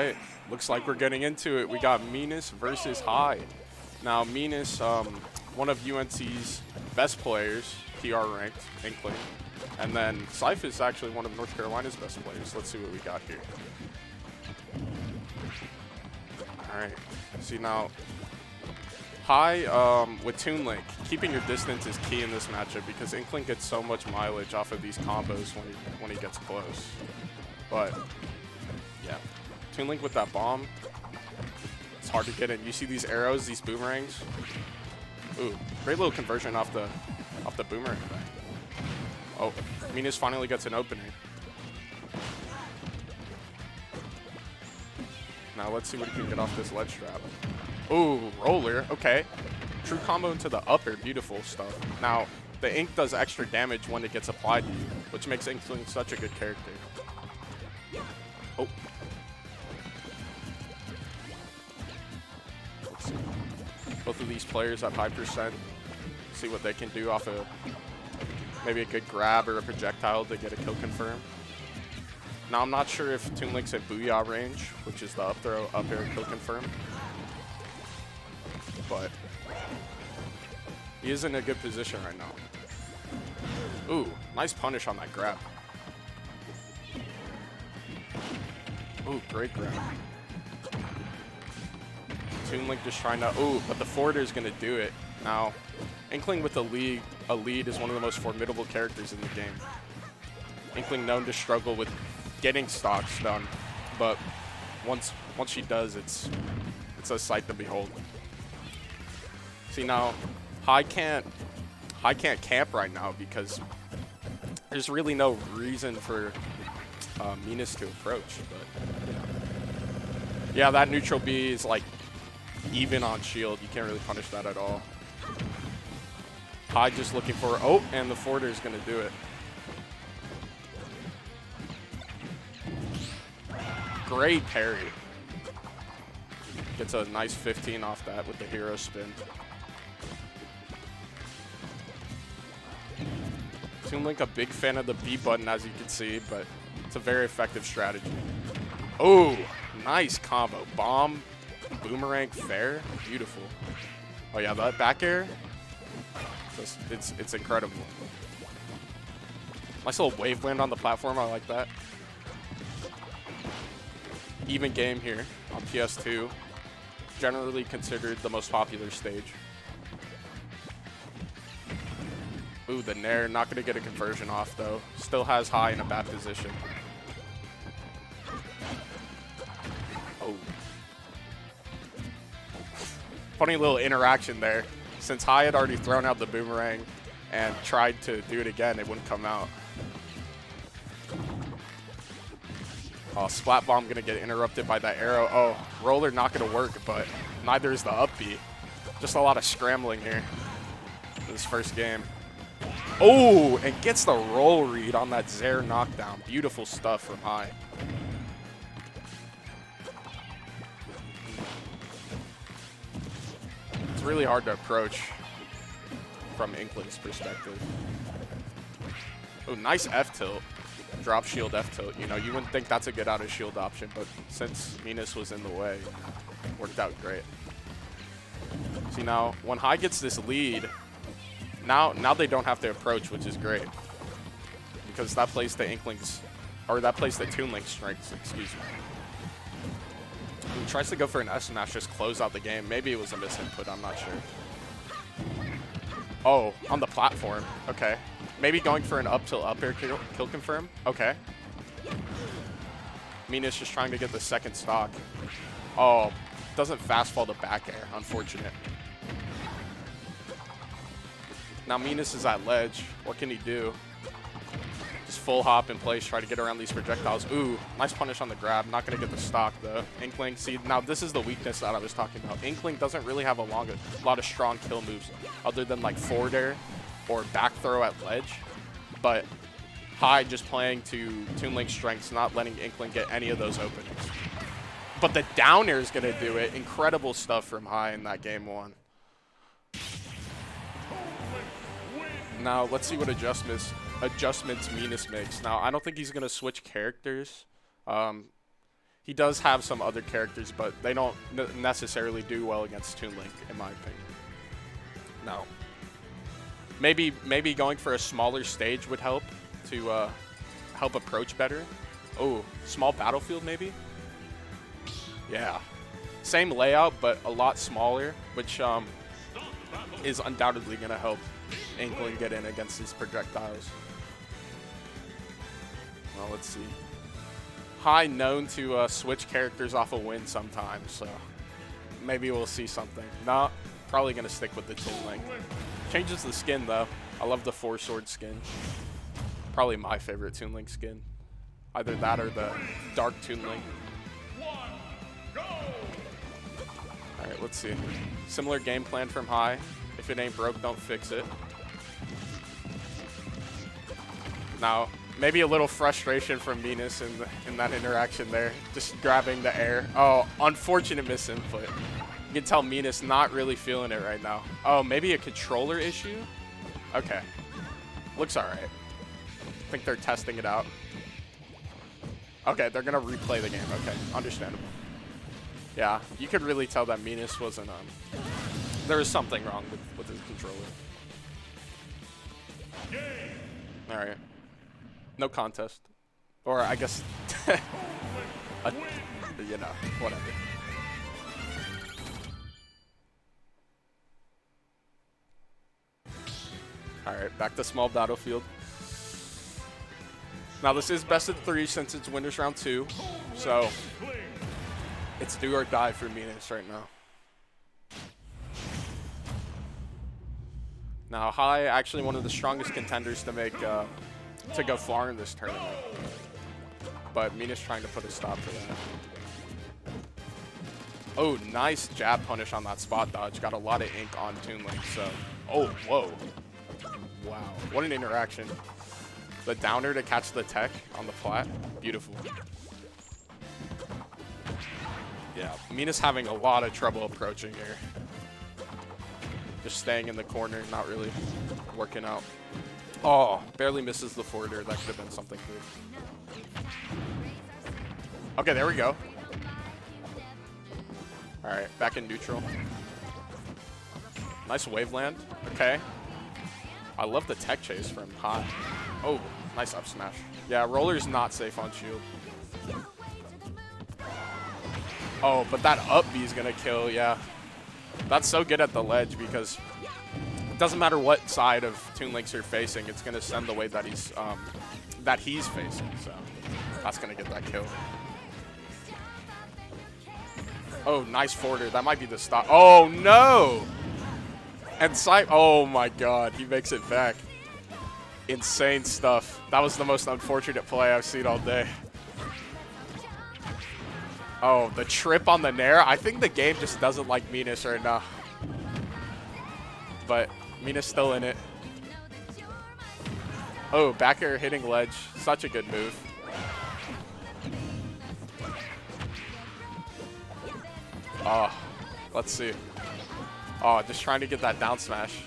right, looks like we're getting into it. We got Minas versus High. Now, Minas, one of UNC's best players, PR ranked, Inkling. And then Syph is actually one of North Carolina's best players. Let's see what we got here. All right, see now, High with Toon Link, keeping your distance is key in this matchup because Inkling gets so much mileage off of these combos when he gets close. But yeah, Toon Link with that bomb, it's hard to get in. You see these arrows, these boomerangs. Ooh, great little conversion off the boomerang. Oh, Minas finally gets an opening. Now let's see what he can get off this ledge trap. Ooh, roller, okay. True combo into the upper, beautiful stuff. Now, the ink does extra damage when it gets applied to you, which makes Inkling such a good character. Oh. Let's see. Both of these players at high percent. See what they can do off of maybe a good grab or a projectile to get a kill confirm. Now, I'm not sure if Toon Link's at Booyah range, which is the up throw, up air kill confirm. But he is in a good position right now. Ooh, nice punish on that grab. Ooh, great grab. Toon Link just trying to, ooh, but the forwarder is going to do it. Now, Inkling with a lead is one of the most formidable characters in the game. Inkling known to struggle with getting stocks done, but once she does, it's a sight to behold. See now, High can't camp right now because there's really no reason for Minas to approach. But yeah, that neutral B is like even on shield. You can't really punish that at all. High just looking for, oh, and the forwarder is going to do it. Great parry. Gets a nice 15 off that with the hero spin. Toon Link a big fan of the B button, as you can see, but it's a very effective strategy. Oh, nice combo. Bomb, boomerang, fair, beautiful. Oh yeah, that back air, it's incredible. Nice little wave land on the platform, I like that. Even game here on PS2, generally considered the most popular stage. Ooh, the Nair, not going to get a conversion off though. Still has High in a bad position. Oh. Funny little interaction there. Since High had already thrown out the boomerang and tried to do it again, it wouldn't come out. Oh, Splat Bomb going to get interrupted by that arrow. Oh, roller not going to work, but neither is the up B. Just a lot of scrambling here this first game. Oh, and gets the roll read on that Zair knockdown. Beautiful stuff from High. It's really hard to approach from Inkling's perspective. Oh, nice F tilt. Drop shield F tilt. You know, you wouldn't think that's a good out of shield option, but since Minas was in the way, worked out great. See now, when High gets this lead, now they don't have to approach, which is great. Because that plays the Inkling's, or that plays the Toon Link strengths, excuse me. He tries to go for an S smash, just close out the game. Maybe it was a misinput, I'm not sure. Oh, on the platform, okay. Maybe going for an up till up air kill confirm, okay. Minas just trying to get the second stock. Oh, doesn't fast fall the back air, unfortunate. Now Minas is at ledge. What can he do? Just full hop in place, try to get around these projectiles. Ooh, nice punish on the grab. Not going to get the stock, though. Inkling, see, now this is the weakness that I was talking about. Inkling doesn't really have a lot of strong kill moves other than like forward air or back throw at ledge. But High just playing to Toon Link's strengths, not letting Inkling get any of those openings. But the down air is going to do it. Incredible stuff from High in that game one. Now, let's see what adjustments Minas makes. Now, I don't think he's going to switch characters. He does have some other characters, but they don't necessarily do well against Toon Link, in my opinion. No. Maybe going for a smaller stage would help to help approach better. Oh, small battlefield maybe? Yeah. Same layout, but a lot smaller, which is undoubtedly going to help Inkling get in against these projectiles. Well, let's see. High known to switch characters off a win sometimes, so maybe we'll see something. No, probably going to stick with the Toon Link. Changes the skin, though. I love the 4-sword skin. Probably my favorite Toon Link skin. Either that or the Dark Toon Link. Alright, let's see. Similar game plan from High. If it ain't broke, don't fix it. Now, maybe a little frustration from Venus in that interaction there. Just grabbing the air. Oh, unfortunate misinput. You can tell Venus not really feeling it right now. Oh, maybe a controller issue? Okay. Looks alright. I think they're testing it out. Okay, they're going to replay the game. Okay, understandable. Yeah, you could really tell that Venus wasn't there was something wrong with his controller. Alright. No contest. Or I guess, you know, whatever. Alright, back to small battlefield. Now this is best of 3 since it's winners round 2. So it's do or die for Venus right now. Now High, actually one of the strongest contenders to make to go far in this tournament. But Mina's trying to put a stop to that. Oh, nice jab punish on that spot dodge. Got a lot of ink on Toon Link, so. Oh, whoa. Wow, what an interaction. The downer to catch the tech on the flat. Beautiful. Yeah, Mina's having a lot of trouble approaching here. Just staying in the corner, not really working out. Oh, barely misses the forwarder. That could have been something good. Okay, there we go. All right, back in neutral. Nice wave land. Okay. I love the tech chase from High. Oh, nice up smash. Yeah, roller's not safe on shield. Oh, but that up B is going to kill, yeah. That's so good at the ledge because it doesn't matter what side of Toon Links you're facing, it's going to send the way that he's facing. So that's going to get that kill. Oh, nice forwarder. That might be the stop. Oh, no! And oh my god, he makes it back. Insane stuff. That was the most unfortunate play I've seen all day. Oh, the trip on the Nair. I think the game just doesn't like Venus right now. But Mina's still in it. Oh, back air hitting ledge. Such a good move. Oh, let's see. Oh, just trying to get that down smash.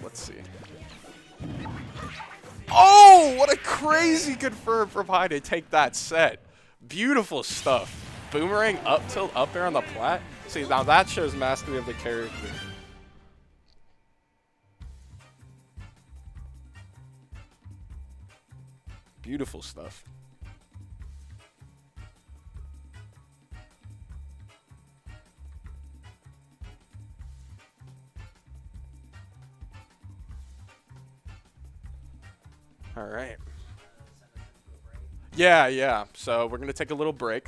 Let's see. Oh, what a crazy confirm from High to take that set. Beautiful stuff. Boomerang up tilt up air on the plat. See, now that shows mastery of the character. Beautiful stuff. All right. Yeah. So we're going to take a little break.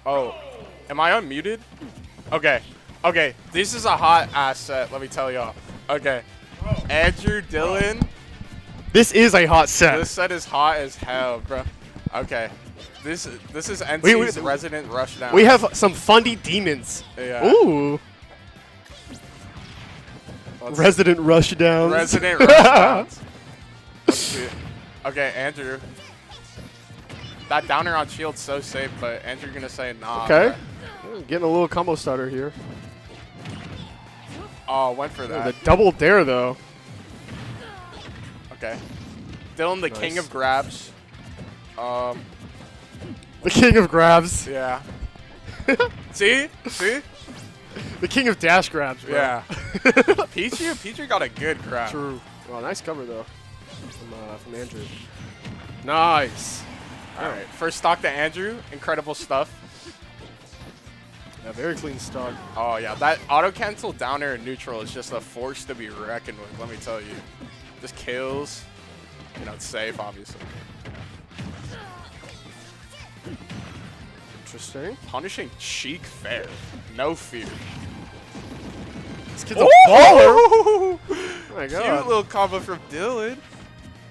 Oh, am I unmuted? Okay. Okay, this is a hot ass set, let me tell y'all. Okay, Andrew, Dylan. This is a hot set. This set is hot as hell, bro. Okay, this is NC's Resident Rushdown. We have some fundy demons. Yeah. Ooh. Resident Rushdowns. Resident Rushdowns. Let's see it. Okay, Andrew. That downer on shield's so safe, but Andrew gonna say nah. Okay. Getting a little combo starter here. Oh, went for that. The double dare, though. Okay. Dylan, the king of grabs. The king of grabs. Yeah. See? See? The king of dash grabs, bro. Yeah. Pichu got a good grab. True. Well, nice cover, though, from Andrew. Nice. All right. First stock to Andrew. Incredible stuff. Yeah, very clean start. Oh, yeah. That auto-cancel down air and neutral is just a force to be reckoned with, let me tell you. Just kills. You know, it's safe, obviously. Interesting. Punishing Cheek fair. No fear. This kid's a baller. Oh my God. Cute little combo from Dylan.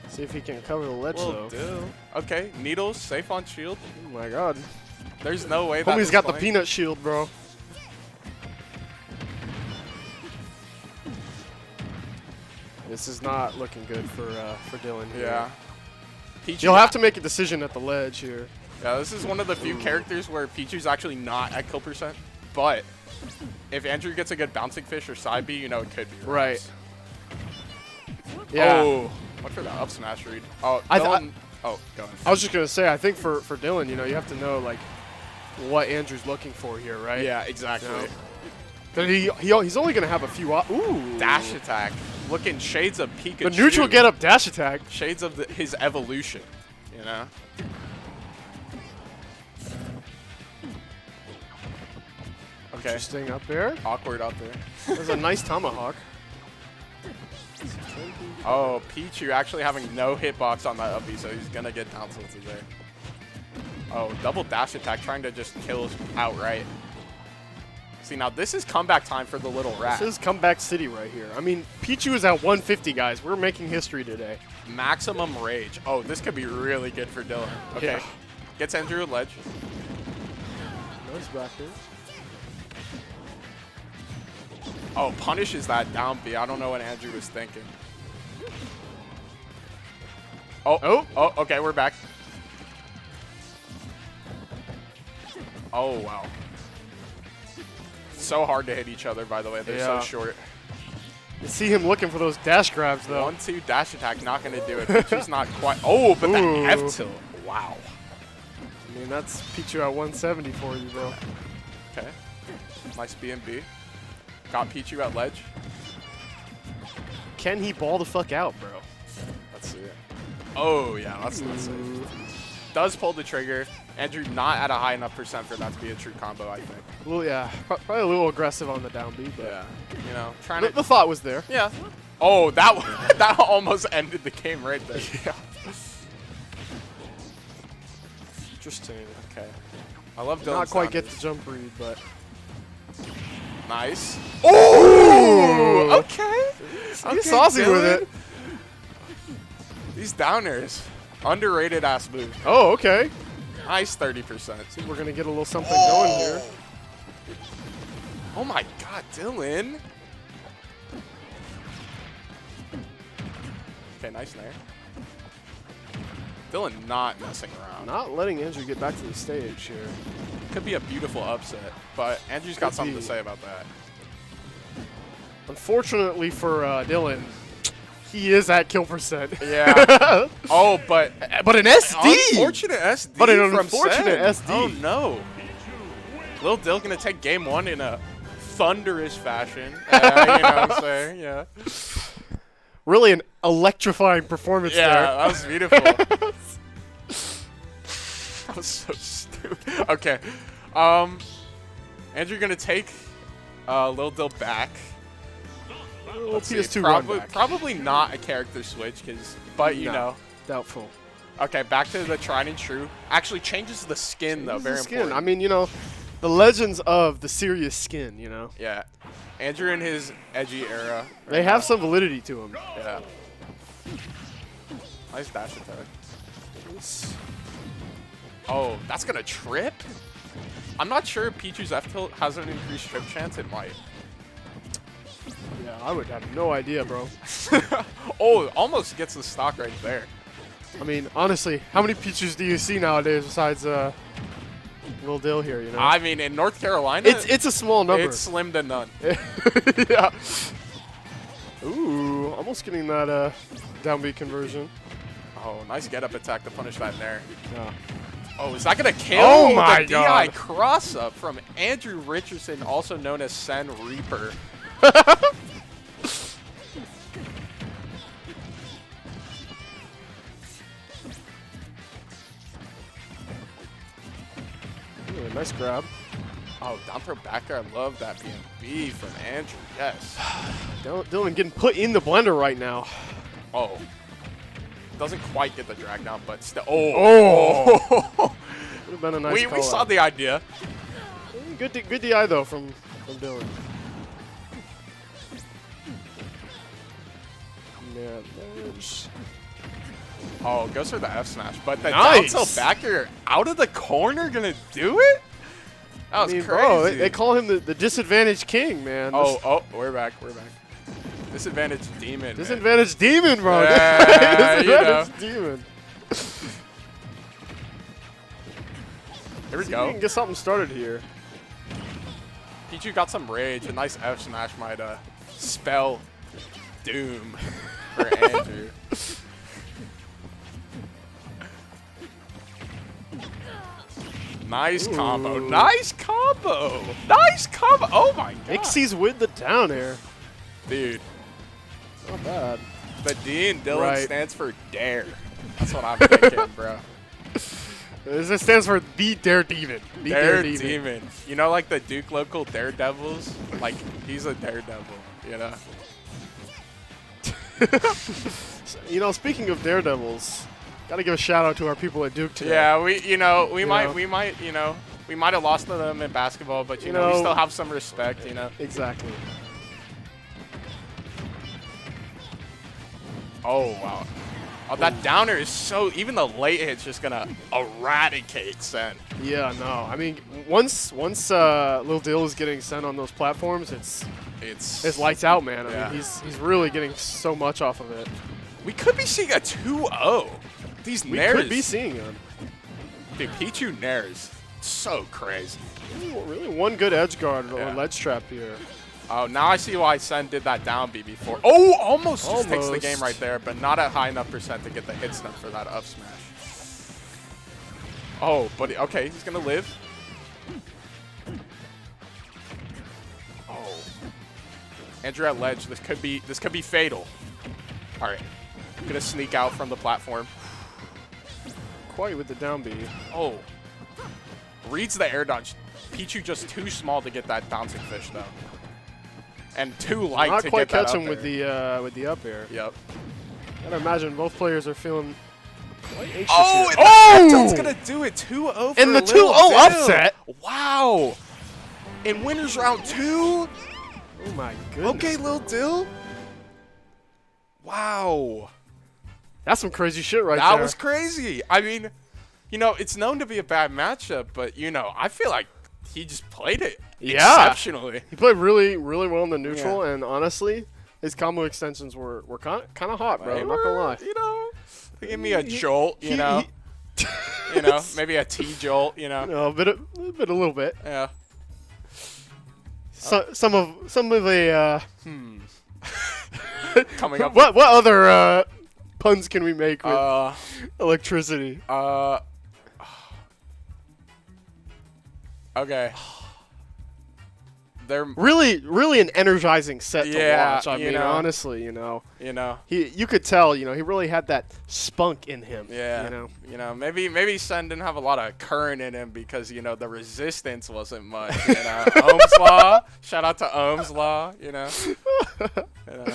See if he can cover the ledge, though. Okay, Needles safe on shield. Oh my God. There's no way that Homie's got the peanut shield, bro. This is not looking good for Dylan here. Yeah. You'll have to make a decision at the ledge here. Yeah, this is one of the few characters where Pichu's actually not at kill percent, but if Andrew gets a good bouncing fish or side B, you know it could be. Right. Yeah. Oh, what for the up smash read? Oh, Dylan. Oh, go ahead. I was just gonna say, I think for Dylan, you know, you have to know like what Andrew's looking for here, right? Yeah, exactly. You know? He's only gonna have a few. Ooh. Dash attack, looking shades of Pikachu. The neutral get up dash attack. Shades of his evolution, you know. Okay. Interesting up there. Awkward up there. There's a nice tomahawk. Oh, Pichu actually having no hitbox on that up B, so he's gonna get down tilted there. Oh, double dash attack, trying to just kill outright. See, now this is comeback time for the little rat. This is comeback city right here. I mean, Pichu is at 150, guys. We're making history today. Maximum rage. Oh, this could be really good for Dylan. Okay. Yeah. Gets Andrew a ledge. Nice back there. Oh, punishes that down B. I don't know what Andrew was thinking. Oh, okay, we're back. Oh, wow. So hard to hit each other, by the way. They're so short. You see him looking for those dash grabs, though. 1-2 dash attack, not going to do it. Pichu's not quite. Oh, but that F tilt. Wow. I mean, that's Pichu at 170 for you, bro. Okay. Nice B&B. Got Pichu at ledge. Can he ball the fuck out, bro? Let's see it. Oh, yeah, that's not safe. Does pull the trigger. Andrew not at a high enough percent for that to be a true combo, I think. Well, yeah. Probably a little aggressive on the down B, but yeah. You know, trying the thought was there. Yeah. Oh, that almost ended the game right there. Yeah. Interesting. Okay. I love Dylan's not quite downers. get the jump read, but nice. Oh, okay. He's saucy with it. These downers, underrated ass move. Oh, okay. Nice 30%. See, we're gonna get a little something going here. Oh my God, Dylan. Okay, nice nair. Dylan not messing around. Not letting Andrew get back to the stage here. Could be a beautiful upset, but Andrew's got something to say about that. Unfortunately for Dylan, he is at kill percent. Yeah. Oh, but an SD. Unfortunate SD. But an from unfortunate Sen. SD. Oh no. Lil Dill gonna take game one in a thunderous fashion. You know what I'm saying? Yeah. Really an electrifying performance there. Yeah, that was beautiful. That was so stupid. Okay. Andrew gonna take Lil Dill back. PS2 run back. Probably not a character switch, but you know. Doubtful. Okay, back to the tried and true. Actually changes the skin, though. Very important. I mean, you know, the legends of the serious skin, you know. Yeah. Andrew in his edgy era. They have some validity to them. Yeah. Nice dash attack. Oh, that's going to trip? I'm not sure if Pichu's F-tilt has an increased trip chance. It might. Yeah, I would have no idea, bro. Oh, it almost gets the stock right there. I mean, honestly, how many Pichus do you see nowadays besides Lil Dill here, you know? I mean, in North Carolina, it's a small number. it's slim to none. Yeah. Ooh, almost getting that downbeat conversion. Oh, nice get-up attack to punish that there. Yeah. Oh, is that going to kill Oh my the God. DI cross-up from Andrew Richardson, also known as Sen Reaper? Ooh, nice grab. Oh, down throw back air. I love that BMB from Andrew. Yes. Dylan getting put in the blender right now. Oh. Doesn't quite get the drag down, but still. Oh. Oh. Would have been a nice we call saw out. the idea. Good DI though from Dylan. Yeah, there's... Oh, goes for the F smash, but the Nice. down tilt back air out of the corner gonna do it? That was I mean, crazy. bro, they call him the disadvantaged king, man. Oh, we're back. We're back. Disadvantage demon. Disadvantage demon, bro. Yeah, Disadvantage demon. Here we See if go. we can get something started here. Pichu got some rage. A nice F smash might spell doom for Andrew. Nice combo. Ooh. Nice combo. Nice combo. Oh my god. Ixies with the down air. Dude, Not bad. the D in Dylan Right. stands for dare. That's what I'm thinking, bro. This stands for the Dare Demon. The Dare Demon. You know, like the Duke local Daredevils? Like, he's a daredevil, you know? You know, speaking of Daredevils, gotta give a shout out to our people at Duke today. Yeah, we might know? have lost to them in basketball, but you know, we still have some respect, you know. Exactly. Oh wow. Oh, that downer is so, even the late hit's just gonna eradicate Sen. Yeah, no. I mean, once Lil Dill is getting sent on those platforms, it's lights out, man. I Yeah. mean, he's really getting so much off of it. We could be seeing a 2-0. These We nairs. could be seeing him. Dude, Pichu nairs. So crazy. Really one good edge guard Yeah. or ledge trap here. Oh, now I see why Sen did that down B before. Oh, almost just takes the Almost. game right there, but not at high enough percent to get the hit stun for that up smash. Oh, but okay, he's gonna live. Oh, Andrew at ledge. This could be fatal. All right, gonna sneak out from the platform. Quite with the down B. Oh, reads the air dodge. Pichu just too small to get that bouncing fish though, and too light Not to quite get that catch up him with the up air. Yep. Gotta imagine both players are feeling quite anxious Oh, here. and that's gonna do it. 2-0 for And the Lil 2-0 Dill. upset. Wow. In winners round 2. Oh my goodness. Okay, Lil Dill. Wow. That's some crazy shit right That there. was crazy. I mean, you know, it's known to be a bad matchup, but you know, I feel like he just played it exceptionally. He played really, really well in the neutral, and honestly, his combo extensions were kind of hot, bro. They I'm not gonna were, lie. You know, they gave me a jolt. You know, you know, maybe a T jolt. You know, No, a little bit. yeah. Some of the Coming up. what other puns can we make with electricity? Okay. They're, Really an energizing set to Yeah, watch. I you mean, know. honestly, you know, you know, you could tell, you know, he really had that spunk in him. yeah, You know. maybe Sen didn't have a lot of current in him because, you know, the resistance wasn't much, you know. Ohm's Law, shout out to Ohm's Law, you know. You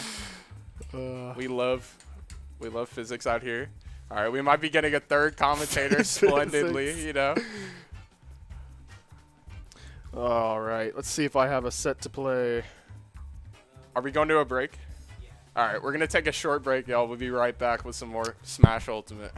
know. We love physics out here. All right, we might be getting a third commentator splendidly, you know. All right, let's see if I have a set to play. Are we going to a break? All right, we're going to take a short break, y'all. We'll be right back with some more Smash Ultimate.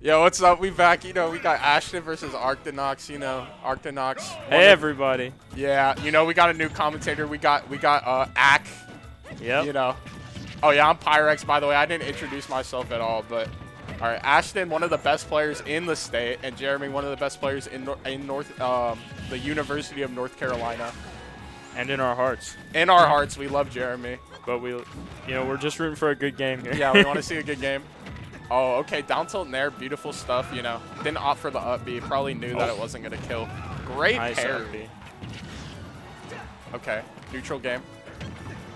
Yo, what's up? We back. You know, we got Ashton versus Arctonox. You know, Arctonox. Hey, everybody. Yeah, you know, we got a new commentator. We got Ack. Yep. You know. Oh yeah, I'm Pyrex, by the way. I didn't introduce myself at all, but all right, Ashton, one of the best players in the state, and Jeremy, one of the best players in the University of North Carolina. And in our hearts. In our hearts, we love Jeremy. But we're just rooting for a good game here. Yeah, we want to see a good game. Oh, okay, down tilt and there, beautiful stuff, you know. Didn't opt for the up B, probably knew that it wasn't going to kill. Great Nice parry. RP. Okay, neutral game.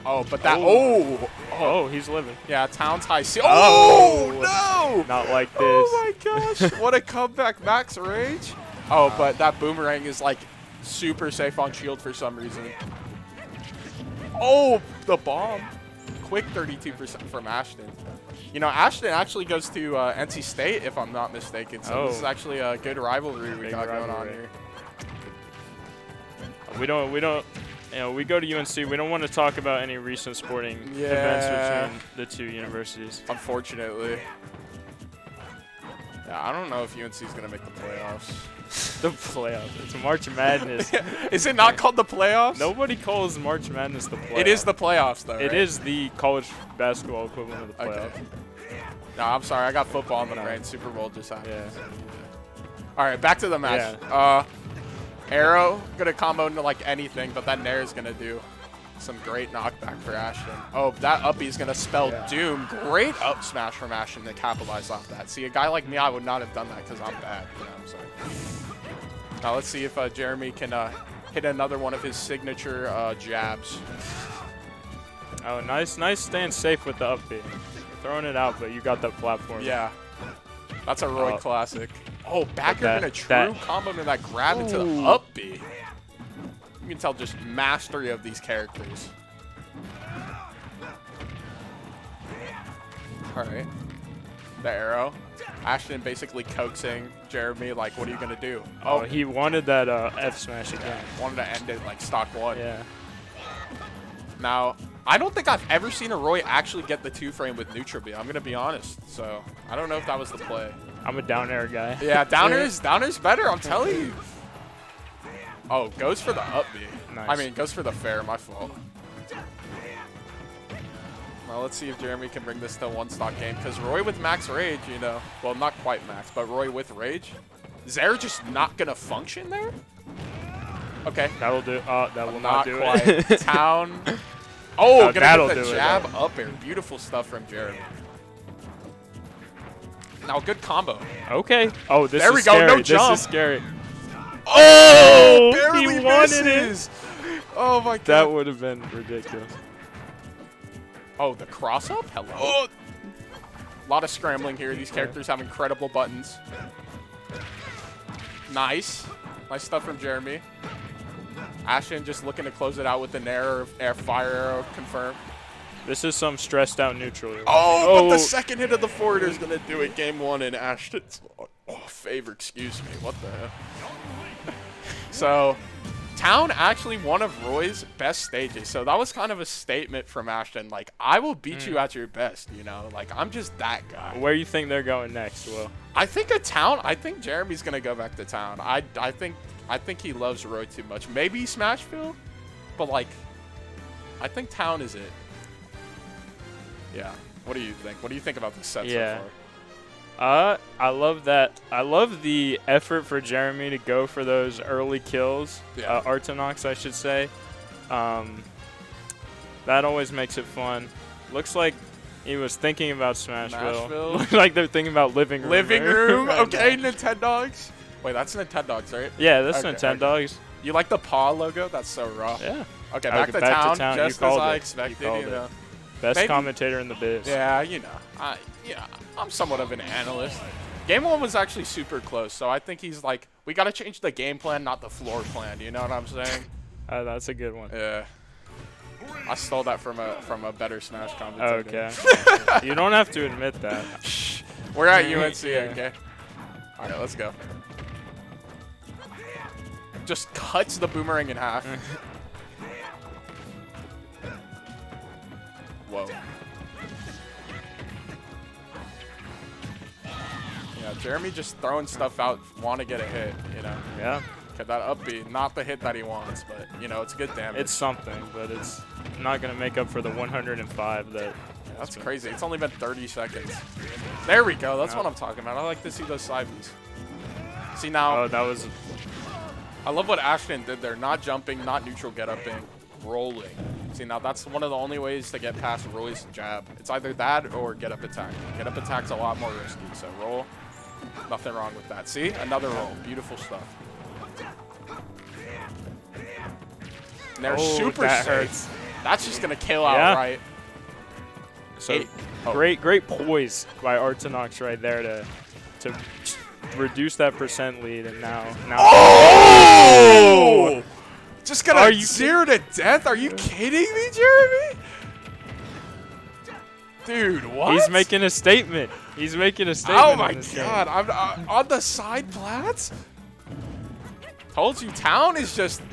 Oh, but that, Oh, he's living. Yeah, Town's high C. Oh, no! Not like this. Oh my gosh, what a comeback, Max Rage. Oh, but that boomerang is like super safe on shield for some reason. Oh, the bomb. Quick 32% from Ashton. You know, Ashton actually goes to NC State, if I'm not mistaken. So this is actually a good rivalry we got going on here. We don't, you know, we go to UNC. We don't want to talk about any recent sporting events between the two universities. Unfortunately. Yeah, I don't know if UNC is going to make the playoffs. The playoffs. It's March Madness. Is it not called the playoffs? Nobody calls March Madness the playoffs. It is the playoffs, though, It right? is the college basketball equivalent of the playoffs. Okay. No, I'm sorry. I got football on the brain. Super Bowl just happened. Yeah. All right, back to the match. Arrow going to combo into like anything, but that Nair is going to do some great knockback for Ashton. Oh, that up B is going to spell doom. Great up smash from Ashton to capitalize off that. See, a guy like me, I would not have done that because I'm bad. You know what I'm saying? Now let's see if Jeremy can hit another one of his signature jabs. Oh, nice staying safe with the up B. You're throwing it out, but you got that platform. Yeah. That's a Roy classic. Oh, back air in a true combo to that grab into the up B. You can tell just mastery of these characters. All right. The arrow. Ashton basically coaxing Jeremy, like, what are you going to do? Oh, he wanted that F smash again. Wanted to end it like stock one. Yeah. Now, I don't think I've ever seen a Roy actually get the 2-frame with neutral B. I'm going to be honest. So, I don't know if that was the play. I'm a down air guy. Yeah, downers better, I'm telling you. Oh, goes for the up B. Nice. I mean, goes for the fair, my fault. Well, let's see if Jeremy can bring this to a one-stock game, because Roy with max rage, you know, well, not quite max, but Roy with rage. Zare just not going to function there? Okay. That'll do. That will not do quite. it. Town. Oh, going to that'll get the do it, jab though. up air. Beautiful stuff from Jeremy. Now, good combo. Okay. Oh, this There is we go, scary. no This jump. is scary. Oh, he barely wanted misses. Oh, my God. That would have been ridiculous. Oh, the cross-up? Hello. Oh. A lot of scrambling here. These characters have incredible buttons. Nice. Nice stuff from Jeremy. Ashton just looking to close it out with an air fire arrow confirmed. This is some stressed out neutral. Oh, but the second hit of the forwarder is going to do it. Game one in Ashton's favor. Excuse me. What the hell? So, Town actually one of Roy's best stages. So that was kind of a statement from Ashton. Like, I will beat you at your best, you know? Like, I'm just that guy. Where you think they're going next, Will? I think I think Jeremy's going to go back to Town. I think he loves Roy too much. Maybe Smashville, but, like, I think Town is it. Yeah. What do you think? What do you think about this set so far? I love that. I love the effort for Jeremy to go for those early kills. Yeah. Arctonox, I should say. That always makes it fun. Looks like he was thinking about Smashville. Looks like they're thinking about living room. Living room. Right Okay, now. Nintendogs. Wait, that's Nintendogs, right? Yeah, that's Okay, Nintendogs. You like the paw logo? That's so raw. Yeah. Okay, back to town. Just as I expected, you know. Best commentator in the biz. Yeah, you know. I'm somewhat of an analyst. Game one was actually super close, so I think he's like, we got to change the game plan, not the floor plan. You know what I'm saying? That's a good one. Yeah. I stole that from a better Smash commentator. Okay. You don't have to admit that. Shh. We're at UNC, okay? All right, let's go. Just cuts the boomerang in half. Whoa. Yeah, Jeremy just throwing stuff out, want to get a hit, you know. Yeah. Okay, that up B, not the hit that he wants, but, you know, it's good damage. It's something, but it's not going to make up for the 105 that... That's crazy. It's only been 30 seconds. There we go. That's what I'm talking about. I like to see those side Bs. See now... Oh, that was... I love what Ashton did there. Not jumping, not neutral get-upping, rolling. See, now that's one of the only ways to get past Roy's jab. It's either that or get-up attack. Get-up attack's a lot more risky, so roll. Nothing wrong with that. See? Another roll. Beautiful stuff. And there's super that safe. hurts. That's just going to kill outright. So great poise by Artanox right there to reduce that percent lead, and now. Oh! Just gonna 0 to death? Are you kidding me, Jeremy? Dude, what? He's making a statement. He's making a statement. Oh my god! I'm on the side plats. Told you, Town is just.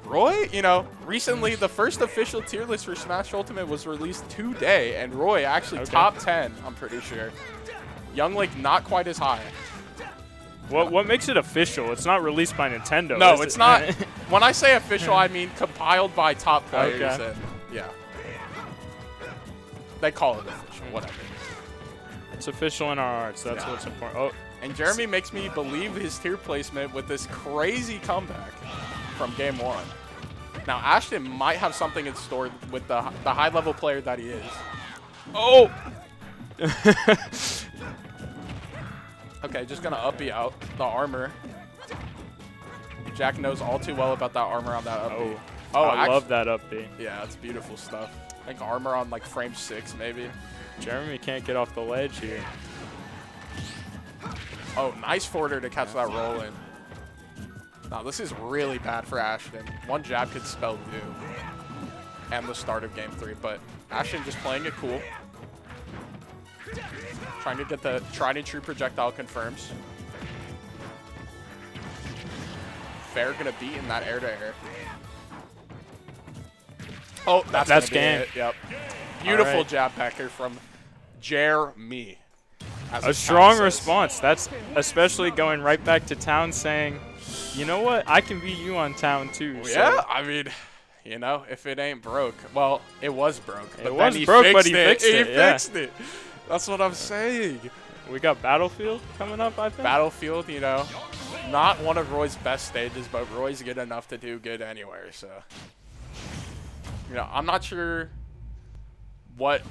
Roy, you know, recently the first official tier list for Smash Ultimate was released today, and Roy actually top 10, I'm pretty sure. Young Link not quite as high. What makes it official? It's not released by Nintendo. No, it's not. When I say official, I mean compiled by top players. Okay. And, yeah. They call it official, whatever. It's official in our hearts. That's what's important. Oh. And Jeremy makes me believe his tier placement with this crazy comeback from game 1. Now, Ashton might have something in store with the high-level player that he is. Oh! Okay, just going to up-B out the armor. Jack knows all too well about that armor on that up-B. Oh, I love that up-B. Yeah, that's beautiful stuff. I think armor on, like, frame 6, maybe. Jeremy can't get off the ledge here. Oh, nice forwarder to catch that roll in. Now, this is really bad for Ashton. One jab could spell doom. And the start of game 3. But Ashton just playing it cool. Trying to get the tried and true projectile confirms. Fair gonna beat in that air to air. Oh, that's game. It. Yep. Beautiful jab pecker from Jeremy. A strong response. That's especially going right back to Town saying, you know what? I can beat you on Town too. So. Yeah, I mean, you know, if it ain't broke. Well, it was broke. It was broke, but he fixed it. He fixed it. That's what I'm saying. We got Battlefield coming up, I think. Battlefield, you know, not one of Roy's best stages, but Roy's good enough to do good anywhere. So, you know, I'm not sure what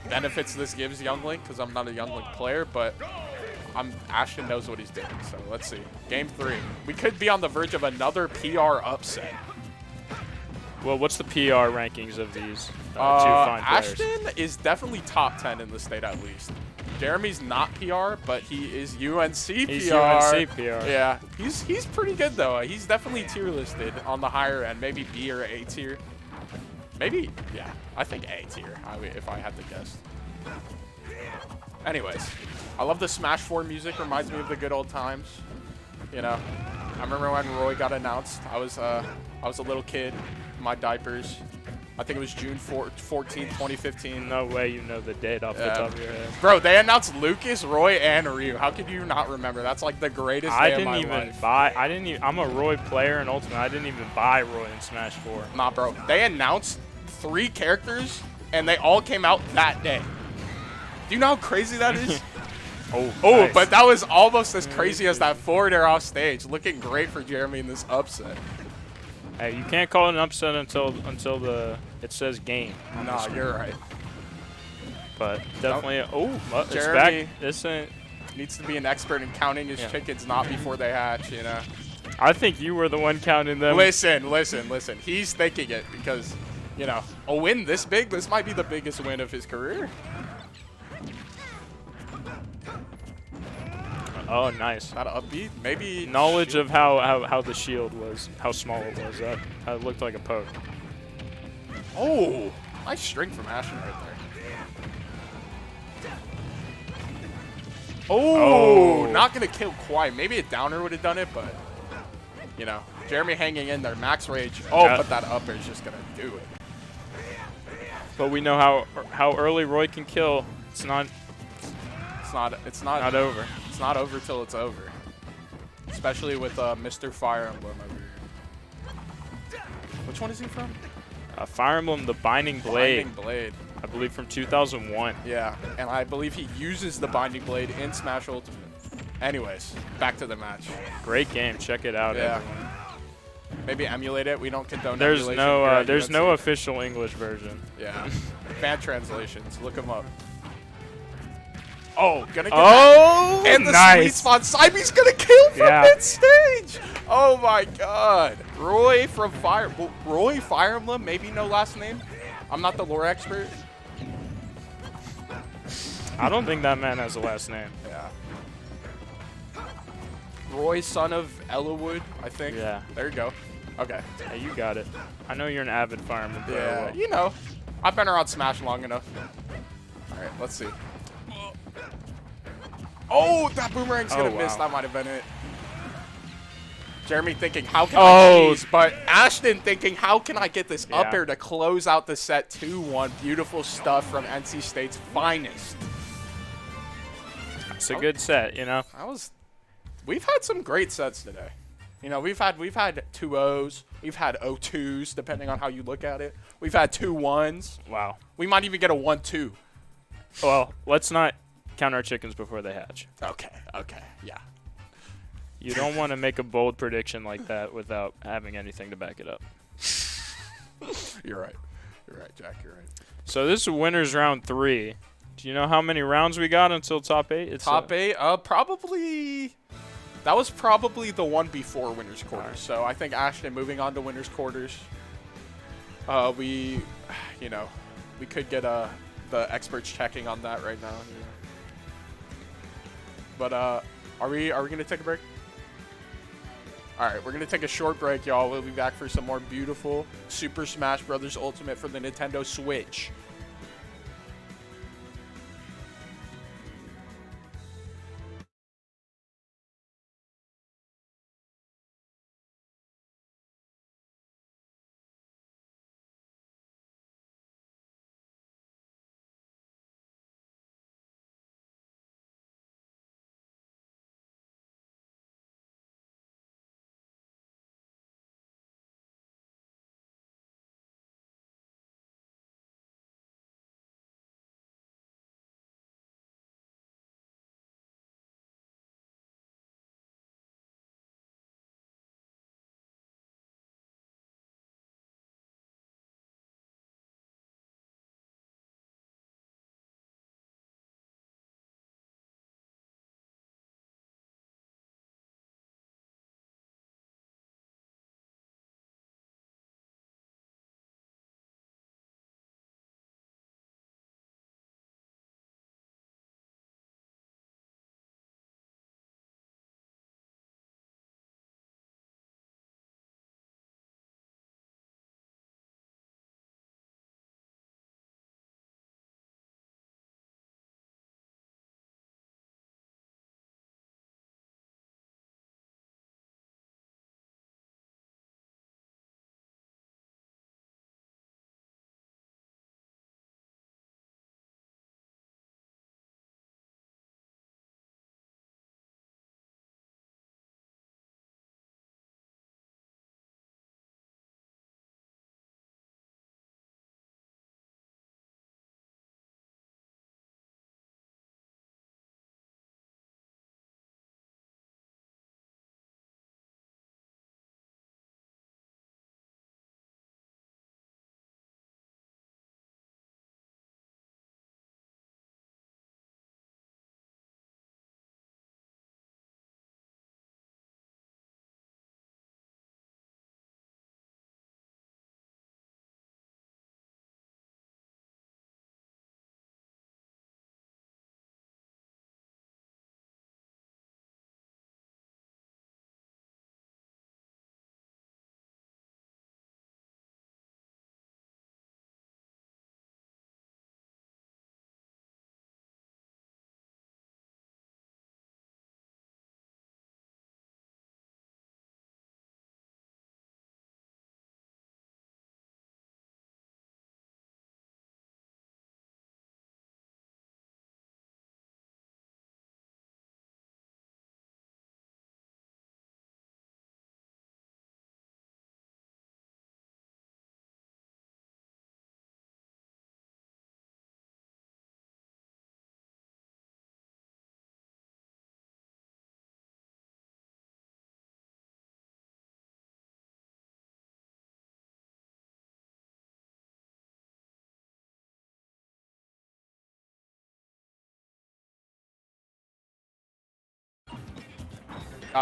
benefits this gives Young Link because I'm not a Young Link player, but Ashton knows what he's doing. So let's see. Game 3. We could be on the verge of another PR upset. Well, what's the PR rankings of these two fine players? Ashton is definitely top 10 in the state at least. Jeremy's not PR, but he is UNC PR. He's UNC PR. Yeah, he's pretty good though. He's definitely tier listed on the higher end, maybe B or A tier. Maybe, yeah, I think A tier if I had to guess. Anyways, I love the Smash 4 music. Reminds me of the good old times. You know, I remember when Roy got announced. I was a little kid, in my diapers. I think it was June 14th, 2015. No way you know the date off the top of your head. Bro, they announced Lucas, Roy, and Ryu. How could you not remember? That's like the greatest day of my life. I'm a Roy player in Ultimate. I didn't even buy Roy in Smash 4. Nah, bro. They announced 3 characters, and they all came out that day. Do you know how crazy that is? Oh, nice. But that was almost as crazy as that forward air off stage. Looking great for Jeremy in this upset. Hey, you can't call it an upset until it says game. Nah, you're right. But definitely, it's Jeremy back. This ain't needs to be an expert in counting his chickens, not before they hatch. You know. I think you were the one counting them. Listen. He's thinking it because, you know, a win this big. This might be the biggest win of his career. Oh, nice. Not upbeat, maybe. Knowledge of how the shield was, how small it was. That looked like a poke. Oh, nice string from Ashton right there. Oh, not gonna kill quite. Maybe a downer would have done it, but you know, Jeremy hanging in there, max rage. Oh, but that upper is just gonna do it. But we know how early Roy can kill. It's not over. It's It's not over till it's over. Especially with Mr. Fire Emblem over here. Which one is he from? Fire Emblem: The Binding Blade. Binding Blade. I believe from 2001. Yeah, and I believe he uses the Binding Blade in Smash Ultimate. Anyways, back to the match. Great game. Check it out, Yeah. everyone. Maybe emulate it. We don't condone There's emulation no here at there's UNC. no official English version. Yeah. Fan translations. Look them up. Oh, gonna get Oh, that. And the nice. sweet spot. Saibi's gonna kill from Yeah. mid-stage. Oh my god. Roy from Roy Fire Emblem, maybe no last name. I'm not the lore expert. I don't think that man has a last name. Yeah. Roy, son of Ellawood, I think. Yeah. There you go. Okay. Hey, you got it. I know you're an avid Fire Emblem player. Yeah, Well, you know. I've been around Smash long enough. All right, let's see. Oh, that boomerang's gonna miss. wow. That might have been it. Jeremy thinking, how can Oh. I cheese? But Ashton thinking, how can I get this up Yeah. air to close out the set 2-1? Beautiful stuff from NC State's finest. It's a good set, you know. We've had some great sets today. You know, we've had 2-0s, we've had 0-2s, depending on how you look at it. We've had 2-1s. Wow. We might even get a 1-2. Well, let's not count our chickens before they hatch. Okay, yeah. You don't want to make a bold prediction like that without having anything to back it up. You're right. You're right, Jack. You're right. So this is winners round 3. Do you know how many rounds we got until top 8? It's Top 8, probably. That was probably the one before winners quarters. So I think Ashton moving on to winners quarters. We could get the experts checking on that right now. Yeah. But are we gonna take a break? All right, we're gonna take a short break, y'all. We'll be back for some more beautiful Super Smash Bros. Ultimate for the Nintendo Switch.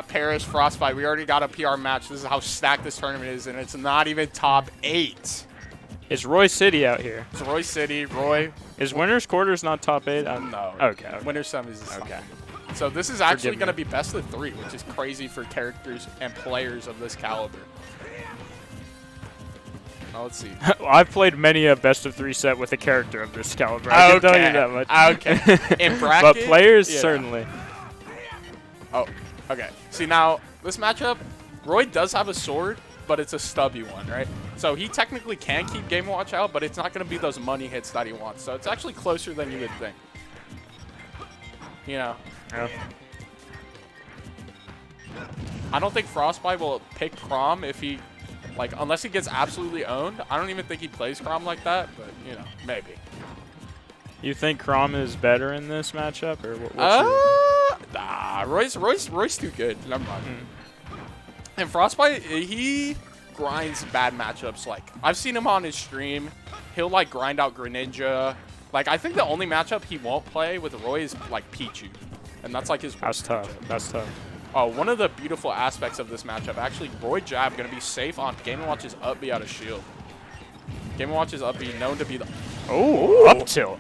Paris, Frostbite. We already got a PR match. This is how stacked this tournament is, and it's not even top 8. Is Roy City out here? It's Roy City. Roy. Is Winners Quarters not top 8? No. Okay. Winner semis is okay. So this is actually going to be best of 3, which is crazy for characters and players of this caliber. Now let's see. I've played many a best of 3 set with a character of this caliber. I can tell you that much. Okay. In bracket. But players, certainly. Oh, okay. See, now, this matchup, Roy does have a sword, but it's a stubby one, right? So he technically can keep Game & Watch out, but it's not going to be those money hits that he wants. So it's actually closer than you would think. You know. Yeah. I don't think Frostbite will pick Chrom if he, like, unless he gets absolutely owned. I don't even think he plays Chrom like that, but, you know, maybe. You think Chrom is better in this matchup, or what's nah, Roy's too good. Never mind. And Frostbite, he grinds bad matchups. Like, I've seen him on his stream. He'll, like, grind out Greninja. Like, I think the only matchup he won't play with Roy is, like, Pichu. And that's, like, his That's tough. That's tough. Oh, one of the beautiful aspects of this matchup, actually, Roy Jab going to be safe on Game & Watch's up B out of shield. Game & Watch's up B known to be the... Oh, up tilt.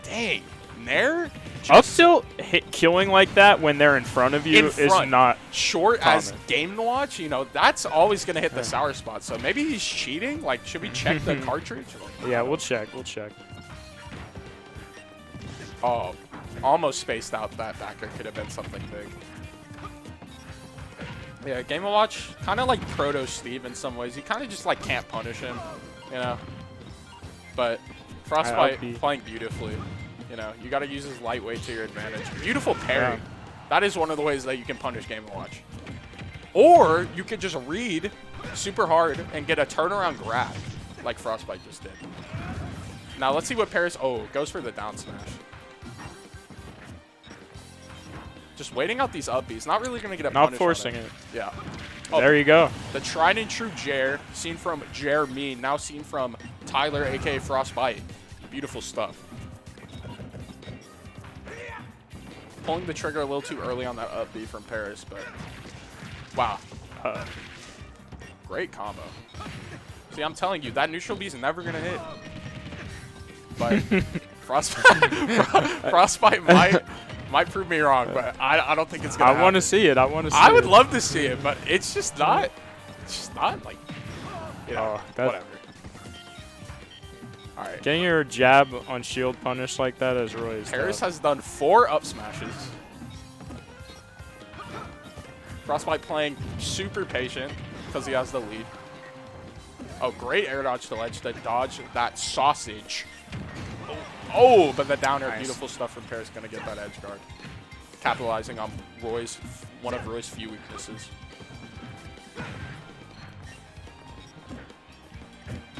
Dang. Nair? Up tilt killing like that when they're in front of you is not short common. As Game & Watch, you know, that's always going to hit the sour spot. So maybe he's cheating. Like, should we check the cartridge? Yeah, we'll check. We'll check. Oh, almost spaced out that backer. Could have been something big. Yeah, Game & Watch, kind of like Proto Steve in some ways. You kind of just, like, can't punish him, you know? But Frostbite playing beautifully. You know, you got to use his lightweight to your advantage. Beautiful parry. Yeah. That is one of the ways that you can punish Game & Watch. Or you could just read super hard and get a turnaround grab like Frostbite just did. Now, let's see what Paris... Oh, goes for the down smash. Just waiting out these up Bs. Not really going to get a punish. Not forcing it. Yeah. Oh, there you go. The tried and true Jer, seen from Jeremy, now seen from Tyler, a.k.a. Frostbite. Beautiful stuff. Pulling the trigger a little too early on that up B from Paris, but wow. Great combo. See, I'm telling you, that neutral B is never going to hit. But Frostbite might prove me wrong, but I don't think it's going to happen. I want to see it. I want to see it. I would love to see it, but it's just not. It's just not, like, you know, whatever. All right. Getting your jab on shield punish like that is really Paris has done 4 up smashes. Frostbite playing super patient because he has the lead. Oh, great air dodge to ledge to dodge that sausage. Oh, but the down air, beautiful stuff from Paris, going to get that edge guard. Capitalizing on one of Roy's few weaknesses.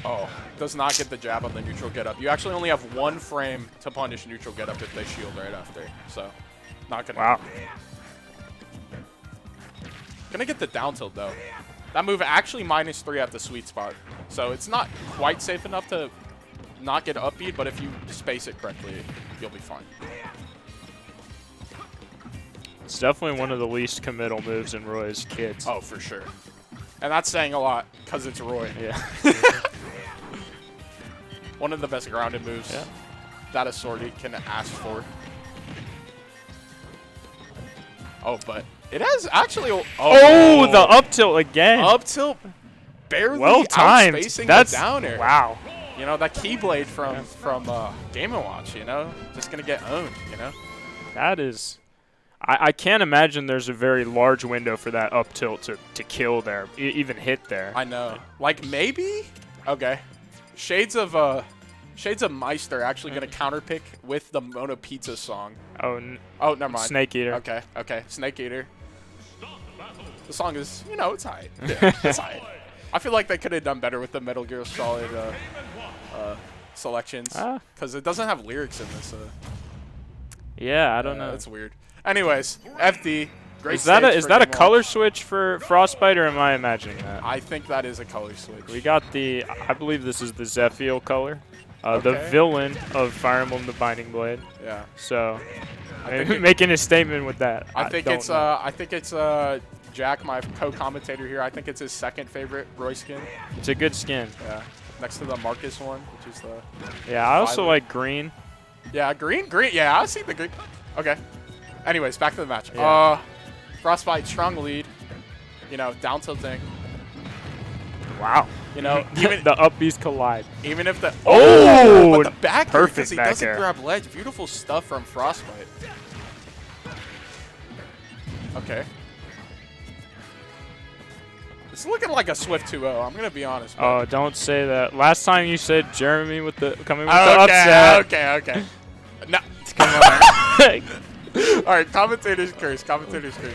Oh, does not get the jab on the neutral get up. You actually only have 1 frame to punish neutral get up if they shield right after. So, not going to. Wow. Gonna get the down tilt though. That move actually -3 at the sweet spot. So it's not quite safe enough to not get up beat, but if you space it correctly, you'll be fine. It's definitely one of the least committal moves in Roy's kits. Oh, for sure. And that's saying a lot, because it's Roy. Yeah. One of the best grounded moves that a Swordy can ask for. Oh, but it has actually... Oh, the up tilt again. Up tilt barely well timed. Outspacing That's the down air. Wow. You know, that Keyblade from Game & Watch, you know? Just going to get owned, you know? That is... I can't imagine there's a very large window for that up tilt to kill there, even hit there. I know. Like, maybe? Okay. Shades of Meister actually going to counterpick with the Mono Pizza song. Oh, never mind. Snake Eater. Okay. Snake Eater. The song is, you know, it's hype. Yeah, it's hype. I feel like they could have done better with the Metal Gear Solid selections because it doesn't have lyrics in this. Yeah, I don't know. It's weird. Anyways, FD, Great Is that stage for a Game & color Watch. switch for Frostbite, or am I imagining that? I think that is a color switch. We got the, I believe this is the Zephiel color, the Okay. villain of Fire Emblem: The Binding Blade. Yeah. So, think it- making a statement with that. I think don't it's know. Jack, my co-commentator here. I think it's his second favorite Roy skin. It's a good skin. Yeah. Next to the Marcus one, which is the. Yeah, I also Violet. like green. Yeah, green. Yeah, I see the green. Okay. Anyways, back to the match. Yeah. Frostbite, strong lead. You know, down tilting. Wow. You know, even the upbeats collide. even if the Oh, but the back air, perfect 'cause he back doesn't air. grab ledge. Beautiful stuff from Frostbite. Okay. It's looking like a Swift 2-0. I'm gonna be honest. Oh, don't say that. Last time you said Jeremy with the coming with okay, the upset. okay. No. Come on. All right, commentators curse. Commentators curse.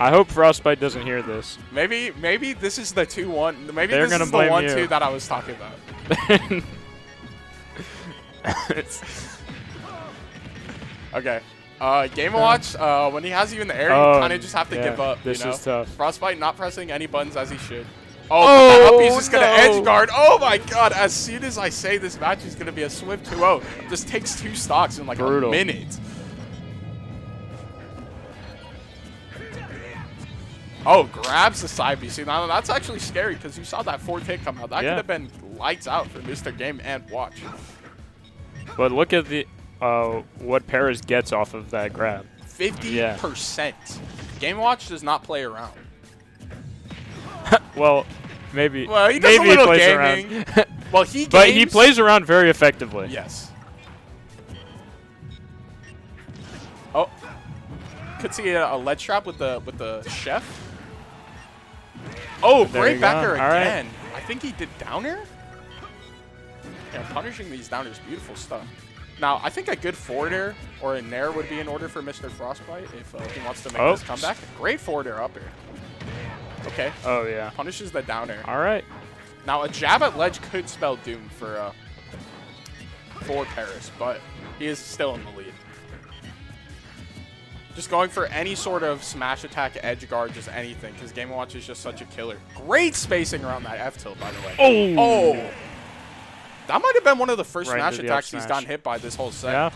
I hope Frostbite doesn't hear this. Maybe this is the 2-1. Maybe They're this gonna is the blame 1-2 you. that I was talking about. Okay. Game & Watch, when he has you in the air, you kind of just have to give up. This you know? is tough. Frostbite not pressing any buttons as he should. Oh, but he's just going to no. edge guard. Oh, my God. As soon as I say this match is going to be a Swift 2-0, just takes 2 stocks in like Brutal. a minute. Oh, grabs the side B. See, now that's actually scary because you saw that forward hit come out. That Yeah. could have been lights out for Mr. Game & Watch. But look at the what Paris gets off of that grab. 50%. Game & Watch does not play around. Well, maybe. Well, he does maybe a little he plays gaming. around. Well, he But he games- plays around very effectively. Yes. Oh, could see a ledge trap with the chef. Oh, There great you back go. air All right. again. I think he did down air. Yeah, punishing these downers, beautiful stuff. Now, I think a good forward air or a nair would be in order for Mr. Frostbite if he wants to make this comeback. Great forward air up air. Okay. Oh, yeah. Punishes the down air. All right. Now, a jab at ledge could spell doom for Paris, but he is still in the lead. Just going for any sort of smash attack, edge guard, just anything, because Game & Watch is just such a killer. Great spacing around that F tilt, by the way. Oh! That might have been one of the first Right smash into the attacks up he's smash. gotten hit by this whole set. Yeah.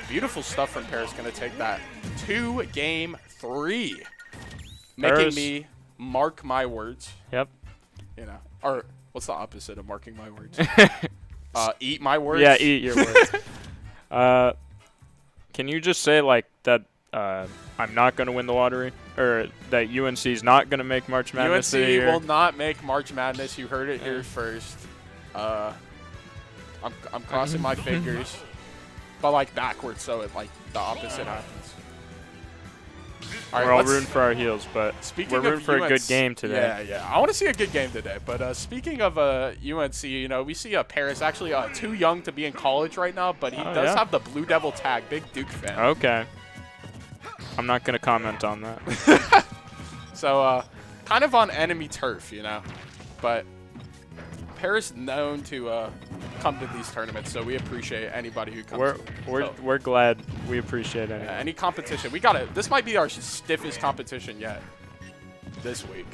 Beautiful stuff from Paris. Going to take that to game 3. Making Paris. me mark my words. Yep. You know, or what's the opposite of marking my words? Eat my words. Yeah, eat your words. Can you just say like that? I'm not going to win the lottery, or that UNC is not going to make March Madness UNC this year? will not make March Madness. You heard it here first. I'm crossing my fingers, but like backwards, so it like the opposite happens. All We're all let's- rooting for our heels, but Speaking we're rooting of for a good UNC game today. Yeah. I want to see a good game today. But speaking of UNC, you know, we see Paris actually too young to be in college right now, but he does have the Blue Devil tag. Big Duke fan. Okay. I'm not going to comment on that. So kind of on enemy turf, you know, but Paris known to come to these tournaments, so we appreciate anybody who comes. We're glad. We appreciate it. Any competition. We got it. This might be our stiffest competition yet this week.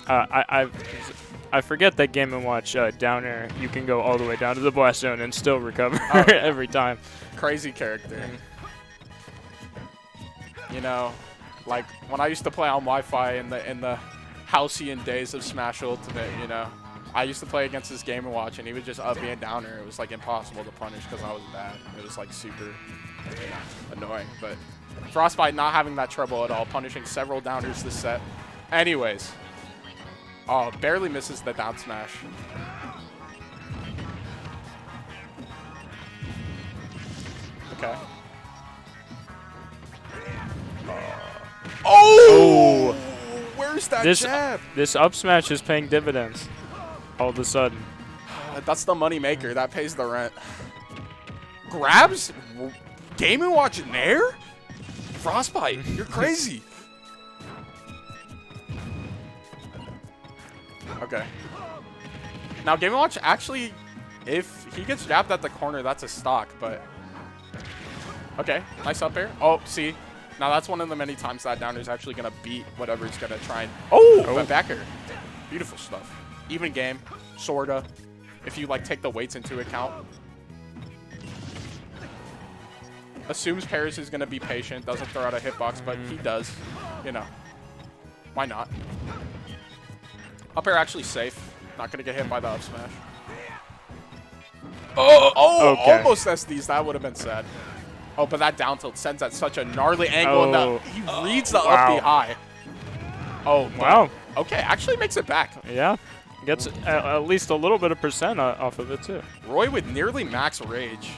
I forget that Game & Watch down air. You can go all the way down to the blast zone and still recover every time. Crazy character. You know, like when I used to play on Wi-Fi in the halcyon days of Smash Ultimate, you know, I used to play against this Game & Watch, and he would just up me and down air. It was like impossible to punish because I was bad. It was like super annoying. But Frostbite not having that trouble at all, punishing several downers this set. Anyways, oh, barely misses the down smash. Okay. Oh! Where's that jab? This up smash is paying dividends all of a sudden. That's the money maker. That pays the rent. Grabs? Game & Watch in there? Frostbite, you're crazy. Okay. Now, Game & Watch actually, if he gets jabbed at the corner, that's a stock, but... Okay, nice up air. Oh, see. Now, that's one of the many times that downer is actually going to beat whatever he's going to try and... Oh! But backer. Beautiful stuff. Even game, sorta, if you, like, take the weights into account. Assumes Paris is going to be patient, doesn't throw out a hitbox, but he does. You know. Why not? Up air actually safe. Not going to get hit by the up smash. Oh, Okay. almost SDs. That would have been sad. Oh, but that down tilt sends at such a gnarly angle. Oh. And he reads the Wow. up B high. Oh, Wow. Okay, actually makes it back. Yeah. Gets at least a little bit of percent off of it, too. Roy with nearly max rage.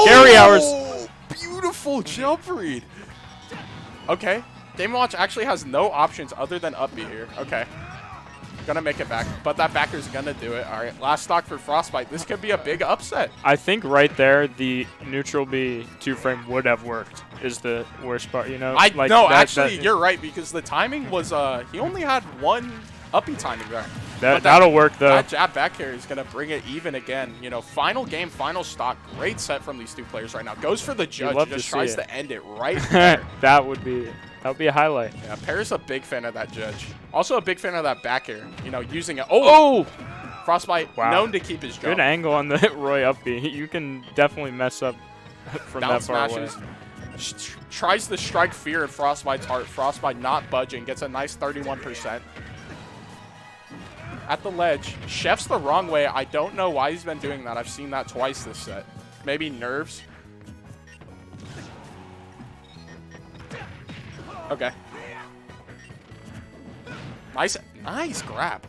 Scary hours. Beautiful jump read. Okay. Game Watch actually has no options other than up B here. Okay. Gonna make it back, but that backer's gonna do it. All right, last stock for Frostbite. This could be a big upset. I think right there, the neutral B 2-frame would have worked, is the worst part, you know? Like No, that- actually, that- you're right, because the timing was, he only had one uppy timing there. That'll work, though. That jab back here is going to bring it even again. You know, final game, final stock. Great set from these two players right now. Goes for the judge. love Just to see tries it. to end it right there. That would be a highlight. Yeah, Paris a big fan of that judge. Also a big fan of that back air. You know, using it. Oh! Frostbite, Wow. known to keep his jump. Good angle on the Roy up B. You can definitely mess up from Down that far smashes. away. Tries to strike fear in Frostbite's heart. Frostbite not budging. Gets a nice 31%. At the ledge. Chef's the wrong way. I don't know why he's been doing that. I've seen that twice this set. Maybe nerves. Okay. Nice grab.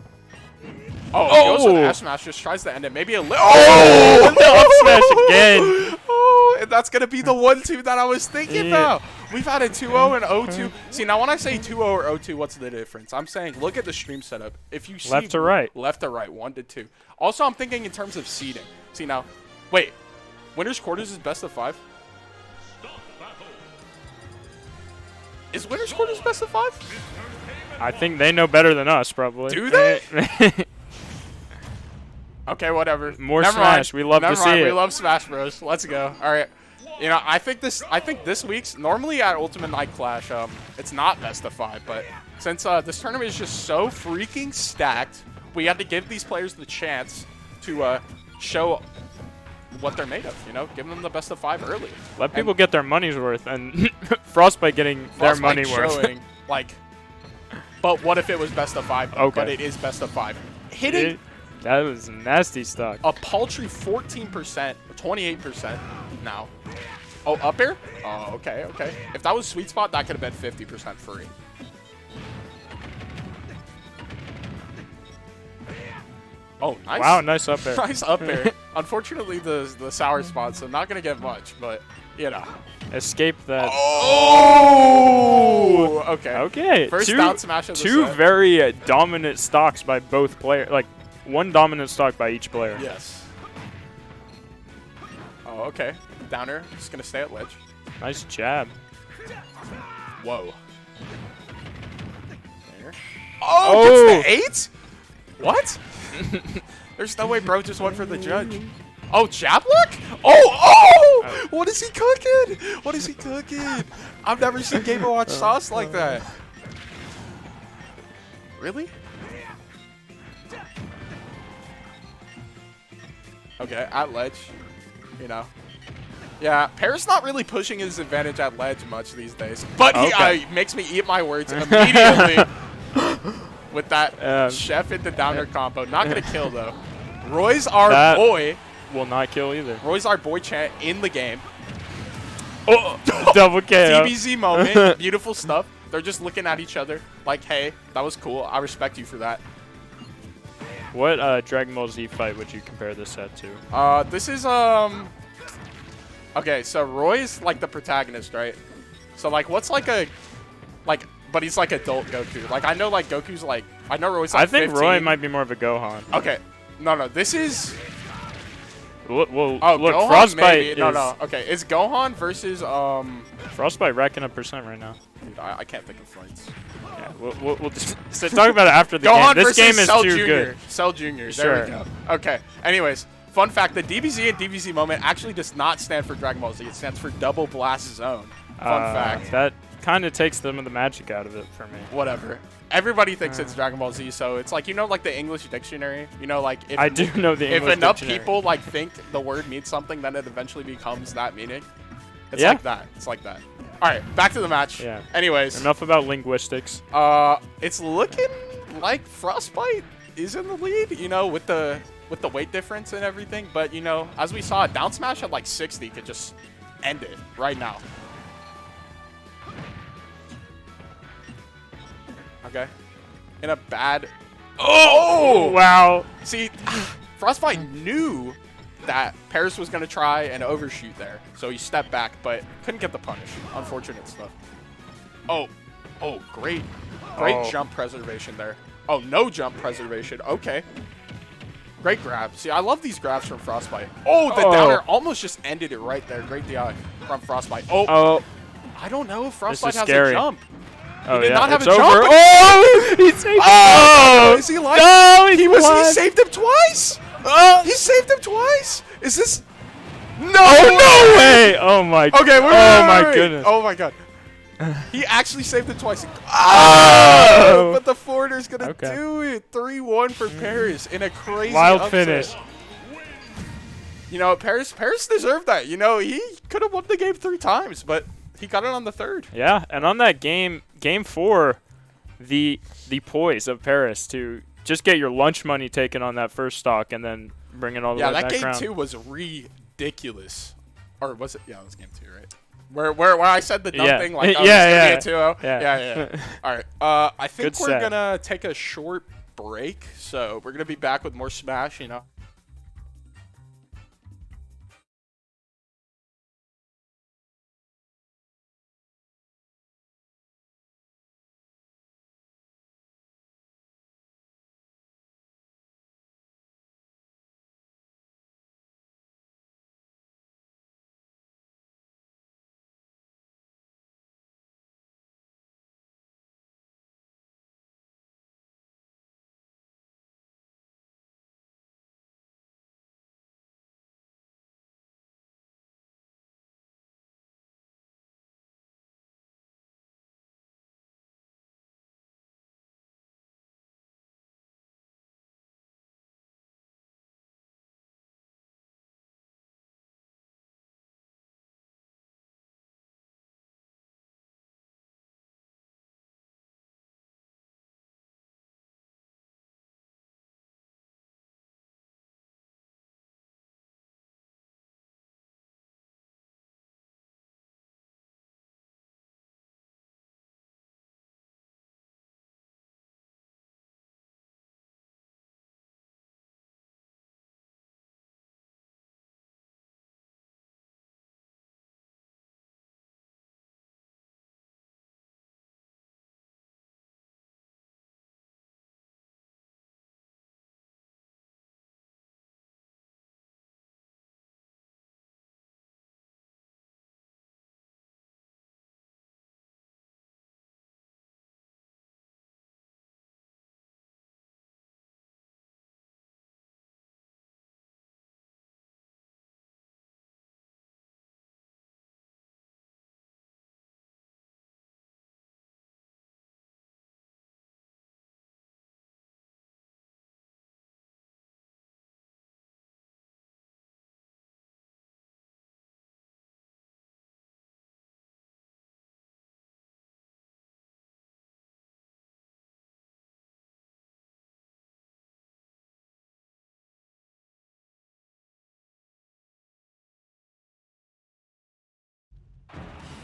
Oh, goes with F smash. Just tries to end it. Maybe a little. Oh! The up smash again. Oh, and that's going to be the 1-2 that I was thinking about. We've had a 2-0 and 0-2. See, now when I say 2-0 or 0-2, what's the difference? I'm saying look at the stream setup. If you see Left to right. Left to right, 1-2. Also, I'm thinking in terms of seeding. See, now, wait. Winners quarters is best of 5? Is winners quarters best of 5? I think they know better than us, probably. Do they? Okay, whatever. More Never Smash. Mind. We love to Never see mind. it. We love Smash Bros. Let's go. All right. You know, I think this week's normally at Ultimate Night Clash, it's not best of 5, but since this tournament is just so freaking stacked, we had to give these players the chance to show what they're made of. You know, give them the best of 5 early. Let people get their money's worth, and Frostbite getting their money Frostbite worth. showing, like, but what if it was best of 5? Okay. But it is best of 5. Hitting That was nasty stock. a paltry 14%, 28% now. Oh, up air? Oh, okay, okay. If that was sweet spot, that could have been 50% free. Oh, nice. Wow, nice up there. Nice up air. Unfortunately, the sour spot, so not going to get much, but, you know. Escape that. Oh! Okay. Okay. First down smash of the Two set. very dominant stocks by both players. Like, one dominant stock by each player. Yes. Oh, okay. Downer. Just going to stay at ledge. Nice jab. Whoa. There. Oh, gets the 8? What? There's no way bro just went for the judge. Oh, jab look? Oh! What is he cooking? What is he cooking? I've never seen Game & Watch sauce like that. Really? Okay, at ledge. You know. Yeah, Paris not really pushing his advantage at ledge much these days. But he makes me eat my words immediately with that chef into downer combo. Not going to kill, though. Roy's our boy. Will not kill either. Roy's our boy chant in the game. Oh, double KO. DBZ moment. Beautiful stuff. They're just looking at each other like, hey, that was cool. I respect you for that. What Dragon Ball Z fight would you compare this set to? This is, okay, so Roy's like the protagonist, right? So, like, what's like a, like, but he's like adult Goku. Like, I know, like, Goku's like, I know Roy's like I think 15. Roy might be more of a Gohan. Okay. No, this is... Well, Oh, look, Gohan Frostbite maybe. No. Okay, it's Gohan versus, Frostbite racking up percent right now. Dude, I can't think of fights. Yeah, we'll just so talk about it after the Gohan game. This versus game is Cell too Jr. good. Cell Jr. There Sure. we go. Okay. Anyways, fun fact, the DBZ and DBZ moment actually does not stand for Dragon Ball Z. It stands for Double Blast Zone. Fun fact. That kind of takes some of the magic out of it for me. Whatever. Everybody thinks it's Dragon Ball Z, so it's like, you know, like the English dictionary? You know, like if I do know the English if enough dictionary. people like think the word means something, then it eventually becomes that meaning. It's Yeah. like that. It's like that. All right, back to the match. Yeah. Anyways, Enough about linguistics. it's looking like Frostbite is in the lead, you know, with the weight difference and everything. But, you know, as we saw, down smash at like 60 could just end it right now. Okay. In a bad... Oh! Wow. See, Frostbite knew that Paris was going to try and overshoot there. So he stepped back, but couldn't get the punish. Unfortunate stuff. Oh. Oh, great. Great jump preservation there. Oh, no jump preservation. Okay. Great grab. See, I love these grabs from Frostbite. Oh, the downer almost just ended it right there. Great DI from Frostbite. Oh. I don't know if Frostbite has scary. a jump. Oh, He did yeah. not have it's a over. jump. Oh! He saved Oh! Is he alive? No, he saved him twice. He saved him twice. Is this? No, no way! Oh my. Okay, my goodness. Oh my god. He actually saved it twice. Oh! But the forwarder's gonna do it. 3-1 for Paris in a crazy wild upset. finish. You know, Paris deserved that. You know, he could have won the game 3 times, but he got it on the 3rd. Yeah, and on that game 4, the poise of Paris to just get your lunch money taken on that first stock and then bring it all the way back that around. game 2 was ridiculous. Or was it? Yeah, it was game 2, right? Where I said the dumb thing, like, oh, yeah. it's gonna be a 2-0. Yeah. All right. I think we're going to take a short break. So we're going to be back with more Smash, you know.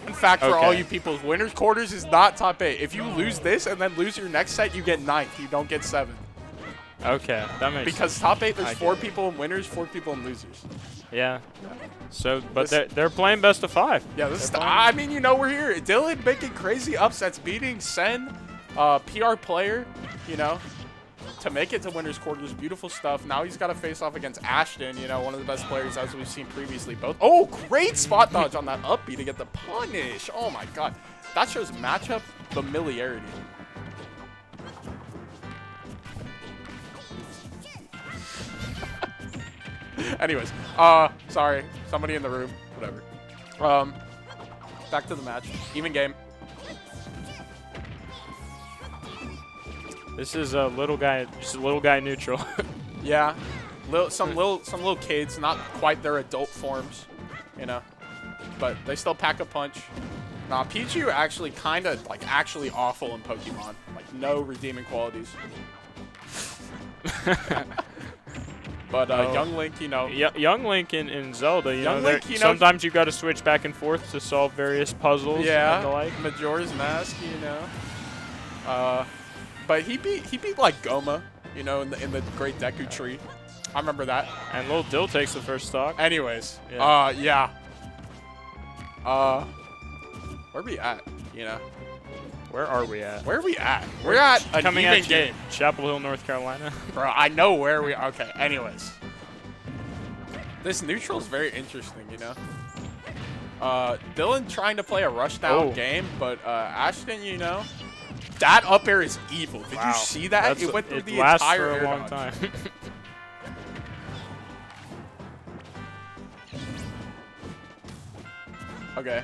Fun fact for all you people, winners quarters is not top 8. If you lose this and then lose your next set, you get 9th. You don't get 7th. Okay, that makes Because sense. top 8, there's 4 people in winners, 4 people in losers. Yeah. So, but they're playing best of 5. Yeah, I mean, you know, we're here. Dylan making crazy upsets, beating Sen, PR player, you know, to make it to winners quarters. Beautiful stuff. Now he's got to face off against Ashton, you know, one of the best players as we've seen previously. Both. Oh, great spot dodge on that up B to get the punish. Oh my God, that shows matchup familiarity. Anyways, sorry, somebody in the room, whatever. Back to the match. Even game. This is a little guy, just a little guy neutral. Yeah. Some little kids, not quite their adult forms, you know. But they still pack a punch. Nah, Pichu actually kind of, like, actually awful in Pokemon. Like, no redeeming qualities. But Young Link, you know. Young Link in Zelda, you Young know, Link, you know, sometimes you got to switch back and forth to solve various puzzles and the like. Majora's Mask, you know. But he beat like Goma, you know, in the Great Deku Tree. I remember that. And Lil Dill takes the first stock. Anyways, Yeah. yeah. Where we at? You know. Where are we at? Where are we at? We're at an Coming even at you, game. Chapel Hill, North Carolina. Bro, I know where we are. Okay, anyways. This neutral is very interesting, you know. Dylan trying to play a rush down game, but Ashton, you know, that up air is evil. Did you see that? It went through the entire air long dodge. time. Okay.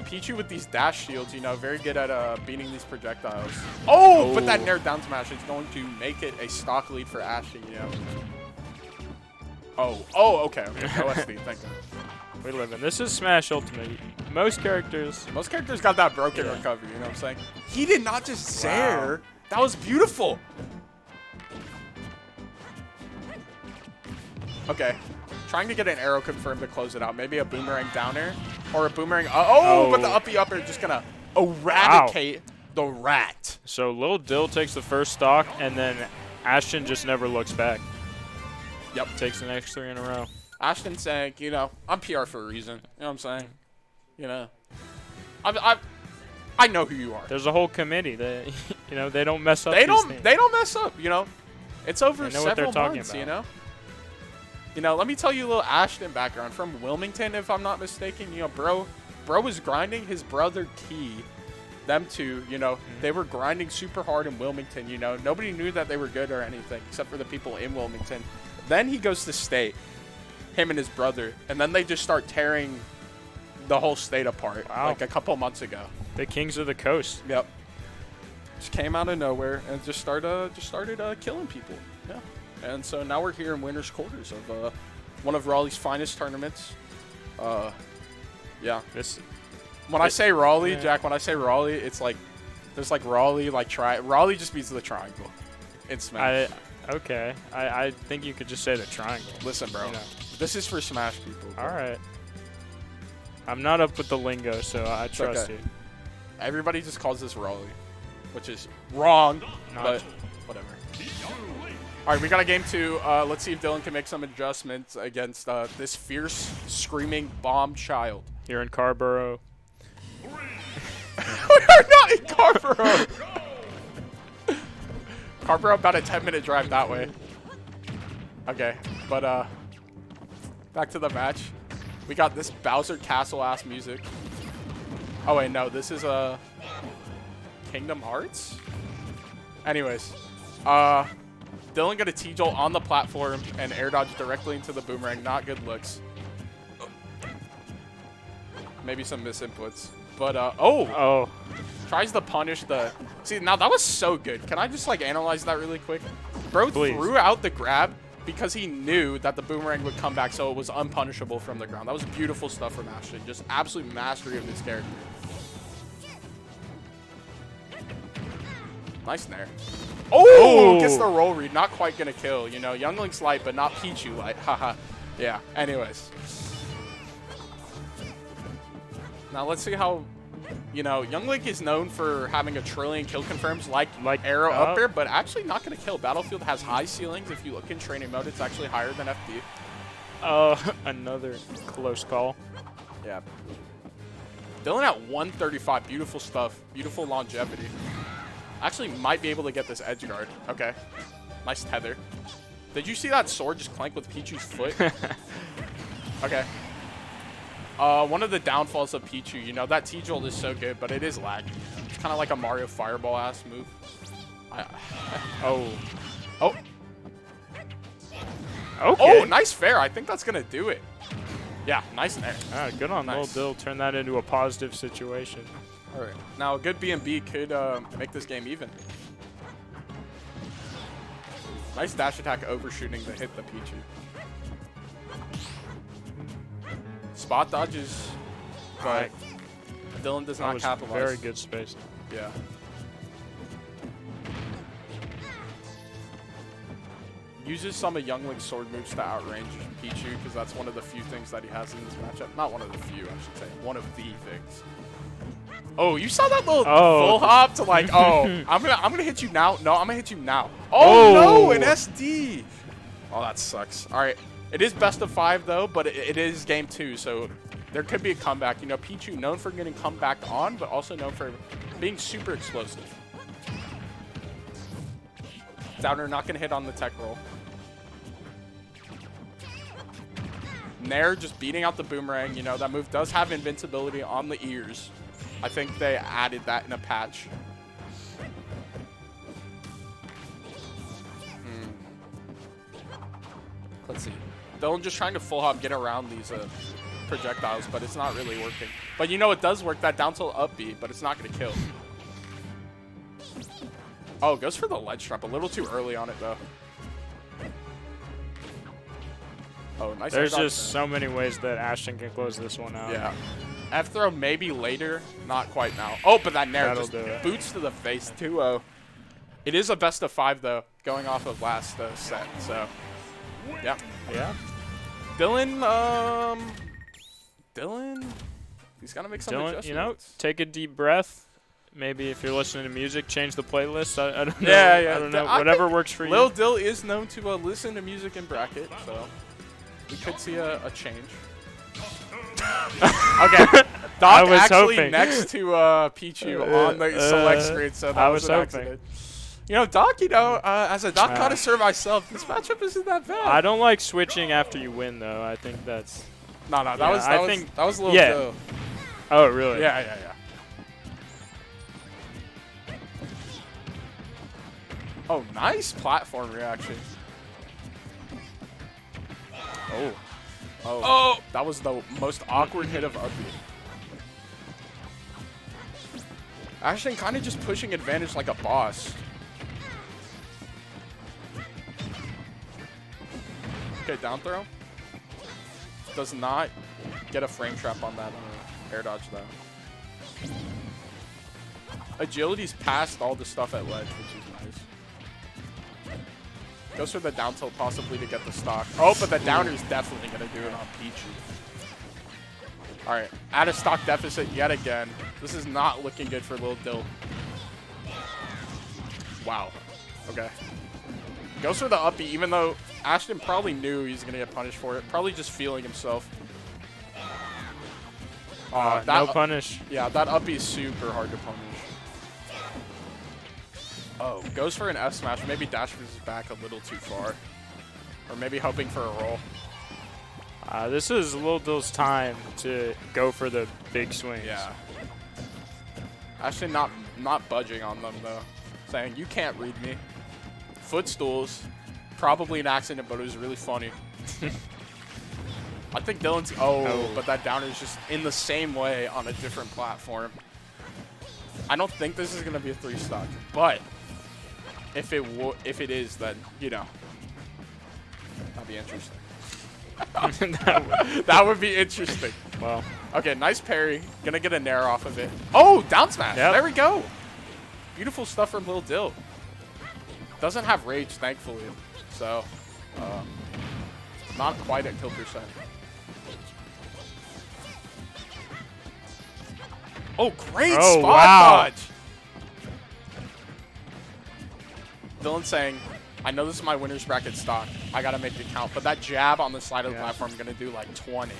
Pichu with these dash shields, you know, very good at beating these projectiles. Oh, but that nair down smash is going to make it a stock lead for Ashton, you know. Oh, okay. OSD, thank you. We live in. This is Smash Ultimate. Most characters got that broken recovery, you know what I'm saying? He did not just Zair. That was beautiful. Okay. Trying to get an arrow confirmed to close it out. Maybe a boomerang down air or a boomerang. But the uppy up air just going to eradicate the rat. So Lil Dill takes the first stock, and then Ashton just never looks back. Yep. Takes the next 3 in a row. Ashton saying, you know, I'm PR for a reason. You know what I'm saying? You know. I know who you are. There's a whole committee that, you know, they don't mess up. They don't mess up, you know. It's over several months, you know. You know, let me tell you a little Ashton background from Wilmington, if I'm not mistaken. You know, bro was grinding his brother Key. Them two, you know, they were grinding super hard in Wilmington. You know, nobody knew that they were good or anything except for the people in Wilmington. Then he goes to state, him and his brother, and then they just start tearing the whole state apart. Wow. Like a couple months ago. The Kings of the Coast. Yep. Just came out of nowhere and just started killing people. Yeah. And so now we're here in winners' quarters of one of Raleigh's finest tournaments. Yeah. When I say Raleigh, Jack, when I say Raleigh, it's like there's like Raleigh, like Raleigh just beats the triangle in Smash. Okay. I think you could just say the triangle. Listen, bro. You know. This is for Smash people. Bro. All right. I'm not up with the lingo, so I trust you. Everybody just calls this Raleigh, which is wrong, but whatever. All right, we got a game 2. Let's see if Dylan can make some adjustments against this fierce, screaming bomb child. You're in Carborough. We are not in Carborough. Carborough about a 10-minute drive that way. Okay, but back to the match. We got this Bowser Castle-ass music. Oh, wait, no, this is Kingdom Hearts? Anyways, Dylan got a T-Jolt on the platform and air dodge directly into the boomerang. Not good looks. Maybe some misinputs. But, tries to punish the... See, now that was so good. Can I just, like, analyze that really quick? Bro threw out the grab because he knew that the boomerang would come back, so it was unpunishable from the ground. That was beautiful stuff from Ashton. Just absolute mastery of this character. Nice nair. Oh, gets the roll read. Not quite going to kill. You know, Young Link's light, but not Pichu light. Haha. Yeah, anyways. Now let's see how, you know, Young Link is known for having a trillion kill confirms like Arrow up there, but actually not going to kill. Battlefield has high ceilings. If you look in training mode, it's actually higher than FD. Another close call. Yeah. Dylan at 135. Beautiful stuff. Beautiful longevity. Actually might be able to get this edge guard. Okay. Nice tether. Did you see that sword just clank with Pichu's foot? Okay. One of the downfalls of Pichu, you know, that T-Jolt is so good, but it is laggy. It's kind of like a Mario Fireball-ass move. Okay. Oh, nice fair. I think that's going to do it. Yeah, nice there. Good on Nice. Lil Dill. Turn that into a positive situation. All right. Now, a good B&B could make this game even. Nice dash attack overshooting to hit the Pichu. Spot dodges, but Dylan does That not was capitalize. very good spacing. Yeah. Uses some of Youngling's sword moves to outrange Pichu because that's one of the few things that he has in this matchup. Not one of the few, I should say. One of the things. Oh, you saw that little full hop to like, oh, I'm gonna hit you now. No, I'm gonna hit you now. Oh no, an SD. Oh, that sucks. All right, it is best of 5 though, but it is game 2, so there could be a comeback. You know, Pichu known for getting comeback on, but also known for being super explosive. Downer not gonna hit on the tech roll. Nair just beating out the boomerang. You know, that move does have invincibility on the ears. I think they added that in a patch. Let's see. Dylan just trying to full hop, get around these projectiles, but it's not really working. But you know it does work, that down tilt up B, but it's not going to kill. Oh, goes for the ledge trap. A little too early on it, though. Oh, nice. There's just so many ways that Ashton can close this one out. Yeah. F throw maybe later, not quite now. Oh, but that Nair just do it. boots to the face, 2-0. It is a best of 5, though, going off of last set, so yeah. Yeah. Dylan, he's got to make some adjustments. You know, take a deep breath. Maybe if you're listening to music, change the playlist. I don't know. Yeah. I don't know. Whatever works for you. Lil Dill is known to listen to music in bracket, so we could see a change. Okay, Doc actually hoping. next to Pichu on the select screen, so that was an accident. You know, Doc, as a Doc connoisseur myself, this matchup isn't that bad. I don't like switching after you win, though. I think that's... No, that was a little Dill. Oh, really? Yeah. Oh, nice platform reaction. Oh, that was the most awkward hit of up B. Ashton kind of just pushing advantage like a boss. Okay, down throw. Does not get a frame trap on that air dodge, though. Agility's past all the stuff at ledge, which is nice. Goes for the down tilt possibly to get the stock. Oh, but the downer's definitely going to do it on Pichu. All right, at a stock deficit yet again. This is not looking good for Lil Dill. Wow. Okay. Goes for the up B, even though Ashton probably knew he's going to get punished for it. Probably just feeling himself. No punish. Yeah, that up B is super hard to punish. Oh, goes for an F smash. Maybe dash moves back a little too far. Or maybe hoping for a roll. This is Lil Dill's time to go for the big swings. Yeah. Actually not budging on them, though. Saying, you can't read me. Footstools. Probably an accident, but it was really funny. I think Dylan's... Oh, but that downer is just in the same way on a different platform. I don't think this is going to be a 3-stock, but... If it is, then, you know, that'd be interesting. That would be interesting. Well. Okay, nice parry. Gonna get a nair off of it. Oh, down smash. Yep. There we go. Beautiful stuff from Lil Dill. Doesn't have rage, thankfully. So, not quite at kill percent. Oh, great spot dodge. Dylan's saying, I know this is my winner's bracket stock. I got to make it count. But that jab on the side of the platform is going to do like 20.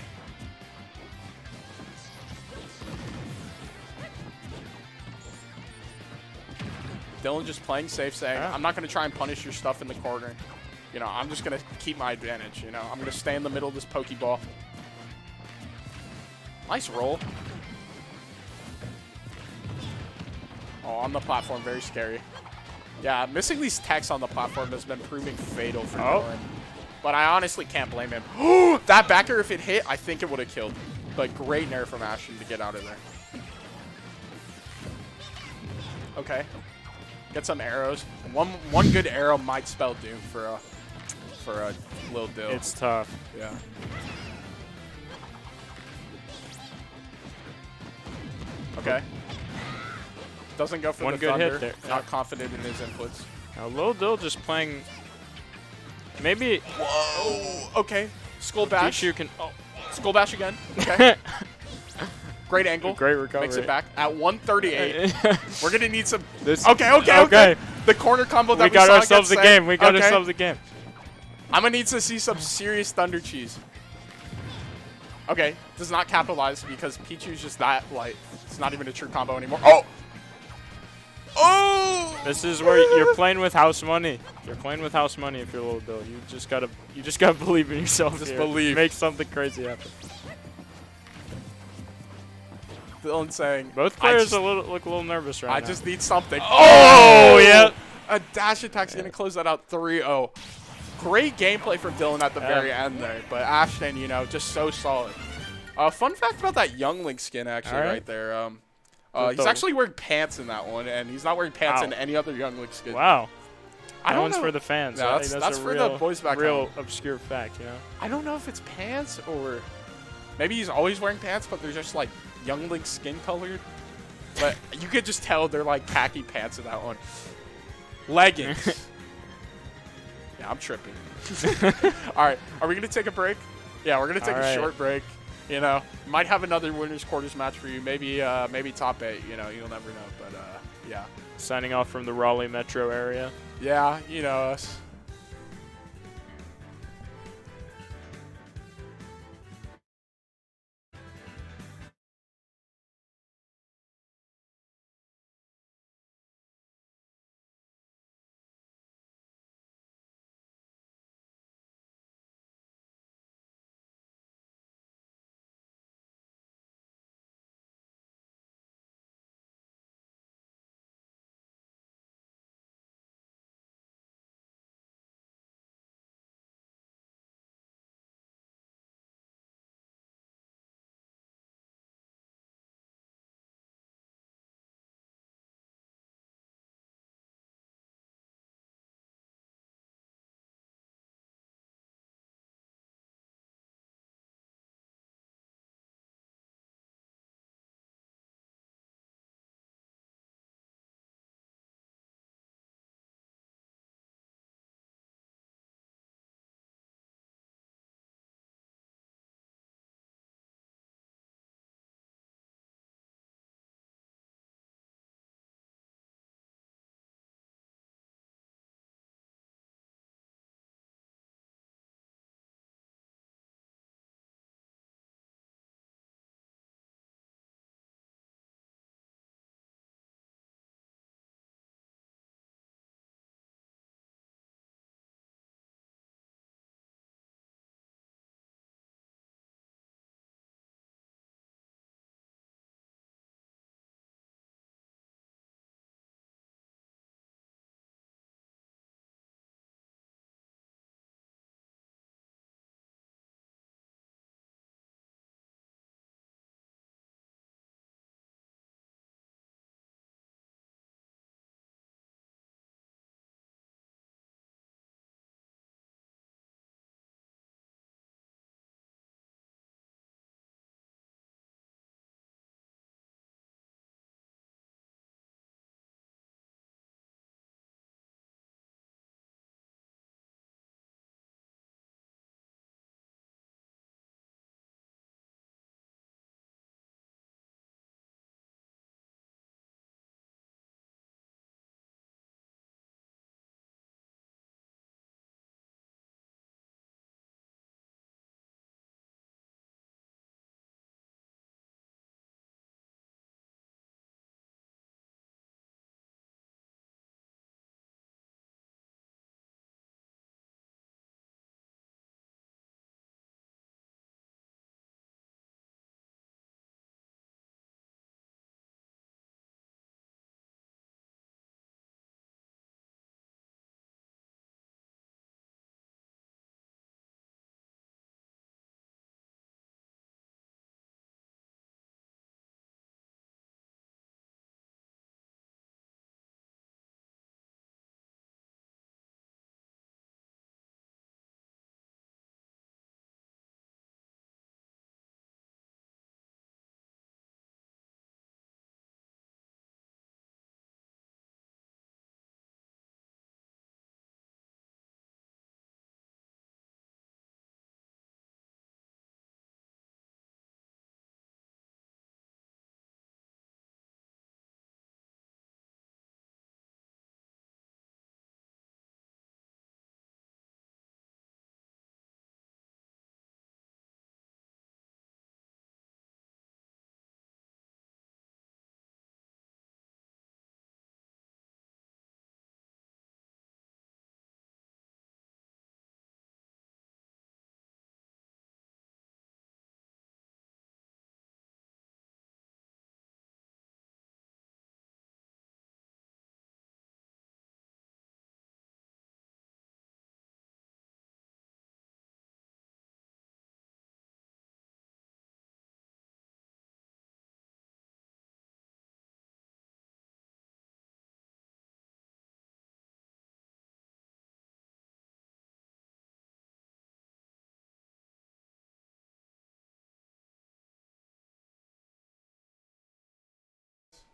Dylan just playing safe, saying, I'm not going to try and punish your stuff in the corner. You know, I'm just going to keep my advantage. You know, I'm going to stay in the middle of this Pokeball. Nice roll. Oh, on the platform, very scary. Yeah, missing these techs on the platform has been proving fatal for Dylan. But I honestly can't blame him. That backer, if it hit, I think it would have killed. But great nair from Ashton to get out of there. Okay. Get some arrows. One good arrow might spell doom for a Lil Dill. It's tough. Yeah. Okay. Doesn't go for One the good thunder. hit there. Not confident in his inputs. Now Lil Dill just playing. Maybe Whoa. Okay. Skull bash. Pichu can. Oh. Skull bash again. Okay. Great angle. Great recovery. Makes it back at 138. We're gonna need some. This. Okay. The corner combo that We got saw ourselves a against game. Sen. We got Okay. ourselves a game. I'm gonna need to see some serious thunder cheese. Okay, does not capitalize because Pichu's just that light. It's not even a true combo anymore. Oh! Oh! This is where you're playing with house money. You're playing with house money if you're Lil Dill. You just gotta believe in yourself. Just here. believe. Make something crazy happen. Dylan saying Both players look a little nervous right I now. just need something. Oh yeah. A dash attack's gonna close that out 3-0. Great gameplay from Dylan at the very end there, but Ashton, you know, just so solid. Fun fact about that Young Link skin, actually, right there. He's actually wearing pants in that one, and he's not wearing pants in any other Young Link skin. Wow. I don't know. For the fans. Yeah, That's that's a for real, the boys back real home. obscure fact, you know. I don't know if it's pants or maybe he's always wearing pants, but they're just like Young Link skin colored. But you could just tell they're like khaki pants in that one. Leggings. Yeah, I'm tripping. All right, are we gonna take a break? Yeah, we're gonna take a short break. You know, might have another winners quarters match for you. Maybe maybe top 8. You know, you'll never know. But yeah. Signing off from the Raleigh metro area. Yeah, you know us.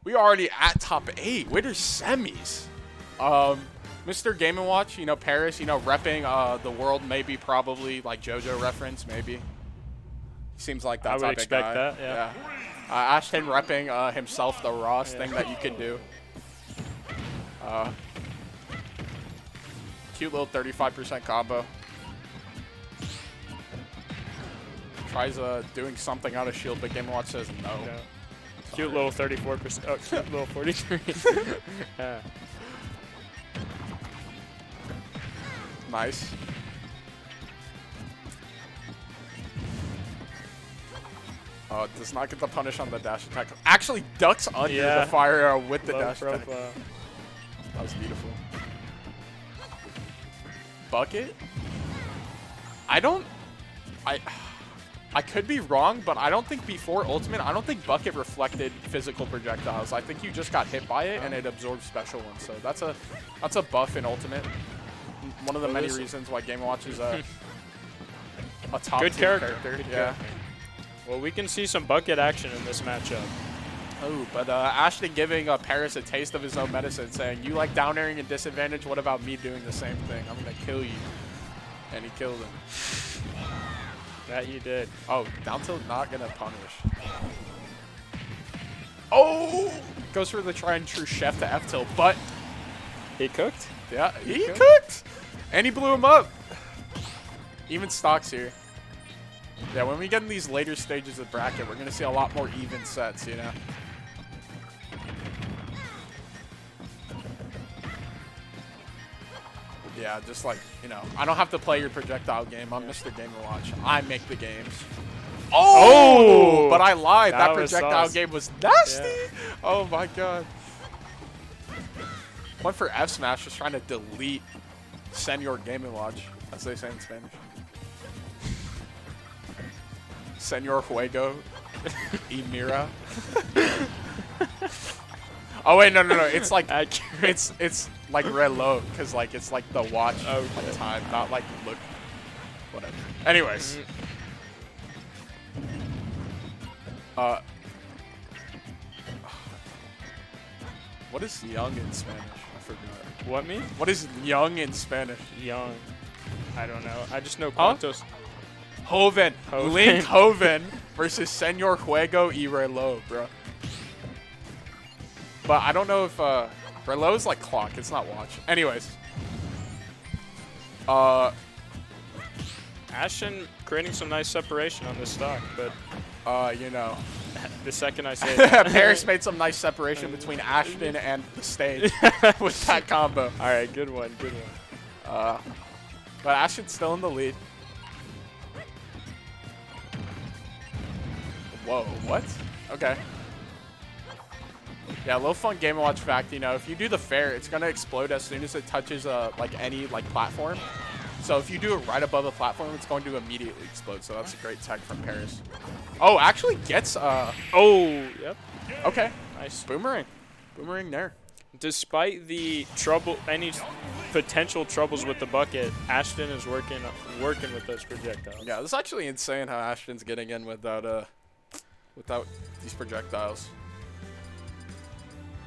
We already at top 8. Wait, there's semis. Mr. Game & Watch, you know, Paris, you know, repping the world, maybe, probably, like JoJo reference, maybe. Seems like that I would type of expect guy. that, yeah. Ashton repping himself, the rawest thing that you can do. Cute little 35% combo. Tries doing something out of shield, but Game & Watch says no. Yeah. Cute little 34%. Oh, cute little 43. Yeah. Nice. Oh, does not get the punish on the dash attack. Actually ducks under the fire arrow with the Low dash attack. profile. That was beautiful. Bucket? I could be wrong, but I don't think before Ultimate, I don't think Bucket reflected physical projectiles. I think you just got hit by it and it absorbs special ones. So that's a buff in Ultimate. One of the many reasons why Game & Watch is a top Good tier character. Good Yeah. character. Well, we can see some Bucket action in this matchup. Oh, but Ashton giving Paris a taste of his own medicine, saying, you like down airing and disadvantage, what about me doing the same thing? I'm going to kill you. And he killed him. That you did. Oh, down tilt not going to punish. Oh! Goes for the tried and true chef to F tilt, but He cooked? yeah, he cooked! And he blew him up. Even stocks here. Yeah, when we get in these later stages of bracket, we're going to see a lot more even sets, you know? Yeah, just like, you know, I don't have to play your projectile game. I'm Mr. Game & Watch. I make the games. Oh! But I lied. That projectile game was nasty. Yeah. Oh, my God. Went for F smash, just trying to delete Senor Game & Watch, as they say in Spanish. Senor Juego y Mira. Oh wait, no. It's like it's like reloj, cause like it's like the watch like time, not like look. Whatever. Anyways. What is young in Spanish? I forgot. What me? What is young in Spanish? Young. I don't know. I just know Quantos. Joven. Link Joven versus Senor Juego y Reloj, bro. But I don't know if Reloj is like clock. It's not watch. Anyways. Ashton creating some nice separation on this stock, but you know. The second I say that. Paris made some nice separation between Ashton and the stage with that combo. All right, good one, good one. But Ashton's still in the lead. Whoa, what? Okay. Yeah, a little fun Game & Watch fact, you know, if you do the fair, it's going to explode as soon as it touches like any like platform. So if you do it right above the platform, it's going to immediately explode. So that's a great tech from Paris. Oh, actually gets oh, yep. Okay. Nice. Boomerang. Boomerang there. Despite the any potential troubles with the bucket, Ashton is working with those projectiles. Yeah, this is actually insane how Ashton's getting in without these projectiles.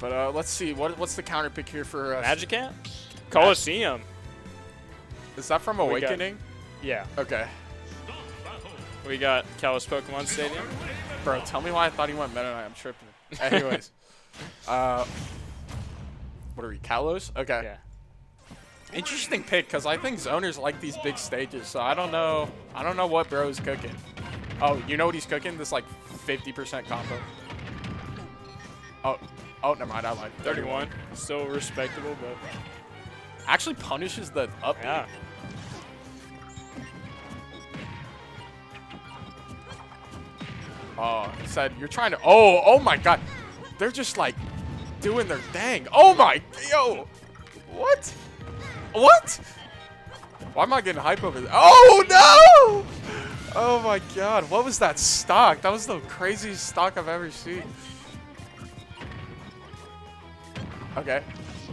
But let's see, what's the counter pick here for Magicant? Coliseum. Is that from Awakening? Yeah. Okay. We got Kalos Pokemon Stadium. Bro, tell me why I thought he went Meta Knight. I'm tripping. Anyways. What are we, Kalos? Okay. Yeah. Interesting pick, because I think zoners like these big stages, so I don't know what bro's cooking. Oh, you know what he's cooking? This like 50% combo. Oh, never mind, I lied. 31. Still respectable, but actually punishes the up. Yeah. Oh, he said you're trying to. Oh my God, they're just like doing their thing. Oh my, yo, what? Why am I getting hype over this? Oh no! Oh my God, what was that stock? That was the craziest stock I've ever seen. Okay.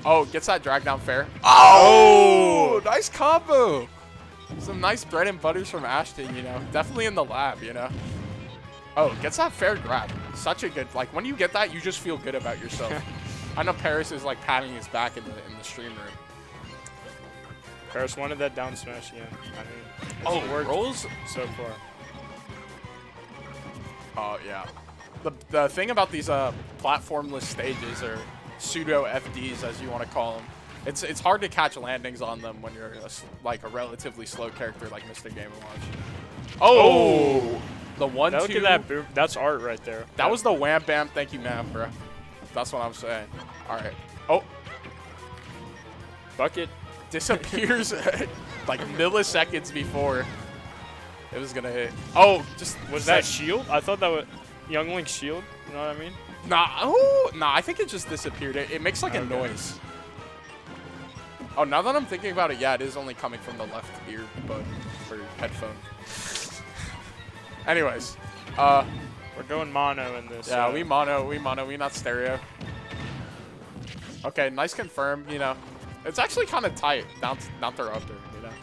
Oh, gets that drag down fair. Oh, nice combo. Some nice bread and butters from Ashton, you know. Definitely in the lab, you know. Oh, gets that fair grab. Such a good, like, when you get that, you just feel good about yourself. I know Paris is, like, patting his back in the stream room. Paris wanted that down smash again. I mean, Oh, worked rolls? so far. Oh, yeah. The thing about these platformless stages, or pseudo FDs, as you want to call them, it's hard to catch landings on them when you're like a relatively slow character like Mr. Game & Watch. Oh! The 1-2. Look at that boom. That's art right there. That was the wham bam, thank you, ma'am, bro. That's what I'm saying. All right. Oh. Bucket. Disappears like milliseconds before it was gonna hit. Oh, just Was that shield? I thought that was Young Link's shield. You know what I mean? Nah. Oh, nah. I think it just disappeared. It makes like a noise. Oh, now that I'm thinking about it, yeah, it is only coming from the left earbud or headphone. Anyways, we're going mono in this. Yeah, we mono, we not stereo. Okay, nice confirm. You know, it's actually kind of tight. Down throw up there. You know.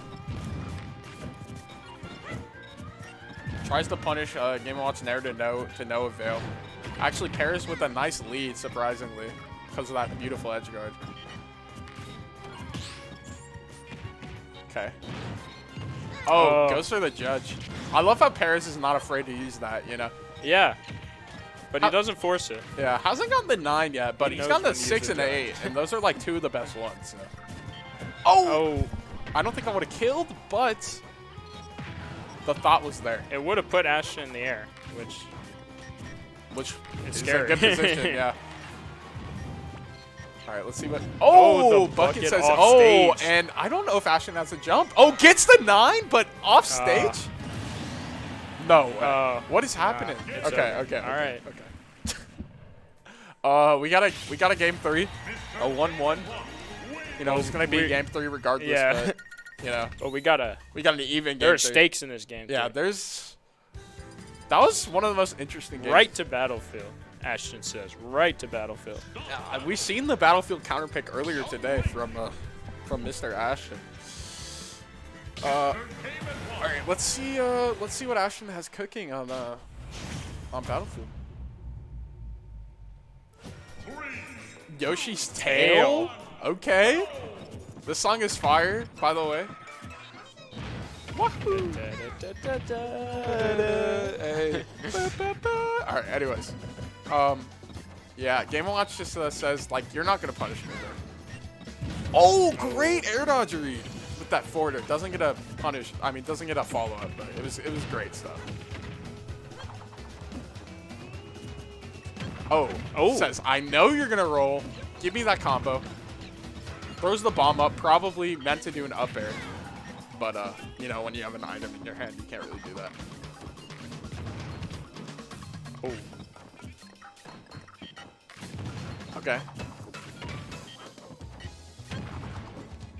Tries to punish Game & Watch Nair to no avail. Actually, Paris with a nice lead, surprisingly, because of that beautiful edge guard. Okay. Oh, goes for the judge. I love how Paris is not afraid to use that, you know? Yeah. But he doesn't force it. Yeah, hasn't gotten the 9 yet, but he's got the 6 and the the 8, and those are like 2 of the best ones. So. Oh! I don't think I would have killed, but the thought was there. It would have put Ashton in the air, which is scary. a good position, yeah. All right, let's see what. Oh, the bucket says. off Oh, stage. and I don't know if Ashton has a jump. Oh, gets the 9, but off stage. No way. What is happening? Okay. All right. We got a game 3, a 1-1. You know, it's gonna be game 3 regardless. Yeah. But, you know, But we got an even game. There are stakes in this game. Yeah, too. that was one of the most interesting games. Right to Battlefield, Ashton says. Right to Battlefield. Yeah, we've seen the Battlefield counter pick earlier today from Mr. Ashton. All right, let's see what Ashton has cooking on Battlefield. Yoshi's Tail. Okay. This song is fire, by the way. Wahoo! Hey. All right. Anyways, yeah. Game & Watch just says like you're not gonna punish me there. Oh, great air dodge read with that forwarder. Doesn't get a punish. I mean, doesn't get a follow up, but it was great stuff. Oh. Says I know you're gonna roll. Give me that combo. Throws the bomb up. Probably meant to do an up air. But, you know, when you have an item in your hand, you can't really do that. Oh. Okay.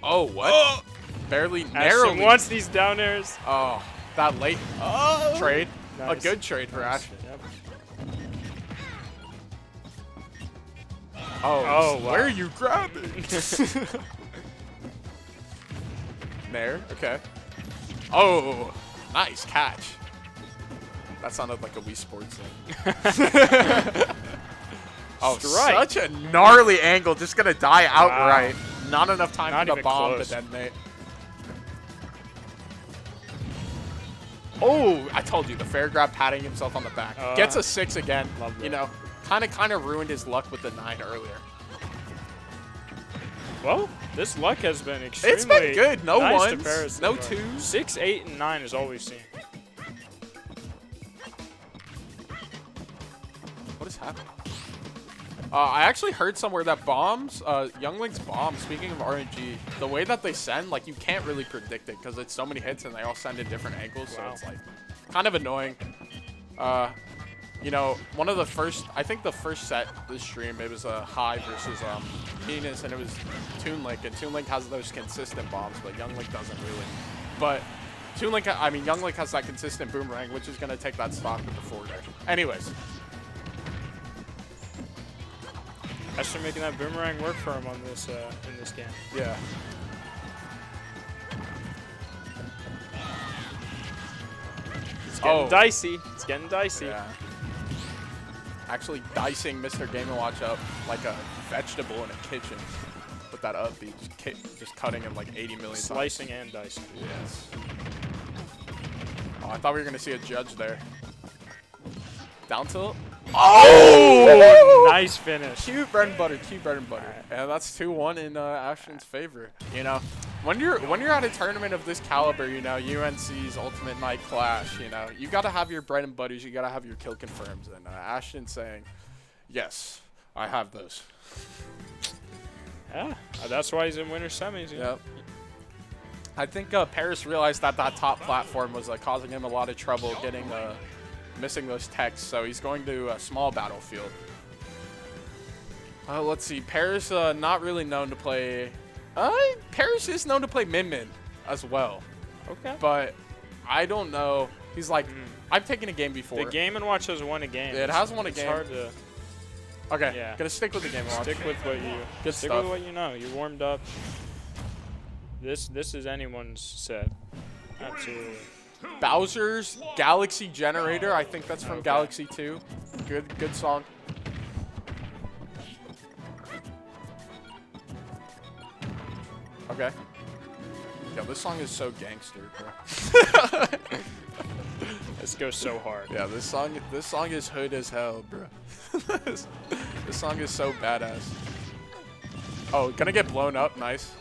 Oh, what? Oh! Barely, narrowly. Ashton wants these down airs. Oh, that late trade. Nice. A good trade for Ashton. Yep. Oh, wow. Where are you grabbing? Nair, okay. Oh, nice catch. That sounded like a Wii Sports thing. Oh, Strike. such a gnarly angle. Just going to die outright. Not enough time Not for the even bomb close. to detonate. Oh, I told you, the fair grab patting himself on the back. Gets a 6 again. You know, kind of ruined his luck with the 9 earlier. Well, this luck has been extremely It's been good. No nice ones, to Paris no so far. 2s. 6, 8, and 9 is all we've seen. What is happening? I actually heard somewhere that bombs, Young Link's bombs, speaking of RNG, the way that they send, like, you can't really predict it because it's so many hits and they all send at different angles, so it's, like, kind of annoying. You know, one of the first, I think the first set this stream, it was a High versus Venus, and it was Toon Link, and Toon Link has those consistent bombs, but Young Link doesn't really. But Young Link has that consistent boomerang, which is going to take that stock with the forward air. Anyways. Ashton making that boomerang work for him on this in this game. Yeah. It's getting dicey. It's getting dicey. Yeah. Actually dicing Mr. Game & Watch up like a vegetable in a kitchen with that up B. Just cutting him like 80 million times. Slicing and dicing. Yes. Oh, I thought we were going to see a judge there. Down tilt. Oh! Nice finish. Cute bread and butter, cute bread and butter. Right. And that's 2-1 in Ashton's favor. You know, when you're at a tournament of this caliber, you know, UNC's Ultimate Night Clash, you know, you got to have your bread and butters, you got to have your kill confirms. And Ashton's saying, yes, I have those. Yeah, that's why he's in winter semis. Yep. I think Paris realized that top platform was causing him a lot of trouble getting missing those techs, so he's going to a small battlefield. Let's see. Paris not really known to play. Paris is known to play Min as well. Okay. But I don't know. He's like, I've taken a game before. The Game & Watch has won a game. It has won a game. It's hard to. Okay. Yeah. Gonna stick with the Game & Watch. Stick with what you. Good stick stuff. with what you know. You warmed up. This is anyone's set. Absolutely. Bowser's Galaxy Generator. I think that's from Galaxy 2. Good song. Okay. Yo, this song is so gangster, bro. This goes so hard. Yeah, this song is hood as hell, bro. this song is so badass. Oh, gonna get blown up. Nice.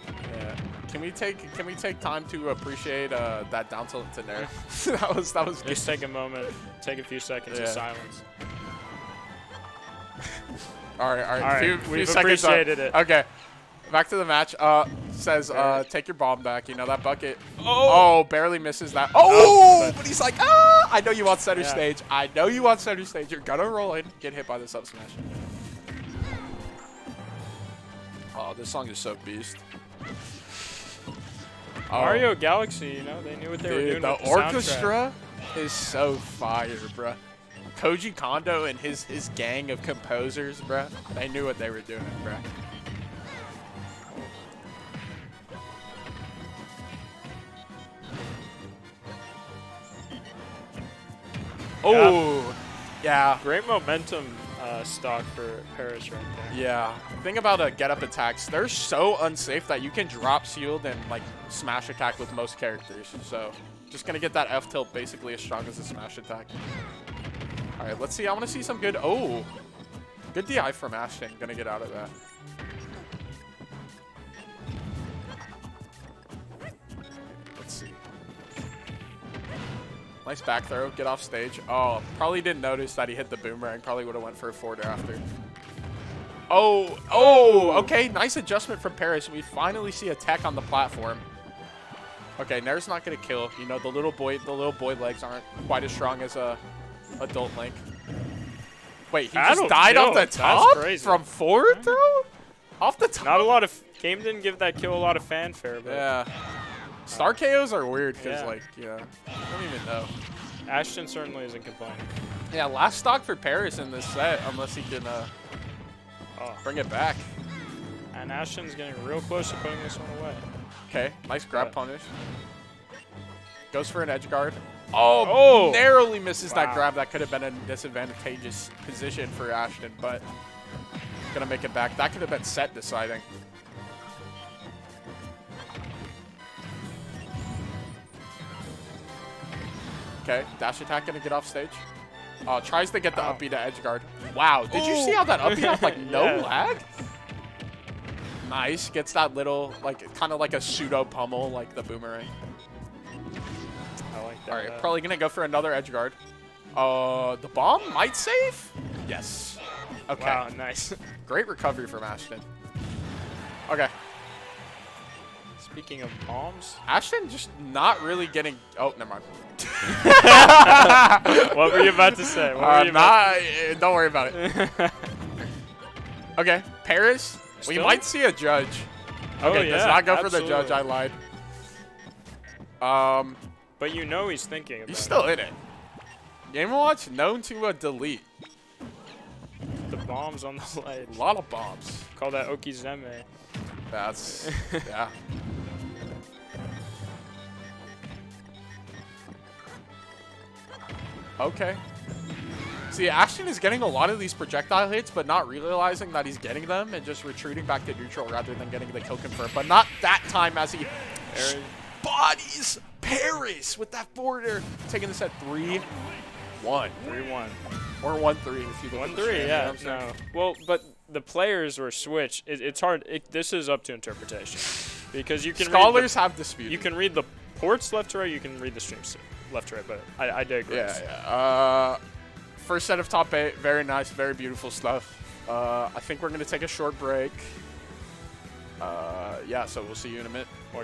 Yeah. Can we take time to appreciate that down tilt to Nair? that was good. Just take a moment, take a few seconds of silence. All right. We've seconds appreciated it. Okay. Back to the match. Says take your bomb back. You know that bucket. Oh, barely misses that. Oh, but he's like, I know you want center stage. I know you want center stage. You're gonna roll in, get hit by this up smash. Oh, this song is so beast. Mario Galaxy, you know, they knew what they were doing. The with the orchestra is so fire, bruh. Koji Kondo and his gang of composers, bruh. They knew what they were doing, bruh. Oh, yeah. Great momentum stock for Paris right there. Yeah. Thing about get up attacks, they're so unsafe that you can drop shield and smash attack with most characters. So just gonna get that F tilt basically as strong as a smash attack. All right, let's see. I want to see some good. Oh, good DI from Ashton. Gonna get out of that. Let's see. Nice back throw. Get off stage. Oh, probably didn't notice that he hit the boomerang. Probably would have went for a forward after. Oh, okay. Nice adjustment from Paris. We finally see a tech on the platform. Okay, Nair's not gonna kill. You know, the little boy legs aren't quite as strong as adult Link. Wait, he just died off the top from forward throw? Off the top? Not a lot of game didn't give that kill a lot of fanfare, but yeah. Star KOs are weird because I don't even know. Ashton certainly isn't complaining. Yeah, last stock for Paris in this set, unless he can bring it back. And Ashton's getting real close to putting this one away. Okay, nice grab punish. Goes for an edge guard. Oh, narrowly misses that grab. That could have been a disadvantageous position for Ashton, but gonna make it back. That could have been set deciding. Okay, dash attack gonna get off stage. Tries to get the up B to edge guard. Wow, did you see how that up B off no lag? Nice, gets that little kind of like a pseudo pummel like the boomerang. I like that. All right, probably gonna go for another edge guard. The bomb might save. Yes. Okay. Wow, nice. Great recovery from Ashton. Okay. Speaking of bombs, Ashton just not really getting. Oh, never mind. What were you about to say? Don't worry about it. Okay, Paris. We might see a judge. Okay, does not go for the judge. I lied. But you know he's thinking about he's still in it. Game & Watch known to delete. The bombs on the ledge. A lot of bombs. Call that Okizeme. That's, yeah. Okay. See, Ashton is getting a lot of these projectile hits, but not realizing that he's getting them and just retreating back to neutral rather than getting the kill confirmed. But not that time as he bodies Paris with that border. Taking this at 3-1. 3-1. Or 1-3 if you look at the 1-3, stream, yeah. you know what I'm No. Well, but the players were switched. It's hard. This is up to interpretation. Because you can Scholars have disputed. You can read the ports left to right, you can read the streams left to right, but I digress. Yeah. First set of top 8, very nice, very beautiful stuff. I think we're going to take a short break. Yeah, so we'll see you in a minute. More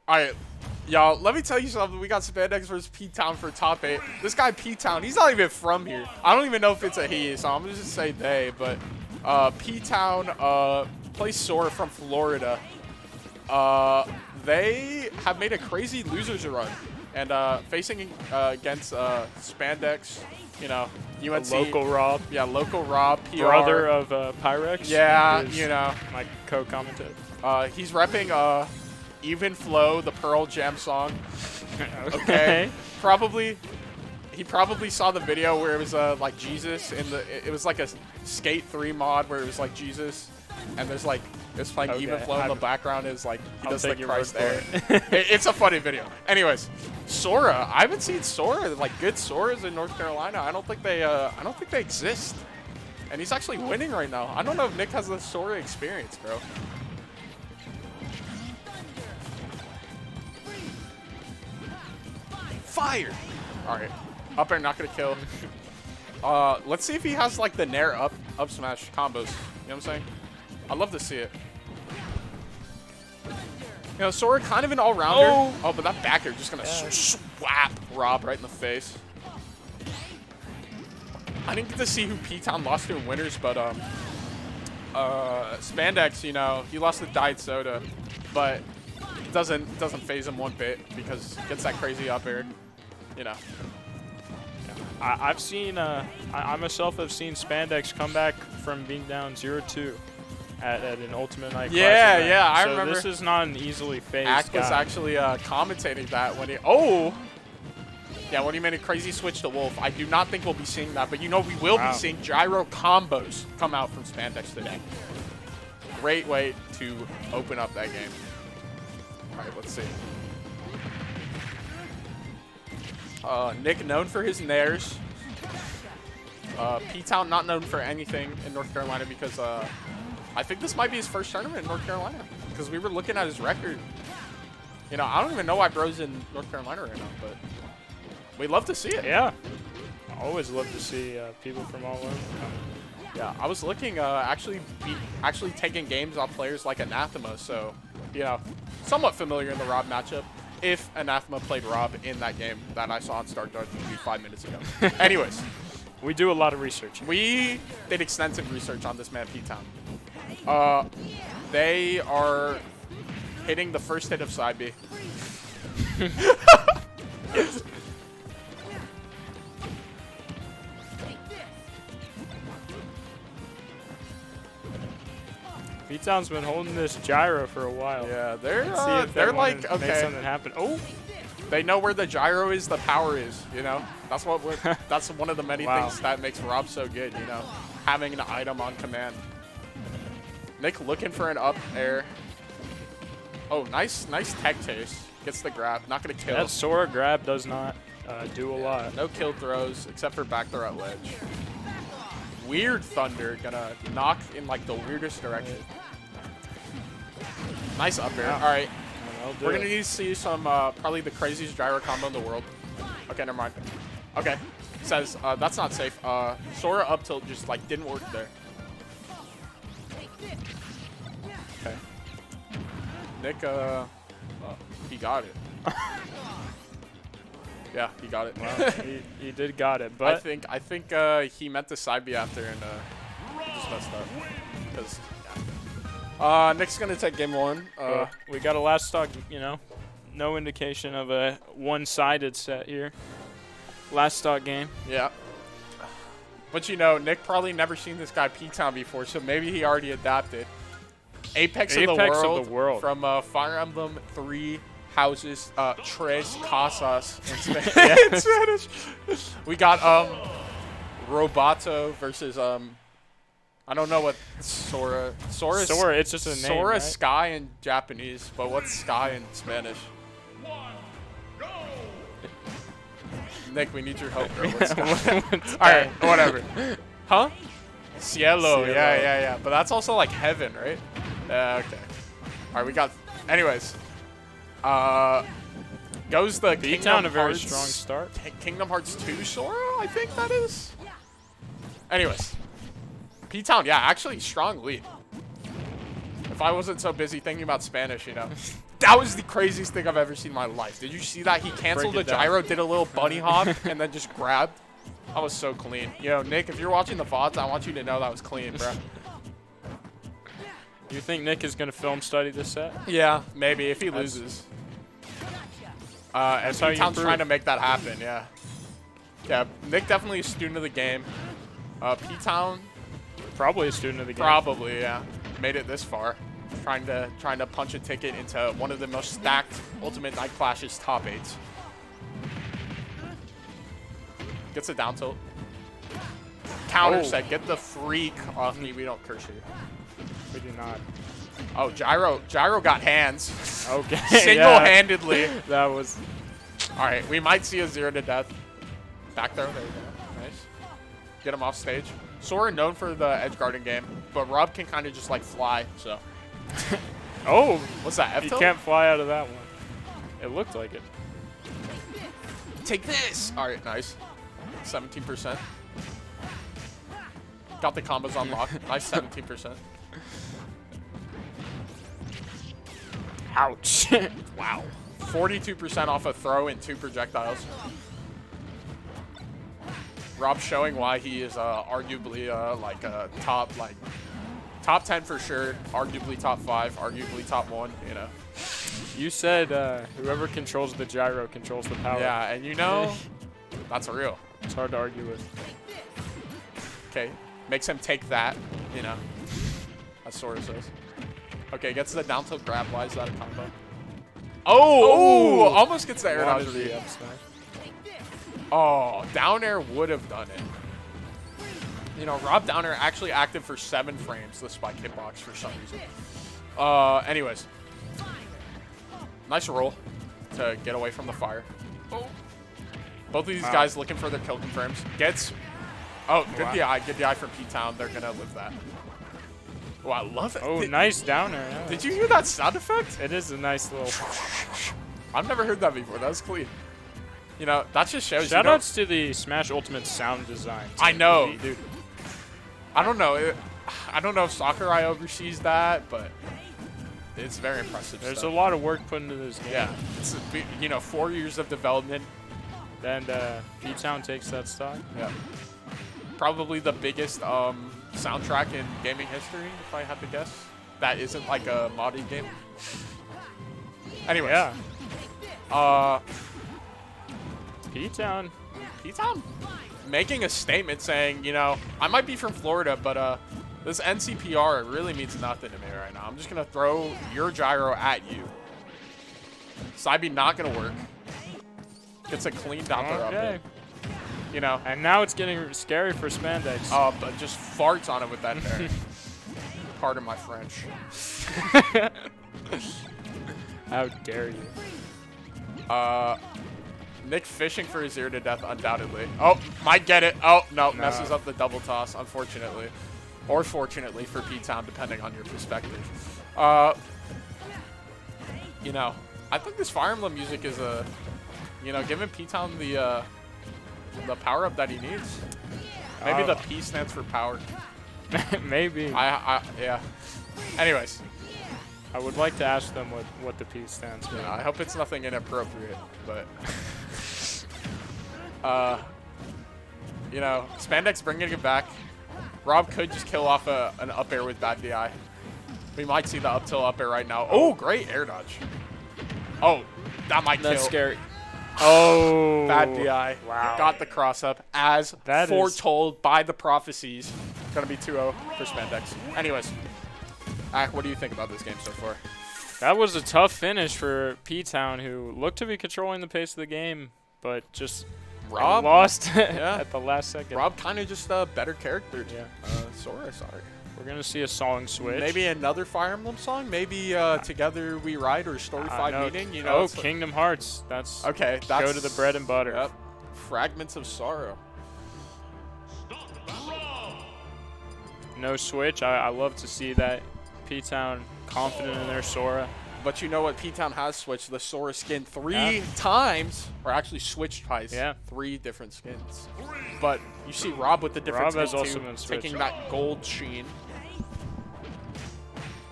All right, y'all, let me tell you something. We got Spandex versus P-Town for top 8. This guy P-Town, he's not even from here. I don't even know if it's a he, so I'm going to just say they. But P-Town plays Sora from Florida. They have made a crazy losers run. And facing against Spandex, you know, UNC. Local Rob. Yeah, local Rob, PR. Brother of Pyrex. Yeah, is you know. My co-commentator. He's repping Even Flow, the Pearl Jam song. Okay. He probably saw the video where it was like Jesus in the. It was like a Skate 3 mod where it was like Jesus, and there's like it's playing Even Flow in the background. Is like he does the Christ there. It's a funny video. Anyways, Sora. I haven't seen Sora like good Soras in North Carolina. I don't think they exist. And he's actually winning right now. I don't know if Nick has the Sora experience, bro. Fire! Alright. Up air, not gonna kill. Let's see if he has like the Nair up smash combos. You know what I'm saying? I'd love to see it. You know, Sora kind of an all-rounder. Oh, but that back air just gonna swap Rob right in the face. I didn't get to see who P-Town lost to in winners, but Spandex, you know, he lost to Diet Soda, but it doesn't phase him one bit because he gets that crazy up air, you know. I've seen, I myself have seen Spandex come back from being down 0-2 at an Ultimate Night. Yeah, Classic yeah, I so remember. This is not an easily phased Ack was guy. actually commentating that when he, yeah, when he made a crazy switch to Wolf. I do not think we'll be seeing that, but you know we will be seeing gyro combos come out from Spandex today. Great way to open up that game. All right, let's see. Nick known for his nairs. P-Town not known for anything in North Carolina because I think this might be his first tournament in North Carolina because we were looking at his record. You know, I don't even know why bro's in North Carolina right now, but we'd love to see it. Yeah. I always love to see people from all over. Yeah, I was looking actually taking games off players like Anathema, so you know, somewhat familiar in the Rob matchup. If Anathema played Rob in that game that I saw on Start Dart 5 minutes ago. Anyways, we do a lot of research. We did extensive research on this man, P-Town. They are hitting the first hit of side B. P-Town's been holding this gyro for a while. Yeah, they're like, okay. Make something happen. Oh, they know where the gyro is, the power is. You know, that's that's one of the many things that makes Rob so good. You know, having an item on command. Nick looking for an up air. Oh, nice tech chase. Gets the grab. Not gonna kill. That Sora grab does not do a lot. No kill throws except for back throw at ledge. Weird thunder, gonna knock in like the weirdest direction. Nice up air. All right, we're gonna need to see some probably the craziest gyro combo in the world. Okay, never mind. Okay, says that's not safe. Sora up tilt just like didn't work there. Okay. Nick, he got it. Yeah, he got it. Wow, he did got it, but I think he meant to side B after and just messed up. Because Nick's gonna take game 1. we got a last stock. You know, no indication of a one-sided set here. Last stock game. Yeah. But you know, Nick probably never seen this guy P-Town before, so maybe he already adapted. Apex of the world from Fire Emblem 3 Houses, Tres Casas in Spanish. In Spanish. We got Roboto versus I don't know what Sora, it's just a name, Sora right? Sky in Japanese, but what's Sky in Spanish? Nick, we need your help, bro. What's Sky? All right, whatever. Huh? Cielo. Yeah. But that's also like heaven, right? Okay. All right, we got. Anyways. Goes the P-Town Kingdom a very Hearts, strong start. Kingdom Hearts 2 Sora, I think that is. Anyways, P-Town, yeah, actually strong lead. If I wasn't so busy thinking about Spanish, you know, That was the craziest thing I've ever seen in my life. Did you see that? He canceled the Break it down. gyro, did a little bunny hop, and then just grabbed. That was so clean. Yo, Nick, if you're watching the VODs, I want you to know that was clean, bro. You think Nick is going to film study this set? Yeah, maybe if he loses. And how you P-Town's improve. trying to make that happen, yeah. Yeah, Nick definitely a student of the game. P-Town, Probably a student of the game. probably, yeah. Made it this far. Trying to punch a ticket into one of the most stacked Ultimate Night Clashes top 8s. Gets a down tilt. Counter Oh. set. Get the freak off me. We don't curse here. We do not. Oh, Gyro got hands. Okay. Single-handedly. Yeah. That was. All right, we might see a 0 to death. Back throw. There you go. Nice. Get him off stage. Sora known for the edge guarding game, but Rob can kind of just like fly. So Oh. what's that? F You tilt? can't fly out of that one. It looked like it. Take this. All right, nice. 17%. Got the combos unlocked. Nice 17%. Ouch. Wow. 42% off a throw and 2 projectiles. Rob showing why he is arguably like a top 10 for sure, arguably top 5, arguably top 1, you know. You said whoever controls the gyro controls the power. Yeah, and you know, that's real. It's hard to argue with. Okay, makes him take that, you know. That sort of says. Okay, gets the down tilt grab. Why is that a combo? Oh, almost gets the air dodge Wanted the read. up smash. Oh, down air would have done it. You know, Rob down air actually active for 7 frames, the spike hitbox for some reason. Anyways. Nice roll to get away from the fire. Oh. Both of these guys looking for their kill confirms. Gets. Oh, good DI. Good DI from P-Town. They're going to live that. Oh, I love it. Oh, nice downer. Yeah. Did you hear that sound effect? It is a nice little. I've never heard that before. That was clean. You know, that just shows you know, Shoutouts to the Smash Ultimate sound design. I know, Dude. dude. I don't know. I don't know if Sakurai oversees that, but it's very impressive There's stuff. a lot of work put into this game. Yeah. It's, you know, 4 years of development. And P-Town takes that stock. Yeah. Probably the biggest soundtrack in gaming history, if I had to guess. That isn't like a modded game. Anyways. Yeah. P-Town. P-Town making a statement saying, you know, I might be from Florida, but this NCPR really means nothing to me right now. I'm just going to throw your gyro at you. Side B not going to work. Gets a clean down throw up Okay. it. You know, And now it's getting scary for Spandex. but just farts on it with that air. Pardon my French. How dare you? Nick fishing for a 0 to death, undoubtedly. Oh, might get it. Oh, no, messes up the double toss, unfortunately. Or fortunately for P-Town, depending on your perspective. You know, I think this Fire Emblem music is you know, giving P-Town the power-up that he needs. Maybe the P stands for power. Maybe. Yeah. Anyways, I would like to ask them what the P stands for. I hope it's nothing inappropriate, but you know, Spandex bringing it back. Rob could just kill off an up air with bad DI. We might see the up tilt up air right now. Oh, great air dodge. Oh, that might That's kill. scary. Oh. Bad DI. Wow. Got the cross up as That is- foretold by the prophecies. Gonna be 2-0 for Spandex. Anyways, what do you think about this game so far? That was a tough finish for P-Town, who looked to be controlling the pace of the game, but just Rob? lost Yeah. at the last second. Rob kind of just a better character. Yeah. Sora, sorry. We're going to see a song switch. Maybe another Fire Emblem song? Maybe Together We Ride or Story 5 no. Meeting? You know, Oh, it's like- Kingdom Hearts. That's okay. go to the bread and butter. Yep. Fragments of Sorrow. No switch. I love to see that. P-Town confident in their Sora. But you know what? P-Town has switched the Sora skin 3 times, or actually switched twice. Yeah. 3 different skins. But you see Rob with the different Rob has skin also too, been switched. taking that gold sheen.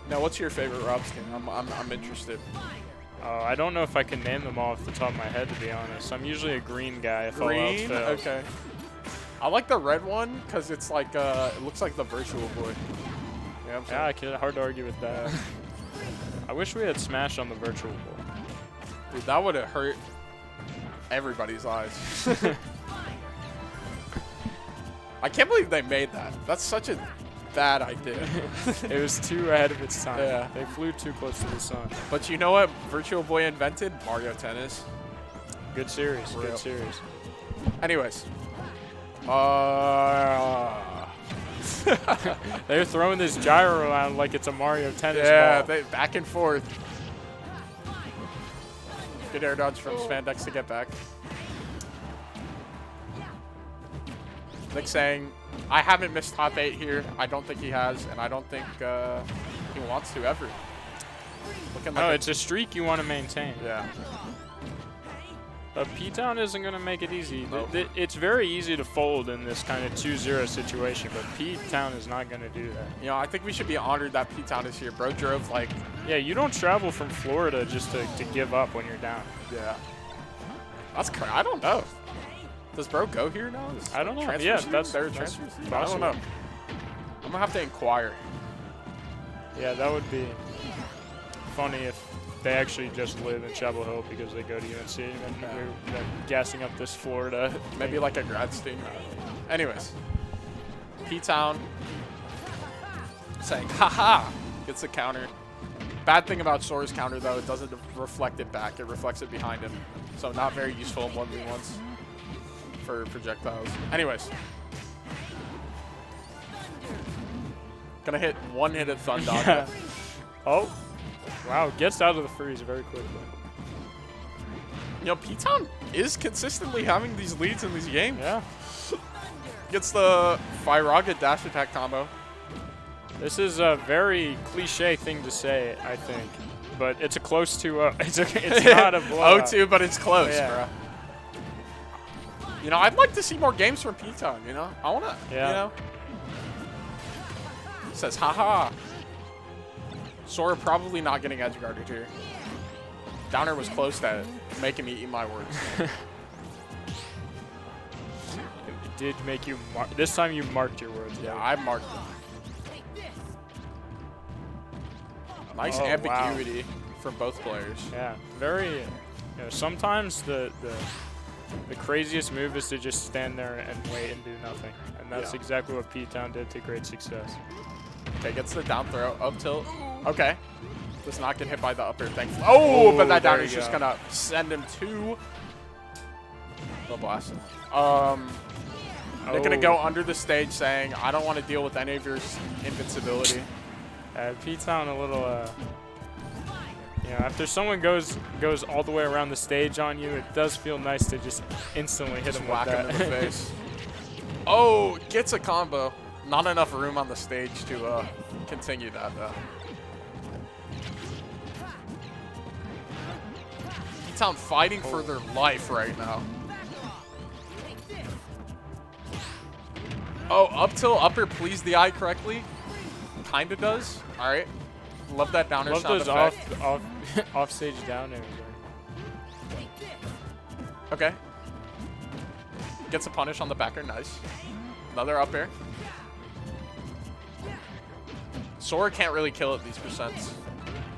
Now, what's your favorite Rob skin? I'm interested. Oh, I don't know if I can name them all off the top of my head, to be honest. I'm usually a green guy if all else Green? fails. Okay. I like the red one because it's like, it looks like the Virtual Boy. Yeah, Hard to argue with that. I wish we had Smash on the Virtual Boy. Dude, that would have hurt everybody's eyes. I can't believe they made that. That's such a bad idea. It was too ahead of its time. Yeah. They flew too close to the sun. But you know what Virtual Boy invented? Mario Tennis. Good series. Real. Good series. Anyways. They're throwing this gyro around like it's a Mario Tennis Yeah, ball. back and forth. Good air dodge from Spandex to get back. Nick saying, I haven't missed top 8 here. I don't think he has, and I don't think he wants to ever. Looking like It's a streak you want to maintain. yeah. But P-Town isn't going to make it easy. Nope. It's very easy to fold in this kind of 2-0 situation, but P-Town is not going to do that. You know, I think we should be honored that P-Town is here. Bro drove like, Yeah, you don't travel from Florida just to give up when you're down. yeah. That's crazy. I don't know. Does Bro go here now? I don't know. Transfer Yeah, season? that's Their transfer season? I don't possible. know. I'm gonna have to inquire. Yeah, that would be funny if they actually just live in Chapel Hill because they go to UNC and we're gassing up this Florida. Maybe like a grad student. Anyways, P-Town saying, haha, gets the counter. Bad thing about Sora's counter, though, it doesn't reflect it back. It reflects it behind him. So not very useful in 1v1s for projectiles. Anyways. Gonna hit one hit at Thundog. Yeah. Oh, wow, gets out of the freeze very quickly. You know, P-Town is consistently having these leads in these games. Yeah. Gets the Firaga dash attack combo. This is a very cliche thing to say, I think, but it's a close 2-0. It's not a blowout. 0-2, but it's close, Yeah. bro. You know, I'd like to see more games from P-Town, you know? I want to, Yeah. you know? Says, haha. Sora probably not getting edge guarded here. Downer was close to making me eat my words. It did make you mark. This time you marked your words. Yeah, right? I marked them. Nice Oh, ambiguity from both players. Yeah, very. You know, sometimes the craziest move is to just stand there and wait and do nothing, and that's Yeah. exactly what P-Town did to great success. Okay, gets the down throw, up tilt. Okay. Does not get hit by the upper, thankfully. Oh, but that down there is you just go. going to send him to the blast. They're going to go under the stage saying, I don't want to deal with any of your invincibility. P-Town a little, you know, after someone goes all the way around the stage on you, it does feel nice to just instantly hit Just him whack with him that. in the face. Oh, gets a combo. Not enough room on the stage to continue that, though. P-Town fighting for their life right now. Oh, up till upper please the eye correctly. Kinda does. All right. Love that downer Love sound those effect. off stage down airs. Okay. Gets a punish on the backer. Nice. Another up air. Sora can't really kill at these percents.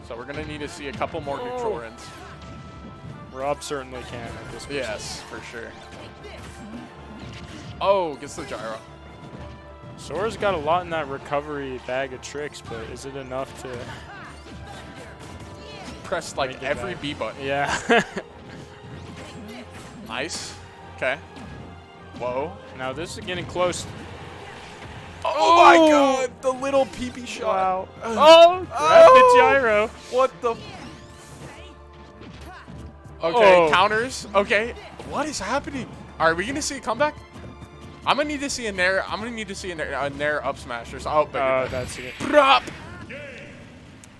So we're going to need to see a couple more neutral runs. Rob certainly can at this point. Yes, for sure. Oh, gets the gyro. Sora's got a lot in that recovery bag of tricks, but is it enough to... Pressed like Make it every back. B button. Yeah. Nice. Okay. Whoa. Now this is getting close. Oh my god, the little PP shot. Wow. Oh, grab the gyro. What the? Okay, Oh. counters. Okay, what is happening? Are we gonna see a comeback? I'm gonna need to see a nair. I'm gonna need to see a nair up smash or something. Oh, That's it. drop.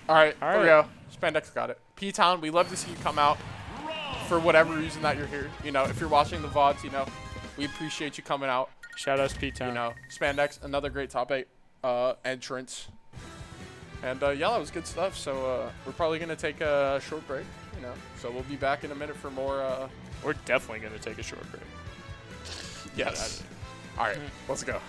All right, All here we right. go. Spandex got it. P-Town, we love to see you come out for whatever reason that you're here. You know, if you're watching the VODs, you know, we appreciate you coming out. Shout outs P-Town. You know, Spandex, another great top 8 entrance. And yeah, that was good stuff. So we're probably going to take a short break you know. So we'll be back in a minute for more. We're definitely going to take a short break. Yes. All right, let's go.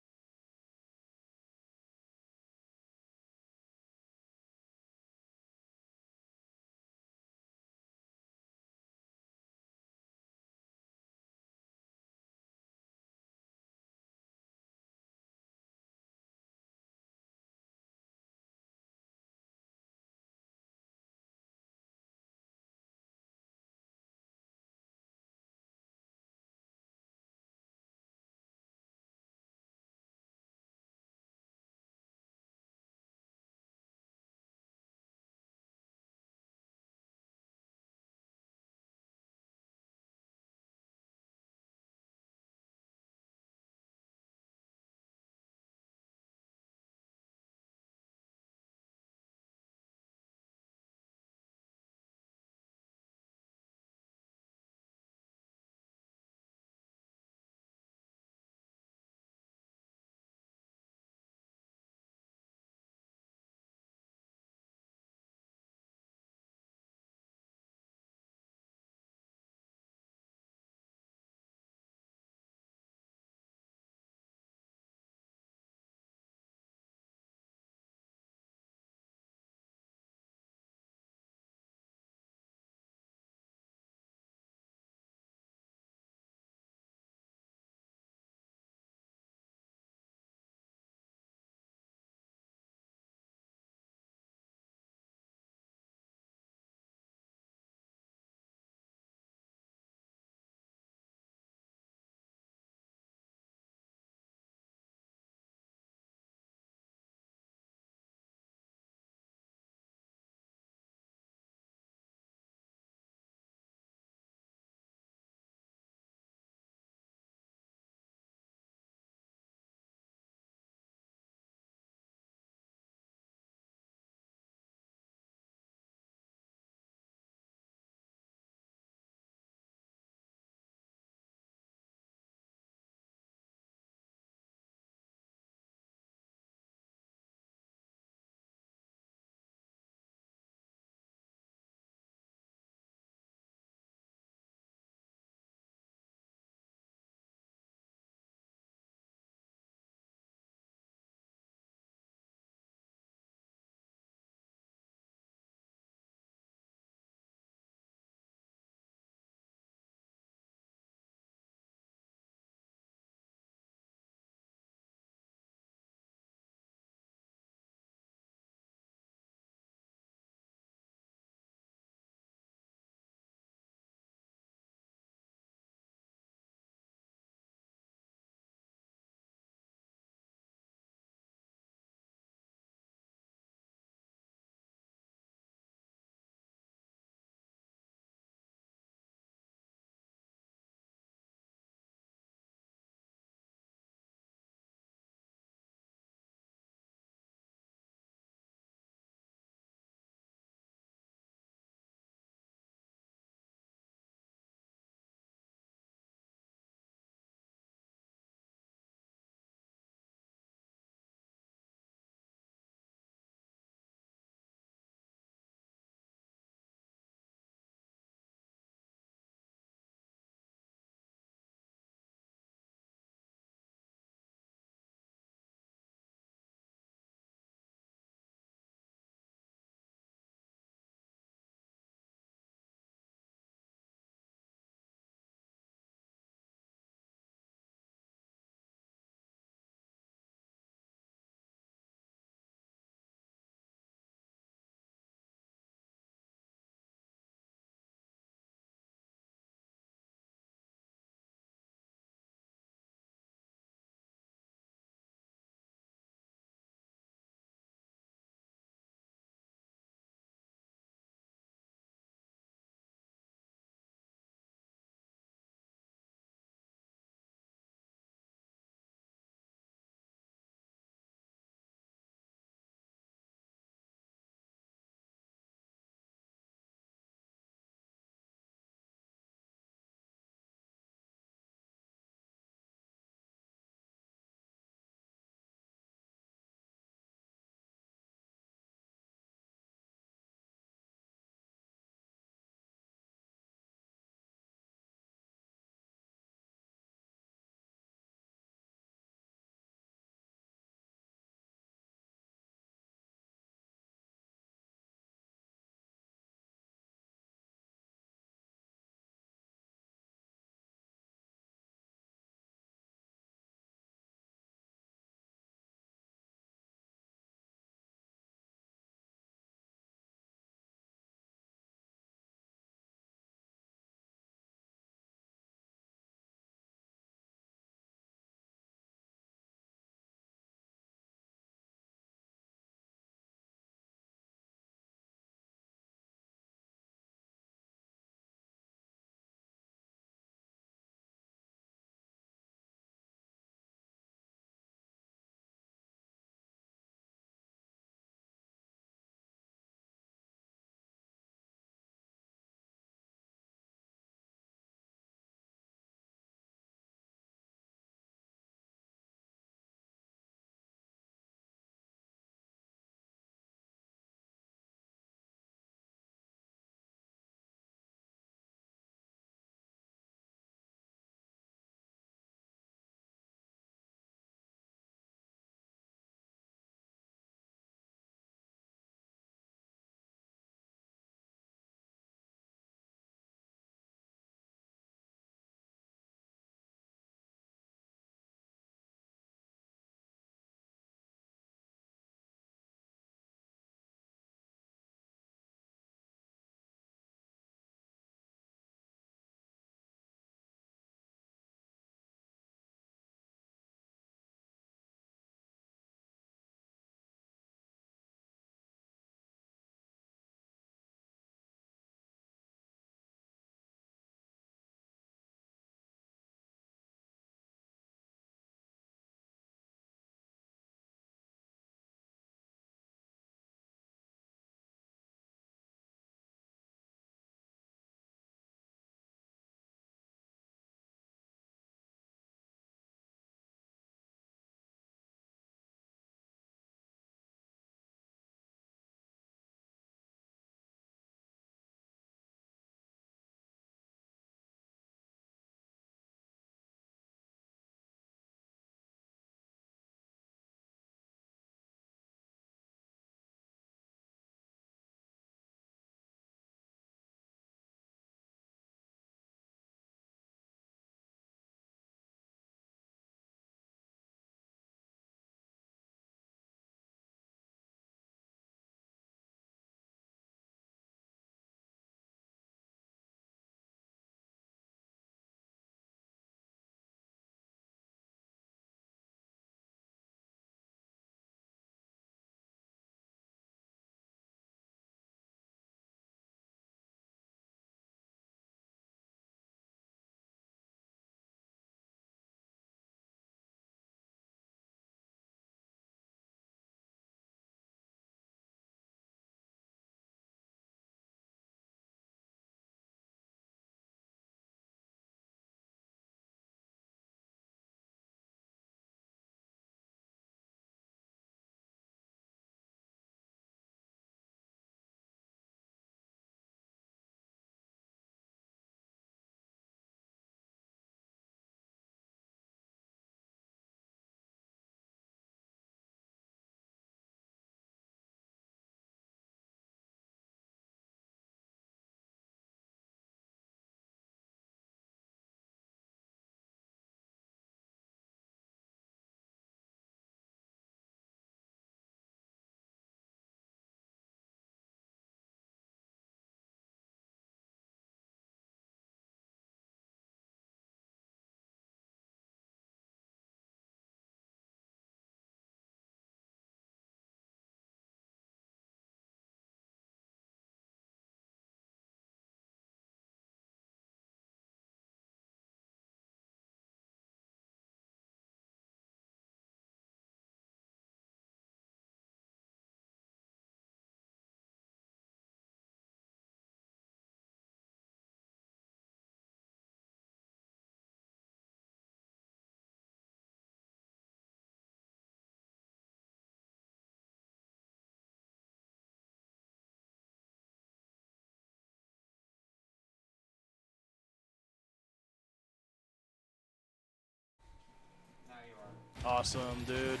Awesome, dude.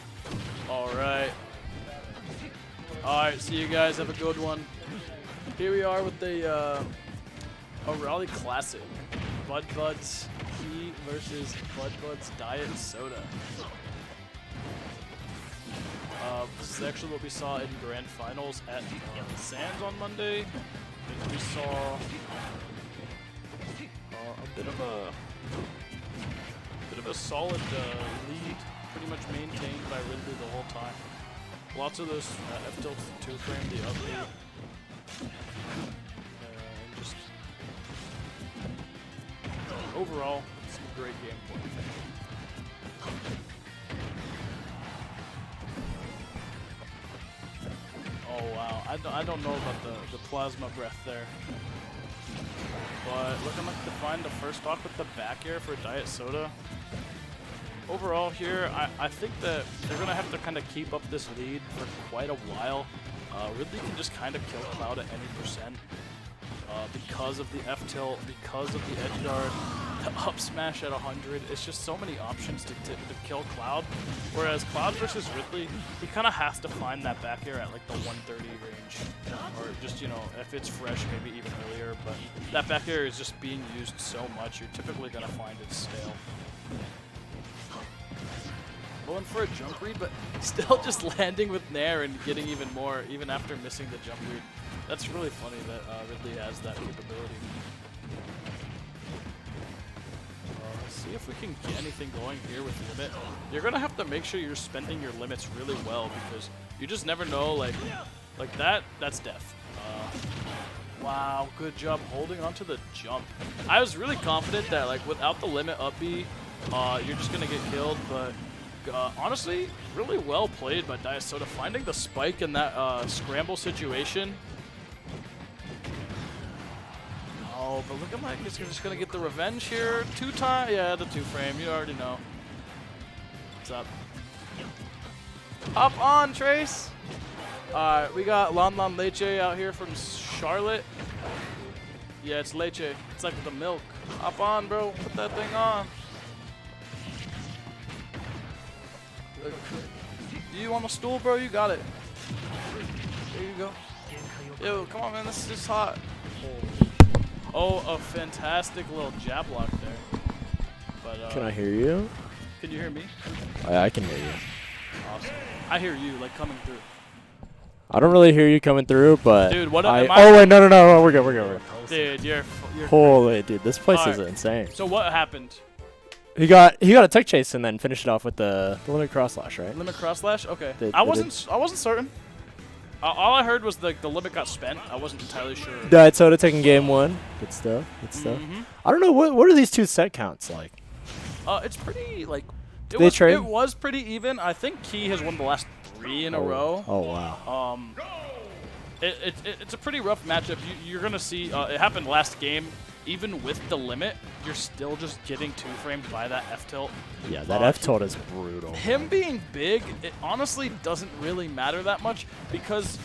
All right. All right, see you guys. Have a good one. Here we are with the O'Reilly Classic. Bud Bud's Key versus Bud Bud's Diet Soda. This is actually what we saw in Grand Finals at Sands on Monday. And we saw a bit of a solid lead, pretty much maintained by Ridley the whole time. Lots of those F-tilts, the 2-frame, the up B. And just overall, some great gameplay. Oh wow, I don't know about the plasma breath there. But looking like to find the first stock with the back air for Diet Soda. Overall here, I think that they're going to have to kind of keep up this lead for quite a while. Ridley can just kind of kill Cloud at any percent. Because of the F-tilt, because of the edge guard, the up smash at 100. It's just so many options to kill Cloud. Whereas Cloud versus Ridley, he kind of has to find that back air at like the 130 range. Or just, you know, if it's fresh, maybe even earlier. But that back air is just being used so much, you're typically going to find it stale. Going for a jump read, but still just landing with Nair and getting even more, even after missing the jump read. That's really funny that Ridley has that capability. Let's see if we can get anything going here with Limit. You're going to have to make sure you're spending your limits really well because you just never know, like that's death. Wow, good job holding onto the jump. I was really confident that like without the limit up B, you're just going to get killed, but honestly, really well played by Diet Soda, finding the spike in that scramble situation. Oh, but look at Mike, he's just gonna get the revenge here. 2-time, yeah, the 2-frame, you already know. What's up? Hop on, Trace. Alright, we got Lon Lon Leche out here from Charlotte. Yeah, it's Leche. It's like the milk. Hop on, bro. Put that thing on. Do you want a stool, bro? You got it. There you go. Yo, come on, man. This is hot. Oh, a fantastic little jab block there. But can I hear you? Can you hear me? I can hear you. Awesome. I hear you, like, coming through. I don't really hear you coming through, but dude, what oh wait, no, we're good. Dude, you're holy, dude, this place is right. insane. So what happened? He got a tech chase and then finished it off with the limit cross slash, right? Limit cross slash? Okay. I wasn't certain. All I heard was the limit got spent. I wasn't entirely sure. Diet Soda taking game 1. Good stuff. Good stuff. I don't know what are these two set counts like. It's pretty like it was pretty even. I think Key has won the last 3 in a row. Oh wow. It's a pretty rough matchup. You're gonna see it happened last game. Even with the limit, you're still just getting 2-framed by that F-tilt. Yeah, that F-tilt is brutal. Him being big, it honestly doesn't really matter that much because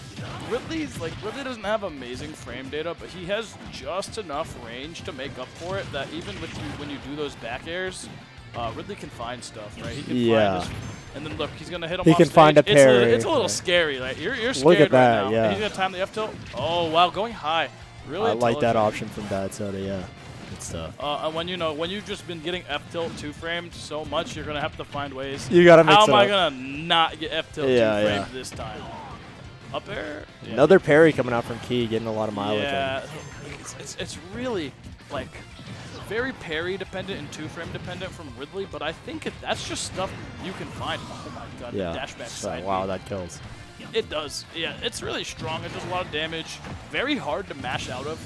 Ridley doesn't have amazing frame data, but he has just enough range to make up for it that even with when you do those back airs, Ridley can find stuff, right? He can find his, and then look, he's gonna hit him. He off can stage. find a parry. It's a little scary. Like you're scared Look at that, right now. yeah. He's gonna time the F-tilt. Oh wow, going high. Really I like that option from Diet Soda, yeah. Good stuff. And when you've just been getting F-tilt 2-framed so much, you're gonna have to find ways. You gotta mix How it am I up. gonna not get F-tilt 2-framed this time? Up air. Yeah. Another parry coming out from Key, getting a lot of mileage. Yeah, it's really like very parry dependent and 2-frame dependent from Ridley, but I think that's just stuff you can find. Oh my god, Yeah. the dash back side. Wow, that kills. It does. Yeah, it's really strong. It does a lot of damage. Very hard to mash out of.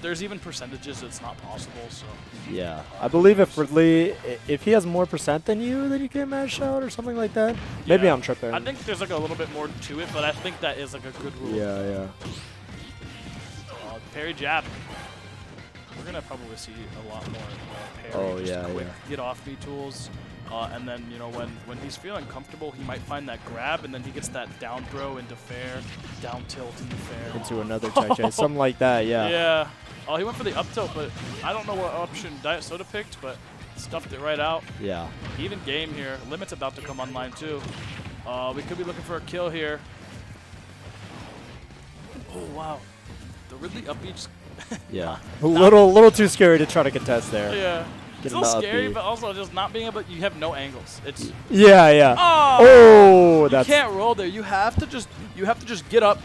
There's even percentages it's not possible. So Yeah, I believe if Ridley, if he has more percent than you can mash out or something like that. Maybe yeah. I'm tripping. I think there's like a little bit more to it, but I think that is like a good rule. Yeah. Parry jab. We're gonna probably see a lot more parry. Quick get off me tools. And then, you know, when he's feeling comfortable, he might find that grab, and then he gets that down throw into fair, down tilt into fair. Into another tech chase, something like that, yeah. Yeah. Oh, he went for the up tilt, but I don't know what option Diet Soda picked, but stuffed it right out. Yeah. Even game here. Limit's about to come online too. We could be looking for a kill here. Oh wow, the Ridley up B just Yeah. A little too scary to try to contest there. yeah. Get Still him to up scary, B. but also just not being able. You have no angles. It's Yeah. oh, you That's can't roll there. You have to just get up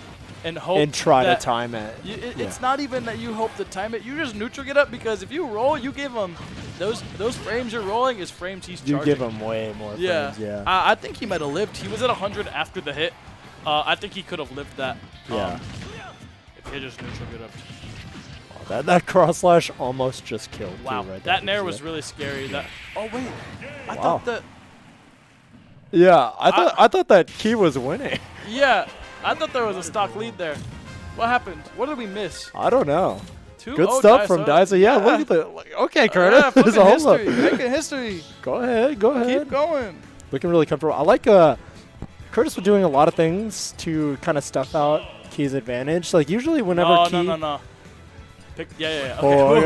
and hope and try to that time it. It's not even that you hope to time it. You just neutral get up because if you roll, you give him those frames you're rolling is frames he's charging. You give him way more frames. Yeah. I think he might have lived. He was at 100 after the hit. I think he could have lived that. Yeah. If he just neutral get up. That cross slash almost just killed. Wow, too, right that there. nair was really scary. That. Oh wait, I Wow. thought that. Yeah, I thought that Key was winning. Yeah, I thought there was a stock lead there. What happened? What did we miss? I don't know. 2? Good Oh, stuff from Daiso. Daiso. Yeah, look at the. Okay, Curtis. Yeah, There's flipping a hold up. history. Making history. Go ahead. Go ahead. Keep going. Looking really comfortable. I like Curtis was doing a lot of things to kind of stuff out Key's advantage. Like usually whenever Oh Key. no. Pick, yeah. Okay. Oh, yeah.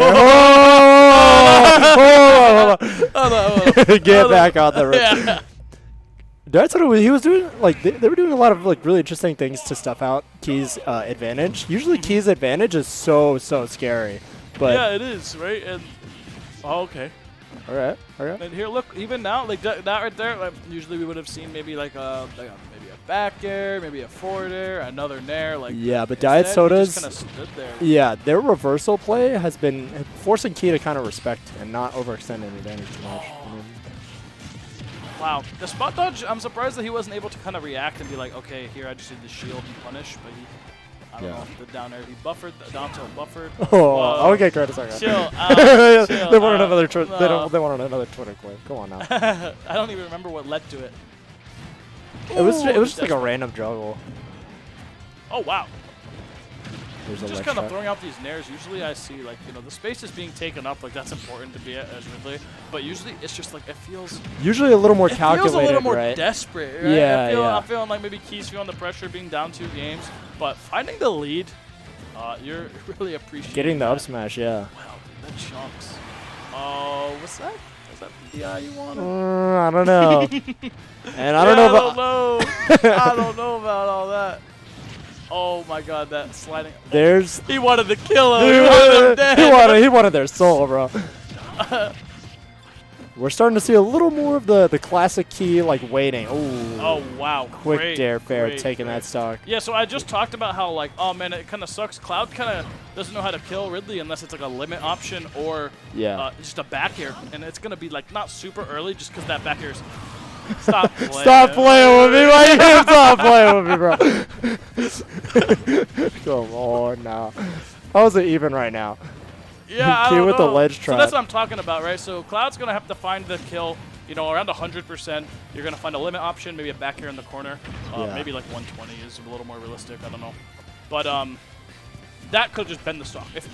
Hold on. Get back on the road. Yeah. That's what he was doing. Like they were doing a lot of like really interesting things to stuff out Key's advantage. Usually Key's advantage is so scary. But Yeah, it is right. And okay. all right. And here, look, even now, like that right there. Like, usually we would have seen maybe maybe a back air, maybe a forward air, another nair. Like Yeah, but Diet instead, he Soda's. just kind of stood there. Yeah, their reversal play has been forcing Key to kind of respect and not overextend an advantage too much. Wow, the spot dodge. I'm surprised that he wasn't able to kind of react and be like, okay, here I just need the shield and punish. But I don't know if the down air he buffered, the down tilt buffered. Oh, okay, Curtis. Okay. Chill. They wanted another. no. They wanted another Twitter clip. Come on now. I don't even remember what led to it. It was Ooh, just like a random juggle. Oh wow. There's a Just ledge kind of shot. throwing out these nairs. Usually I see like the space is being taken up. Like that's important to be at as Ridley. But usually it's just like it feels. Usually a little more It calculated, feels a little more right? desperate. Right? Yeah. I'm feeling like maybe Key's feeling the pressure being down 2 games, but finding the lead, you're really appreciating. Getting the that. up smash, yeah. Wow, dude, the chunks. Oh, what's that? Is that the DI you wanted? I don't know. And I don't know about. I don't know about all that. Oh my God, that sliding. There's. He wanted to kill him. He wanted him dead. he wanted their soul, bro. We're starting to see a little more of the classic Key, like waiting. Ooh. Oh wow, Quick great, dare fair great, taking great. that stock. Yeah, so I just talked about how like, oh man, it kind of sucks. Cloud kind of doesn't know how to kill Ridley unless it's like a limit option or just a back air, and it's gonna be like not super early just because that back air's. Stop playing. Stop playing with me, right? Stop playing with me, bro. Come on now. How is it even right now? Yeah, I Key don't with the know. ledge So trap. that's what I'm talking about, right? So Cloud's gonna have to find the kill. Around 100%. You're gonna find a limit option, maybe a back air in the corner. Yeah. Maybe like 120 is a little more realistic. I don't know, but that could have just been the stock. If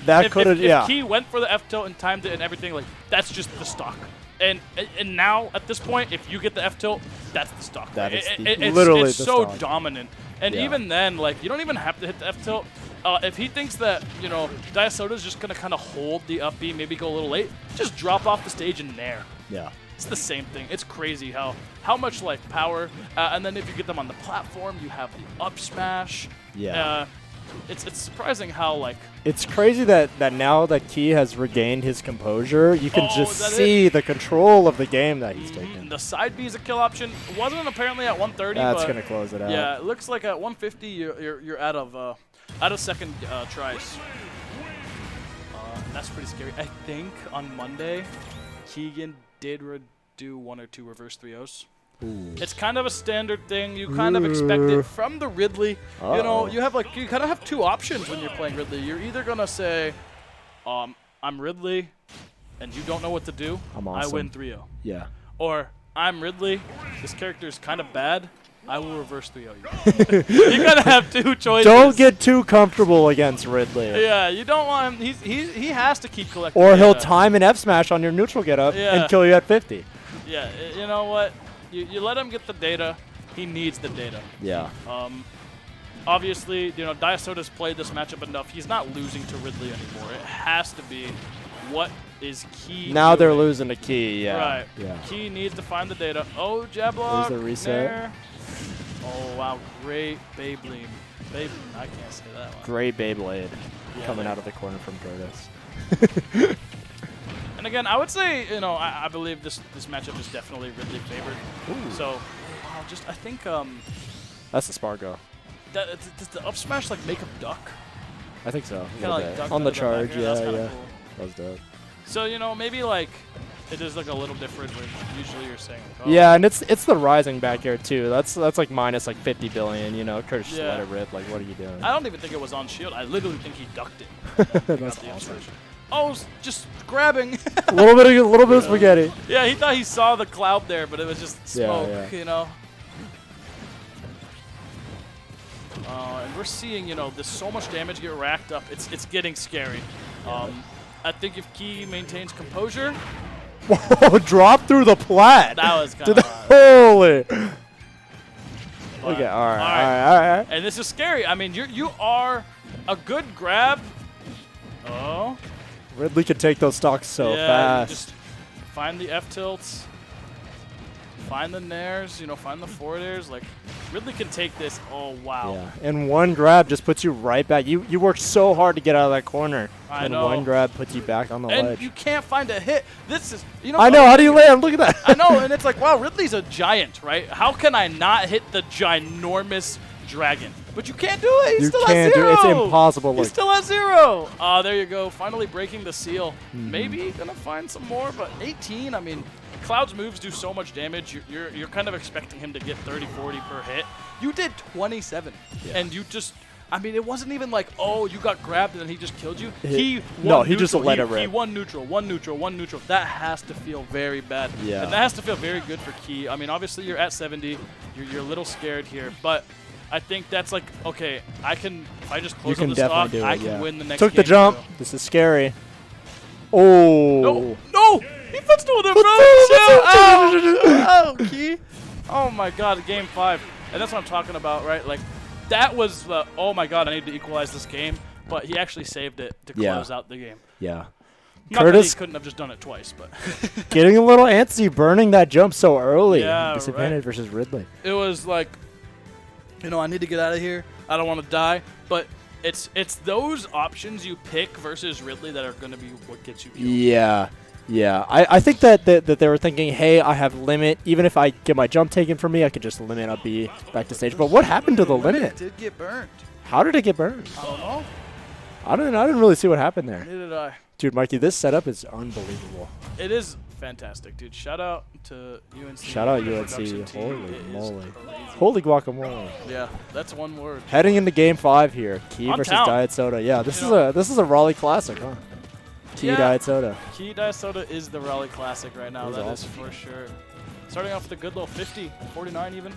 Key went for the F tilt and timed it and everything, like that's just the stock. And now at this point, if you get the F tilt, that's the stock. That is literally it's the so stock. dominant. And Yeah. even then, like you don't even have to hit the F tilt. If he thinks that Diasoda's just gonna kind of hold the up B, maybe go a little late, just drop off the stage and nair. Yeah. It's the same thing. It's crazy how much like power, and then if you get them on the platform, you have the up smash. Yeah. It's surprising how like. It's crazy that now that Key has regained his composure, you can Oh, just is that see the control of the game that he's taking. The side B is a kill option. Wasn't apparently at 130. That's but gonna close it out. yeah, it looks like at 150 you're out of second tries. That's pretty scary. I think on Monday, Keegan did do 1 or 2 reverse 3-0s. Ooh. It's kind of a standard thing. You kind of expect it from the Ridley. Uh-oh. You kind of have 2 options when you're playing Ridley. You're either gonna say, I'm Ridley, and you don't know what to do. I'm I awesome. win 3-0. Yeah. Or I'm Ridley. This character is kind of bad. I will reverse 3-0 you. You gotta have 2 choices. Don't get too comfortable against Ridley. Yeah, you don't want him. He has to keep collecting. Or he'll data. time an F smash on your neutral get up Yeah. and kill you at 50. Yeah, you know what? You let him get the data. He needs the data. Yeah. Obviously, Diasoda's played this matchup enough. He's not losing to Ridley anymore. It has to be what is Key. Now they're doing? losing to Key. Yeah. Right. Yeah. Key needs to find the data. Oh, jab block. There's the reset. Nair. Oh, wow. Great Beyblade. I can't say that one. Great Beyblade Yeah, coming there out of the corner from Curtis. And again, I would say, you know, I believe this matchup is definitely Ridley favored. Ooh. So, wow, just I think That's the Spargo. does the up smash like make him duck? I think so. a Kinda little like bit. duck On the under back charge, air. That's yeah, kinda yeah. cool. That was dope. So, you know, maybe like it is like a little different where usually you're saying like, oh, Yeah, and it's the rising back air too. That's like minus like 50 billion. You know, Curtis just Yeah. let it rip. Like, what are you doing? I don't even think it was on shield. I literally think he ducked it. And then That's got the up awesome. smash. Oh, just grabbing. a little bit of spaghetti. Yeah, he thought he saw the cloud there, but it was just smoke, yeah. you know. And we're seeing, you know, there's so much damage get racked up. It's getting scary. I think if Key maintains composure, Whoa! Drop through the plat. that was kind Did of holy. Okay. All right. And this is scary. I mean, you are a good grab. Oh. Ridley can take those stocks so yeah, fast. You just find the F tilts, find the nairs, you know, find the forward airs. Like, Ridley can take this. Oh, wow. Yeah, and one grab just puts you right back. You worked so hard to get out of that corner. I and know. one grab puts you back on the And ledge. you can't find a hit. This is, you know. I know. How do you land? Look at that. I know, and it's like, wow, Ridley's a giant, right? How can I not hit the ginormous dragon? But you can't do it. He You still can't has do it. zero. It's impossible. He Look. still has 0. There you go. Finally breaking the seal. Mm-hmm. Maybe gonna find some more, but 18. I mean, Cloud's moves do so much damage. You're kind of expecting him to get 30, 40 per hit. You did 27, and you just. I mean, it wasn't even like, oh, you got grabbed and then he just killed you. He just let it rip. He won neutral, one neutral, one neutral. That has to feel very bad. Yeah. And that has to feel very good for Key. I mean, obviously you're at 70. You're a little scared here, but I think that's like, okay, if I just close You on can the definitely stock, do it. I can yeah. win the next Took game. the jump. So. This is scary. Oh. No! He footstooled him, bro! Oh, Key. Oh my god, game 5. And that's what I'm talking about, right? Like, that was the, oh my god, I need to equalize this game. But he actually saved it to Yeah. close out the game. Yeah. Not Curtis- that he couldn't have just done it twice, but Getting a little antsy, burning that jump so early. Yeah, Disadvantage right. versus Ridley. it was like, you know, I need to get out of here. I don't want to die. But it's those options you pick versus Ridley that are going to be what gets you killed. Yeah. Yeah. I think that they were thinking, hey, I have limit. Even if I get my jump taken from me, I could just limit up B back to stage. But what happened to the limit? did get burnt. How did it get burned? I don't know. I didn't really see what happened there. Neither did I. Dude, Mikey, this setup is unbelievable. It is fantastic, dude. Shout out to UNC. Shout out production UNC. team. Holy It is moly. crazy. Holy guacamole. Yeah, that's one word. Heading into game 5 here. Key On versus town. Diet Soda. Yeah, this You is a Raleigh classic, huh? Key Yeah. Diet Soda. Key Diet Soda is the Raleigh Classic right now. It is That awesome. is for sure. Starting off with a good little 50, 49 even.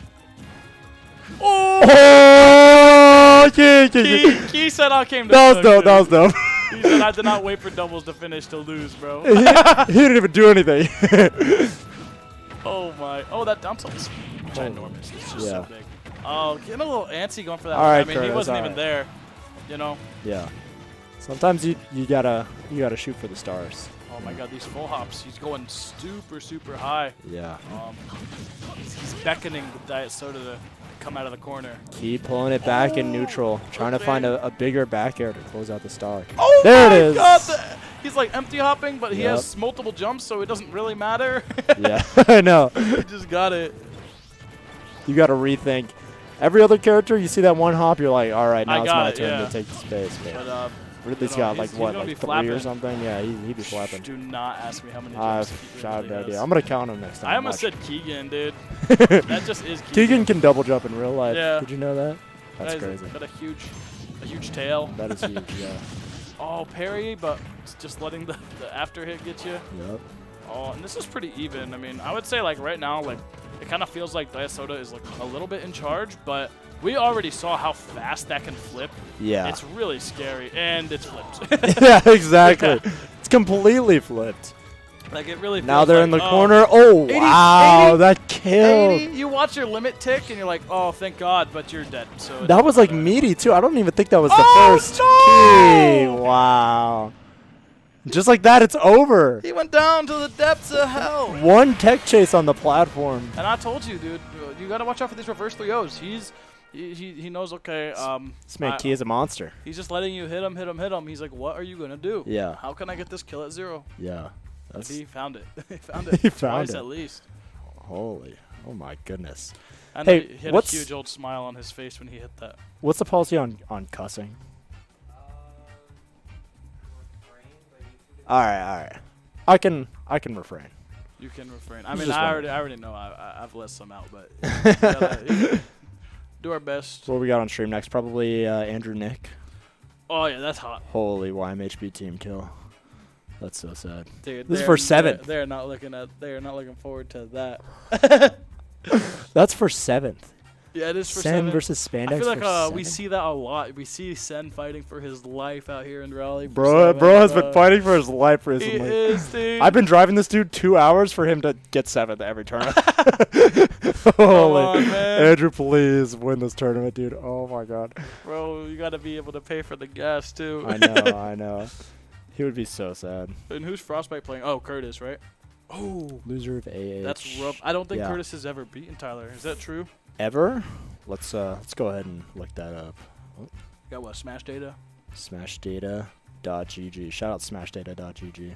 Oh, yeah. Key said I came to That was cook, dope. dude. That was dope. He said I did not wait for doubles to finish to lose, bro. he didn't even do anything. Oh my. Oh, that down tilt's ginormous. It's just so Yeah. big. Oh, getting a little antsy going for that. All one. right, I mean, he Curtis, wasn't all even right. there. You know. Yeah. Sometimes you gotta shoot for the stars. Oh my God, these full hops. He's going super, super high. Yeah. He's beckoning the Diet Soda to come out of the corner. Keep pulling it back in neutral, trying to find a bigger back air to close out the stock. Oh There my it is. God! He's like empty hopping, but he Yep. has multiple jumps, so it doesn't really matter. Yeah, I know. He just got it. You got to rethink. Every other character, you see that one hop, you're like, all right, now I it's got my it, turn yeah. to take the space. But Ridley's you know, got like he's what, gonna be like 3 flapping. or something? Yeah, he'd be flapping. do not ask me how many I've jumps he shot really no has. idea. I'm gonna count him next time. I almost Watch. said Keegan, dude. That just is Keegan. Keegan can double jump in real life. Yeah. Did you know that? That's That is- crazy. Got a huge tail. That is huge. Yeah. Oh, parry, but it's just letting the after hit get you. Yep. Oh, and this is pretty even. I mean, I would say like right now, like it kind of feels like Diet Soda is like a little bit in charge, but we already saw how fast that can flip. Yeah. It's really scary, and it's flipped. Yeah, exactly. It's completely flipped. Like it really. Now feels they're like, in the oh, corner. Oh, 80, wow, 80, that killed. 80, you watch your limit tick, and you're like, oh, thank God, but you're dead. So it That was like doesn't matter. meaty too. I don't even think that was the Oh, first no! key. Wow. Just like that, it's over. He went down to the depths of hell. One tech chase on the platform. And I told you, dude, you gotta watch out for these reverse 3-0s. He knows. Okay, This man Key is a monster. he's just letting you hit him. He's like, what are you gonna do? Yeah. How can I get this kill at 0? Yeah. And That's he found it. He found it He found twice it. at least. holy. Oh my goodness. And Hey, he had what's- a huge old smile on his face when he hit that. What's the policy on cussing? All right. I can refrain. You can refrain. I He's mean, just I wondering. already know I've let some out, but you gotta do our best. What we got on stream next? Probably Andrew Nick. Oh yeah, that's hot. Holy YMHB team kill. That's so sad. Dude, This is for 7th. They're not looking forward to that. That's for 7th. Yeah, it is for Sen 7th. versus Spandex. I feel like for we 7th? see that a lot. We see Sen fighting for his life out here in Raleigh. for Bro 7th, has been fighting for his life He recently. is, dude. I've been driving this dude 2 hours for him to get 7th every tournament. Come Holy. on, man. Andrew, please win this tournament, dude. Oh my god. Bro, you gotta be able to pay for the gas too. I know. He would be so sad. And who's Frostbite playing? Oh, Curtis, right? Oh, Loser of AH. that's rough. I don't think Yeah. Curtis has ever beaten Tyler. Is that true? Ever? Let's go ahead and look that up. You got what? Smash data? Smashdata.gg. Shout out smashdata.gg.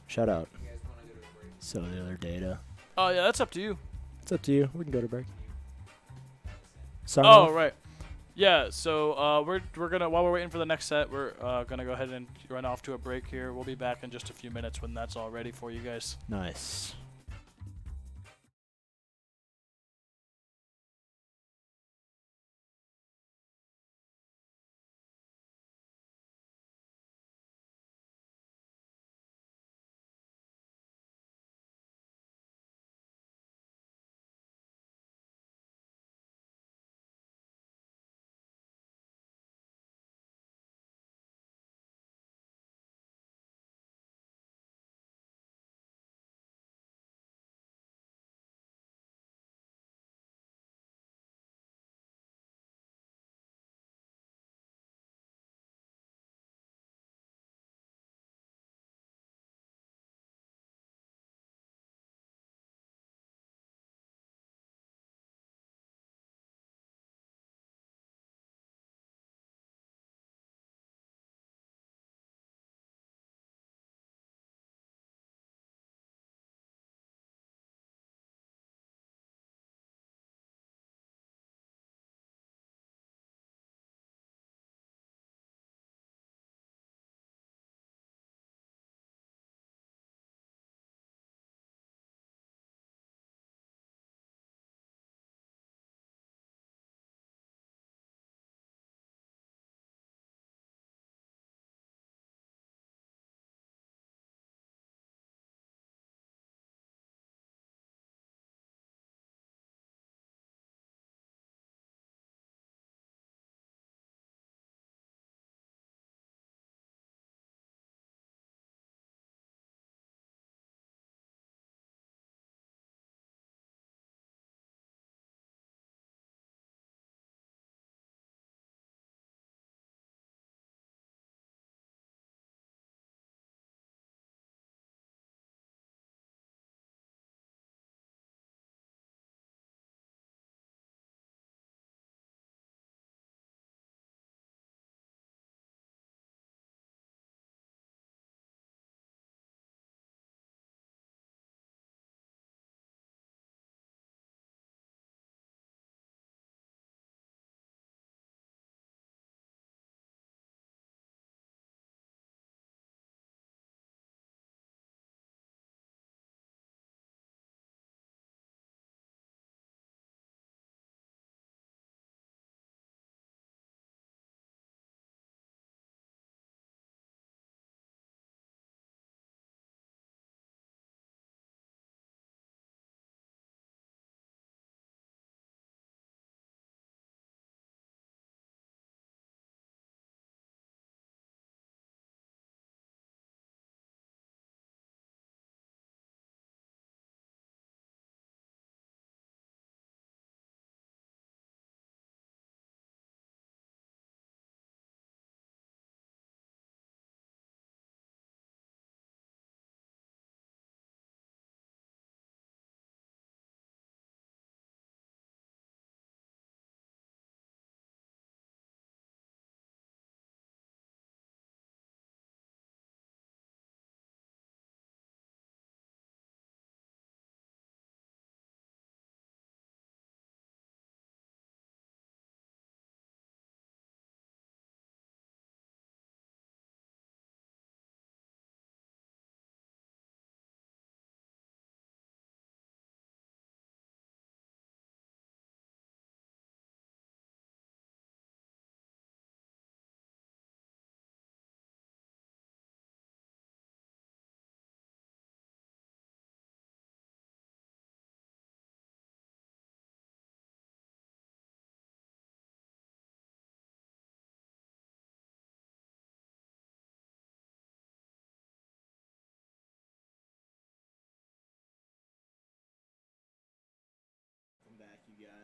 Shout out. So the other data. Oh yeah, that's up to you. It's up to you. We can go to break. Sign Oh off. right. Yeah. So we're gonna while we're waiting for the next set, we're gonna go ahead and run off to a break here. We'll be back in just a few minutes when that's all ready for you guys. Nice.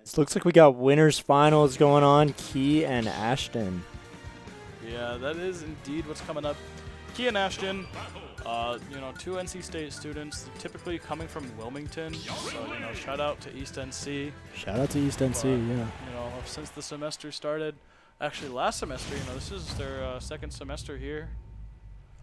It looks like we got winners finals going on. Key and Ashton. Yeah, that is indeed what's coming up. Key and Ashton, you know, 2 NC State students, typically coming from Wilmington. So, you know, shout out to East NC. Shout out to East NC, yeah. You know, since the semester started, actually last semester, you know, this is their second semester here.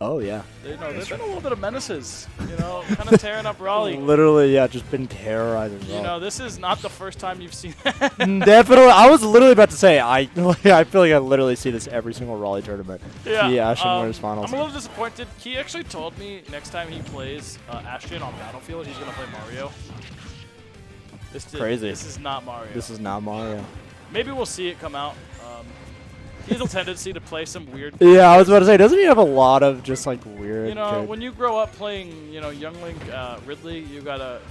Oh, yeah. They've been a little bit of menaces, you know, kind of tearing up Raleigh. Literally, yeah, just been terrorizing. You know, this is not the first time you've seen that. Definitely. I was literally about to say, I feel like I literally see this every single Raleigh tournament. Yeah, Ashton winners finals. I'm a little disappointed. He actually told me next time he plays Ashton on Battlefield, he's going to play Mario. Crazy. This is not Mario. This is not Mario. Maybe we'll see it come out. He has a tendency to play some weird. Yeah, I was about to say, doesn't he have a lot of just like weird? You know, when you grow up playing, you know, Young Link, Ridley, you gotta.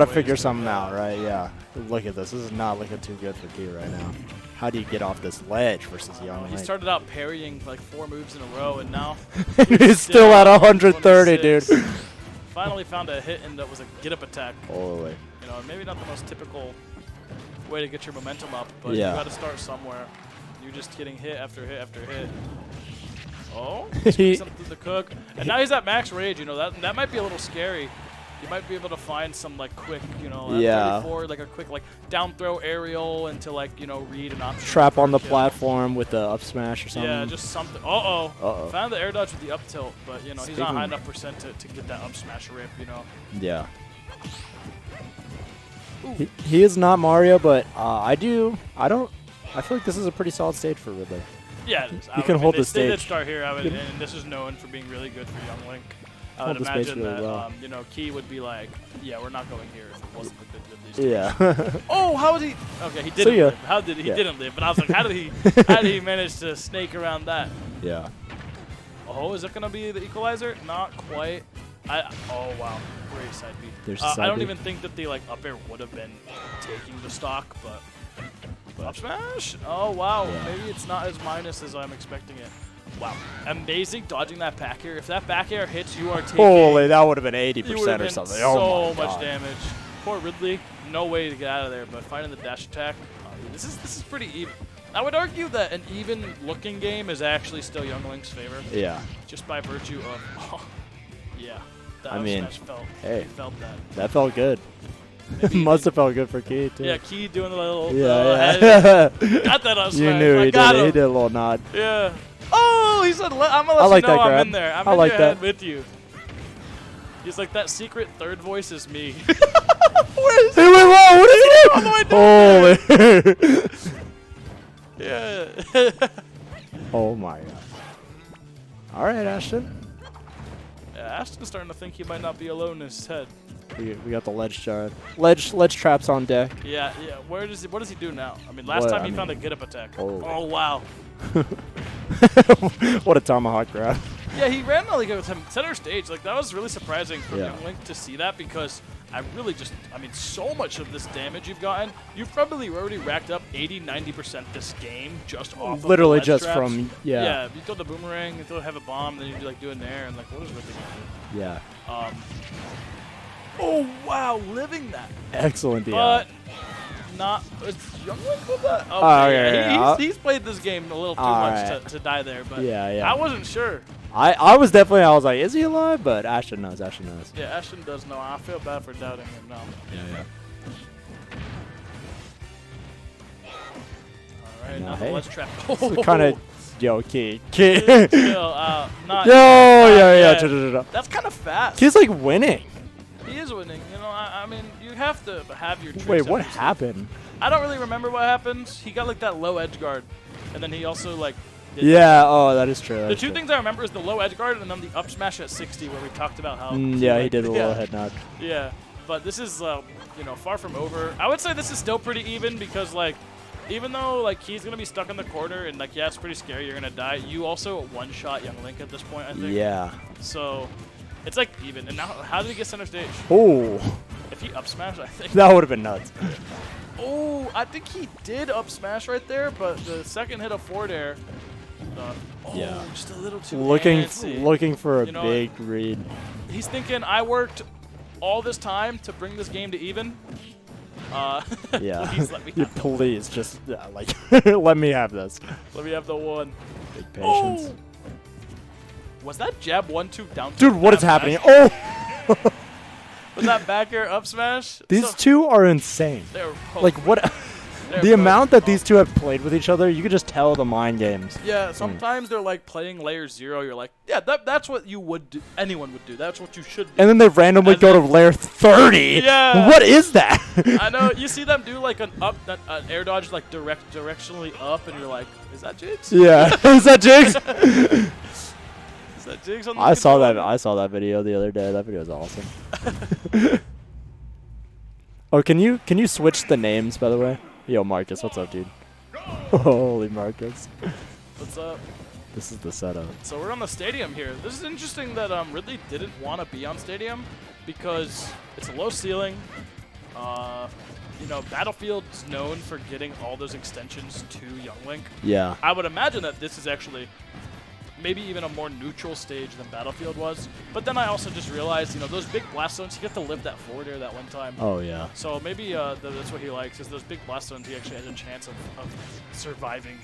Figure something out, right? Yeah. Look at this. This is not looking too good for Key right now. How do you get off this ledge versus Young Link? He started out parrying like 4 moves in a row, and now he's still at 130, dude. Finally found a hit, and that was a get-up attack. Holy. You know, maybe not the most typical way to get your momentum up, but Yeah. you got to start somewhere. You're just getting hit after hit after hit. Oh, something to cook. And now he's at max rage. You know, that might be a little scary. You might be able to find some like quick, you know, Yeah. 34, like a quick like down throw aerial into like, you know, read an option. Trap on the kill. platform with the up smash or something. Yeah, just something. Uh-oh. Uh-oh. Found the air dodge with the up tilt, but you know, he's not Speaking- high enough percent to get that up smash rip, you know. Yeah. He is not Mario, but I feel like this is a pretty solid stage for Ridley. Yeah, it is. You can hold the They did stage. start here, and this is known for being really good for Young Link. I Hold would the space imagine really that, well. you know, Key would be like, yeah, we're not going here if it wasn't the good Ridley stage. Yeah. Oh, how was he? Okay, he didn't yeah. live. How did he? Yeah. He didn't live. But I was like, how did he manage to snake around that? Yeah. Oh, is it gonna be the equalizer? Not quite. Oh wow, great side B. There's I side don't B. even think that the like up air would have been taking the stock, but up smash. Oh wow, Yeah. maybe it's not as minus as I'm expecting it. Wow, amazing dodging that back air. If that back air hits, you are taking. Holy, that would have been you 80% would've or been something. So Oh my much God. damage. Poor Ridley, no way to get out of there. But finding the dash attack, this is pretty even. I would argue that an even-looking game is actually still Young Link's favor. Yeah. Just by virtue of, yeah, that I mean, smash felt. hey. He felt that. That felt good. Maybe Must have felt good for Key, too. Yeah, Key doing the little Yeah, head. yeah. Got that up You smash. knew I he got did. him. He did a little nod. Yeah. Oh, he said, I'm gonna I let like you know that I'm grab. in there. I'm I in like your that. head with you. He's like, that secret third voice is me. Where is he? Wait, whoa, what is he All the way down Holy. Yeah. Oh my God. All right, Ashton. Yeah, Ashton's starting to think he might not be alone in his head. We got the ledge jar. Ledge traps on deck. Yeah, yeah. What does he do now? I mean, last time he found a get up attack. Holy. Oh wow. What a tomahawk grab. Yeah, he ran like a center stage. Like that was really surprising for Yeah. Young Link to see that because I mean, so much of this damage you've gotten, you've probably already racked up 80-90% this game just off. Literally of the ledge just traps. from Yeah, you throw the boomerang, you throw a heavy bomb, then you do like do an air, and like what is Ridley gonna Yeah. do? Oh wow, living that. Excellent DI. But not. Is Young Link with that? Okay, Oh, yeah. He's played this game a little too All much right. to die there, but Yeah. I wasn't sure. I was definitely, I was like, is he alive? But Ashton knows. Ashton knows. Yeah, Ashton does know. I feel bad for doubting him now. Yeah. All right, Now, now hey. the ledge trap. So kind of, yo, Key. Key. Chill, Yo, not yeah. yet. That's kind of fast. Key's like winning. He is winning. You know, I mean, you have to have your tricks Wait, up what your sleeve. happened? I don't really remember what happened. He got like that low edge guard, and then he also like. did Yeah. Oh, that is true. The That's two true. things I remember is the low edge guard and then the up smash at 60 where we talked about how. Yeah, he like- did a little head nod. Yeah, but this is you know, far from over. I would say this is still pretty even because like even though like he's gonna be stuck in the corner and like yeah, it's pretty scary, you're gonna die. You also one shot Young Link at this point, I think. Yeah. So it's like even. And now how did he get center stage? Oh, If he up smash, I think. that would have been nuts. Oh, I think he did up smash right there, but the second hit of forward air. Yeah. Just a little too Looking antsy. for a You know, big read. He's thinking, I worked all this time to bring this game to even, Yeah. Please let me You have the please just like let me have this. Let me have the one. Big patience. Oh! Was that jab 1-2 down? Dude, what is jab happening? smash? Oh! Was that back air up smash? These So- two are insane. they're both Like what? they're The both amount that these awesome. two have played with each other, you could just tell the mind games. Yeah, sometimes they're like playing layer 0. You're like, yeah, that's what you would do. Anyone would do. That's what you should do. And then they randomly And go then- to layer 30. Yeah. What is that? I know. You see them do like an air dodge like directionally up, and you're like, is that jigs? Yeah. Is that Jigs? Is that jigs on the I saw that. controller? I saw that video the other day. That video was awesome. Oh, can you switch the names, by the way? Yo, Marcus, what's up, dude? Holy Marcus. What's up? This is the setup. So we're on the stadium here. This is interesting that Ridley didn't want to be on stadium because it's a low ceiling. You know, Battlefield's known for getting all those extensions to Young Link. Yeah. I would imagine that this is actually maybe even a more neutral stage than Battlefield was. But then I also just realized, you know, those big blast zones, you get to live that forward air that one time. Oh, yeah. So maybe that's what he likes, is those big blast zones he actually has a chance of surviving.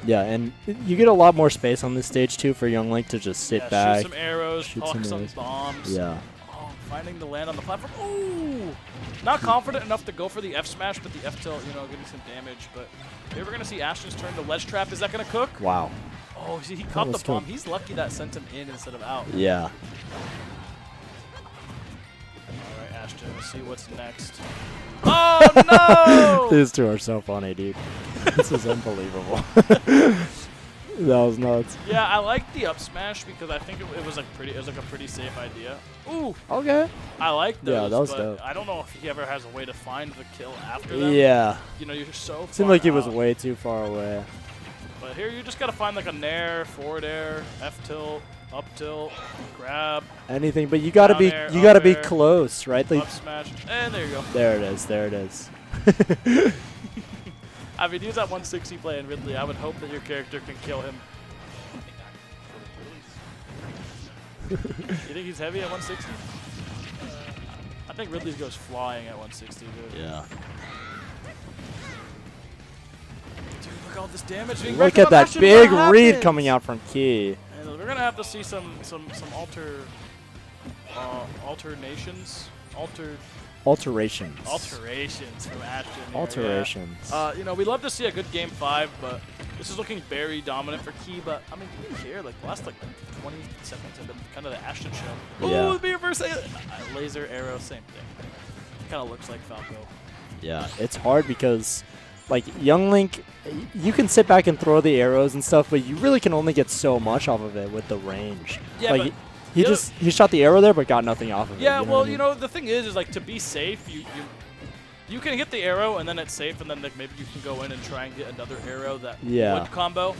Yeah, and you get a lot more space on this stage, too, for Young Link to just sit Yeah, back. shoot some arrows, shoot huck some some arrows. bombs. Yeah. Oh, finding the land on the platform. Ooh! Not confident enough to go for the F smash, but the F tilt, you know, getting some damage. But maybe we're going to see Ashton's turn to ledge trap. Is that going to cook? Wow. Oh, see, he caught the was bomb. good. He's lucky that sent him in instead of out. Yeah. All right, Ashton, let's see what's next. Oh, no! These two are so funny, dude. This is unbelievable. That was nuts. Yeah, I like the up smash because I think it was like it was like a pretty safe idea. Ooh, Okay. I like those. Yeah, that was but dope. I don't know if he ever has a way to find the kill after them. Yeah. You know, you're so Seemed far like he was out. way too far away. But here you just gotta find like a nair, forward air, F tilt, up tilt, grab, Anything, but you gotta Down be air, you gotta up be air, close, right? Like, up smash, and there you go. there it is. There it is. I mean, he's at 160 playing Ridley. I would hope that your character can kill him. You think he's heavy at 160? I think Ridley goes flying at 160, dude. Yeah. Dude, look at all this damage being Look racked at up. that Ashton, big what read happened? coming out from Key. And we're gonna have to see some alterations from Ashton. Here, yeah. Alterations. You know, we love to see a good game 5, but this is looking very dominant for Key. But I mean, even here, like the last like 20 seconds have been kind of the Ashton show. Yeah. Ooh, the reverse laser arrow, same thing. Kind of looks like Falco. Yeah, it's hard because, like, Young Link, you can sit back and throw the arrows and stuff, but you really can only get so much off of it with the range. Yeah, like, but he shot the arrow there, but got nothing off of it. yeah, you know well, what I you mean? know, the thing is like to be safe, you can hit the arrow and then it's safe, and then like maybe you can go in and try and get another arrow that Yeah. would combo.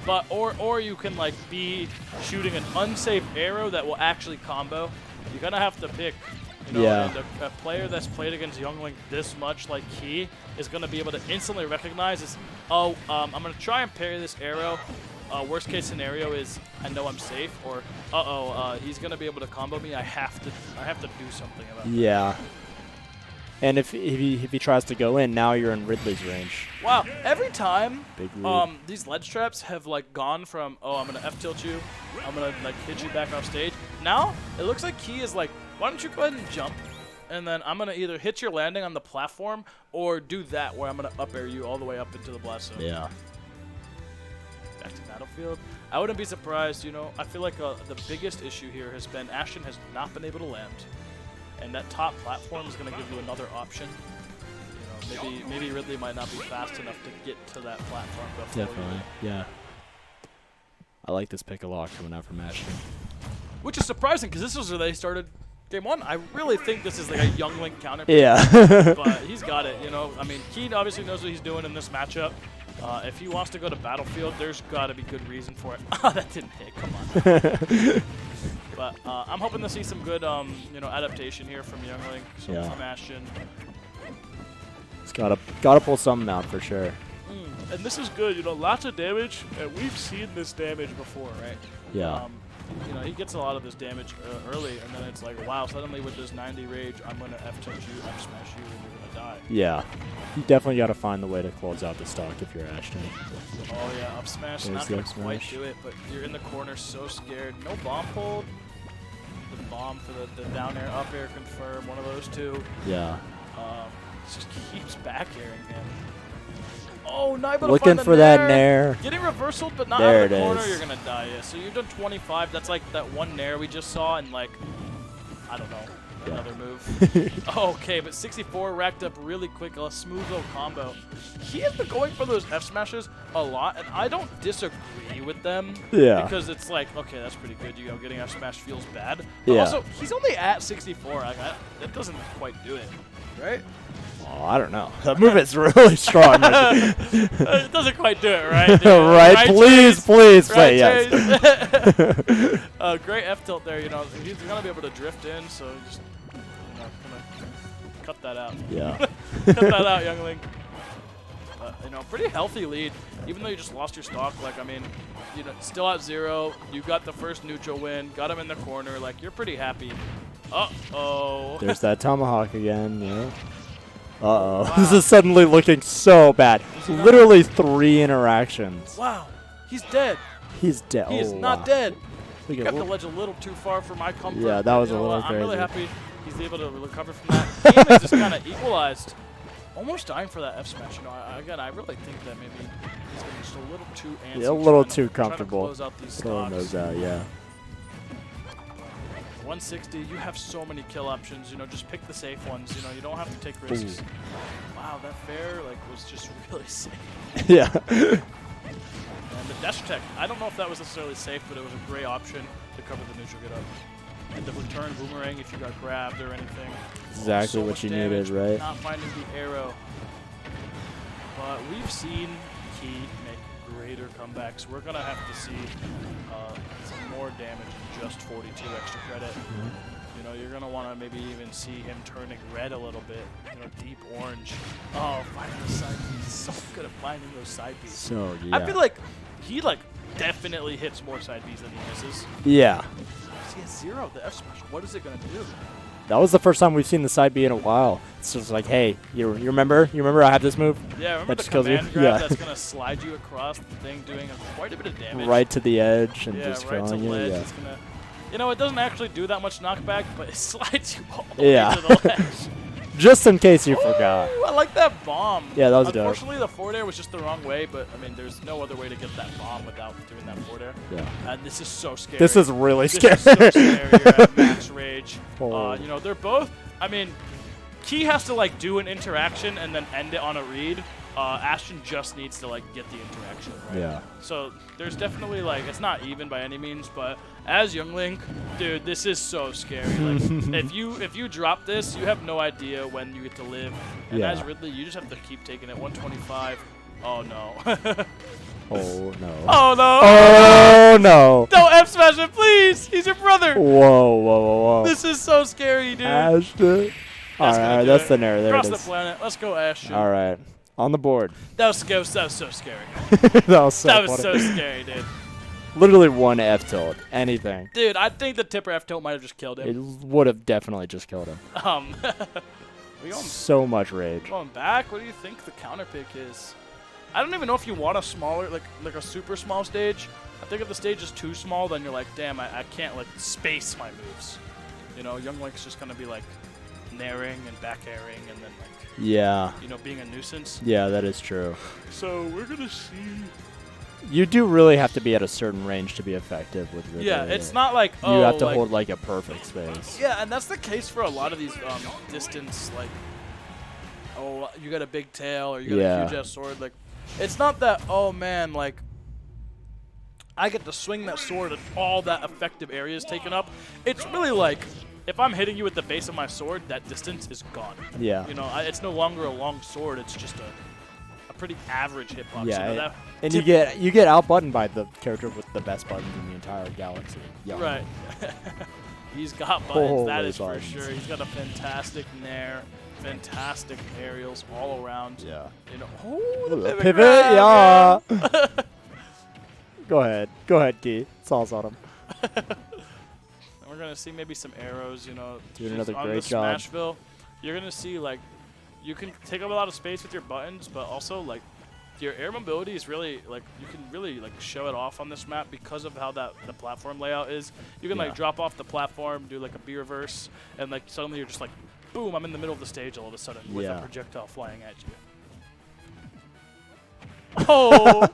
But or you can like be shooting an unsafe arrow that will actually combo. You're gonna have to pick. You know, Yeah. and a player that's played against Young Link this much, like Key, is gonna be able to instantly recognize this. Oh, I'm gonna try and parry this arrow. Worst case scenario is I know I'm safe, or he's gonna be able to combo me. I have to do something about it. Yeah. And if he tries to go in, now you're in Ridley's range. Wow, every time Big lead. these ledge traps have like gone from, oh, I'm gonna F tilt you, I'm gonna like hit you back off stage. Now it looks like Key is like, why don't you go ahead and jump, and then I'm gonna either hit your landing on the platform or do that where I'm gonna up air you all the way up into the blast zone. Yeah. Back to Battlefield. I wouldn't be surprised, you know. I feel like the biggest issue here has been Ashton has not been able to land, and that top platform is going to give you another option. You know, maybe Ridley might not be fast enough to get to that platform before. Definitely. Yeah. I like this pick a lot coming out from Ashton. Which is surprising because this was where they started game 1. I really think this is like a Young Link counter. Yeah. But he's got it, you know. I mean, Keen obviously knows what he's doing in this matchup. If he wants to go to Battlefield, there's got to be good reason for it. Oh, that didn't hit. Come on. But I'm hoping to see some good, you know, adaptation here from Young Link, Yeah. from Ashton. He's gotta pull something out for sure. And this is good, you know, lots of damage, and we've seen this damage before, right? Yeah. you know, he gets a lot of this damage early, and then it's like, wow, suddenly with this 90 rage, I'm going to F-tilt you, F-smash you, and you're going to die. Yeah. You definitely got to find the way to close out the stock if you're Ashton. Oh, yeah, up smash. There's Not the going up to quite smash. do it, but you're in the corner so scared. No bomb hold. The bomb for the down air, up air confirm, one of those two. Yeah. Just keeps back airing him. Oh, not able to Looking find the for that nair. Getting reversaled, but not There out of the it corner, is. you're going to die. Yeah. So you've done 25. That's like that one nair we just saw, and like, I don't know, another move. Okay, but 64 racked up really quick, a smooth little combo. He has been going for those F smashes a lot, and I don't disagree with them. Yeah. Because it's like, okay, that's pretty good. You know, getting F smash feels bad. But Yeah. also, he's only at 64. That doesn't quite do it, right? Oh, I don't know. That move is really strong. It doesn't quite do it, right? dude? Right, please, please Right, say yes. Chase? Great F tilt there. You know, he's gonna be able to drift in, so just gonna cut that out. Yeah. Cut that out, youngling. You know, pretty healthy lead, even though you just lost your stock. Like, I mean, you know, still at 0. You got the first neutral win. Got him in the corner. Like, you're pretty happy. Uh-oh. There's that tomahawk again, yeah. Uh-oh. This is suddenly looking so bad. Literally 3 interactions. Wow, he's dead. He's dead. He is Oh, not wow. dead. Look He at got the what- ledge a little too far for my comfort. Yeah, that but, was you a know little what, I'm really crazy. happy he's able to recover from that. Game is just kind of equalized. Almost dying for that F smash. You know, again, I really think that maybe he's getting just a little too antsy. Yeah, a little trying too to comfortable. close out these Throwing stocks. those out, yeah. 160. You have so many kill options. You know, just pick the safe ones. You know, you don't have to take risks. Wow, that fair was just really safe. Yeah. And the dash attack, I don't know if that was necessarily safe, but it was a great option to cover the neutral get up. And the return boomerang if you got grabbed or anything. Exactly So what much you damage, needed, right? Not finding the arrow. But we've seen Key make greater comebacks. We're going to have to see some more damage in just 42 extra credit. You know, you're going to want to maybe even see him turning red a little bit. You know, deep orange. Oh, finding the side piece. So good at finding those side pieces. So, yeah. I feel like he definitely hits more side Bs than he misses. Yeah. He has 0 the F smash. What is it gonna do? That was the first time we've seen the side B in a while. It's just like, hey, you remember? You remember I have this move? Yeah, remember That the just kills you? command grab Yeah. that's gonna slide you across the thing, doing quite a bit of damage. Right to the edge and Yeah, just right to killing you. ledge. Yeah. It's gonna, you know, it doesn't actually do that much knockback, but it slides you all the Yeah. way to the ledge. Just in case you forgot. Ooh, I like that bomb. Yeah, that was dope. Unfortunately, the forward air was just the wrong way, but I mean, there's no other way to get that bomb without doing that forward air. Yeah. And this is so scary. This is really This scary. is so scary. You're at max rage. Oh. You know, they're both. I mean, Key has to do an interaction and then end it on a read. Ashton just needs to get the interaction, right? Yeah. So there's definitely it's not even by any means, but as Youngling, dude, this is so scary. If you drop this, you have no idea when you get to live. And Yeah. as Ridley, you just have to keep taking it. 125. Oh no. Oh, no. Oh no. Oh, no. Don't F smash him, please. He's your brother. Whoa, whoa, whoa, whoa. This is so scary, dude. Ashton. All That's gonna right, do that's it. the narrative. There Across it the is. planet. Let's go, Ashton. All right. On the board. That was so scary. That was so That was funny. so scary, dude. Literally one F tilt. Anything. Dude, I think the tipper F tilt might have just killed It him. would have definitely just killed him. We going So much rage. Going back, what do you think the counter pick is? I don't even know if you want a smaller, like a super small stage. I think if the stage is too small, then you're like, damn, I can't space my moves. You know, Young Link's just gonna be nairing and back airing and then Yeah. you know, being a nuisance. Yeah, that is true. So we're gonna see. You do really have to be at a certain range to be effective with Ridley. Yeah, it's not like You oh, have to hold a perfect space. Yeah, and that's the case for a lot of these distance oh, you got a big tail or you got Yeah. a huge ass sword. It's not that, oh man, I get to swing that sword and all that effective area is taken up. It's really if I'm hitting you with the base of my sword, that distance is gone. Yeah. You know, it's no longer a long sword. It's just a pretty average hitbox. Yeah, You know, and you get outbuttoned by the character with the best buttons in the entire galaxy. Yeah. Right. He's got buttons, that Holy is buttons. for sure. He's got a fantastic nair, fantastic aerials all around. Yeah. You know, oh, the Pivot, grab, yeah. man. Go ahead, Key. Sauce on him. And we're gonna see maybe some arrows, you know. Doing another on great the job. Smashville, you're gonna see like you can take up a lot of space with your buttons, but also like your air mobility is really like you can really like show it off on this map because of how the platform layout is. You can Yeah. like drop off the platform, do like a B reverse, and like suddenly you're just like, boom! I'm in the middle of the stage all of a sudden with Yeah. a projectile flying at you. Oh,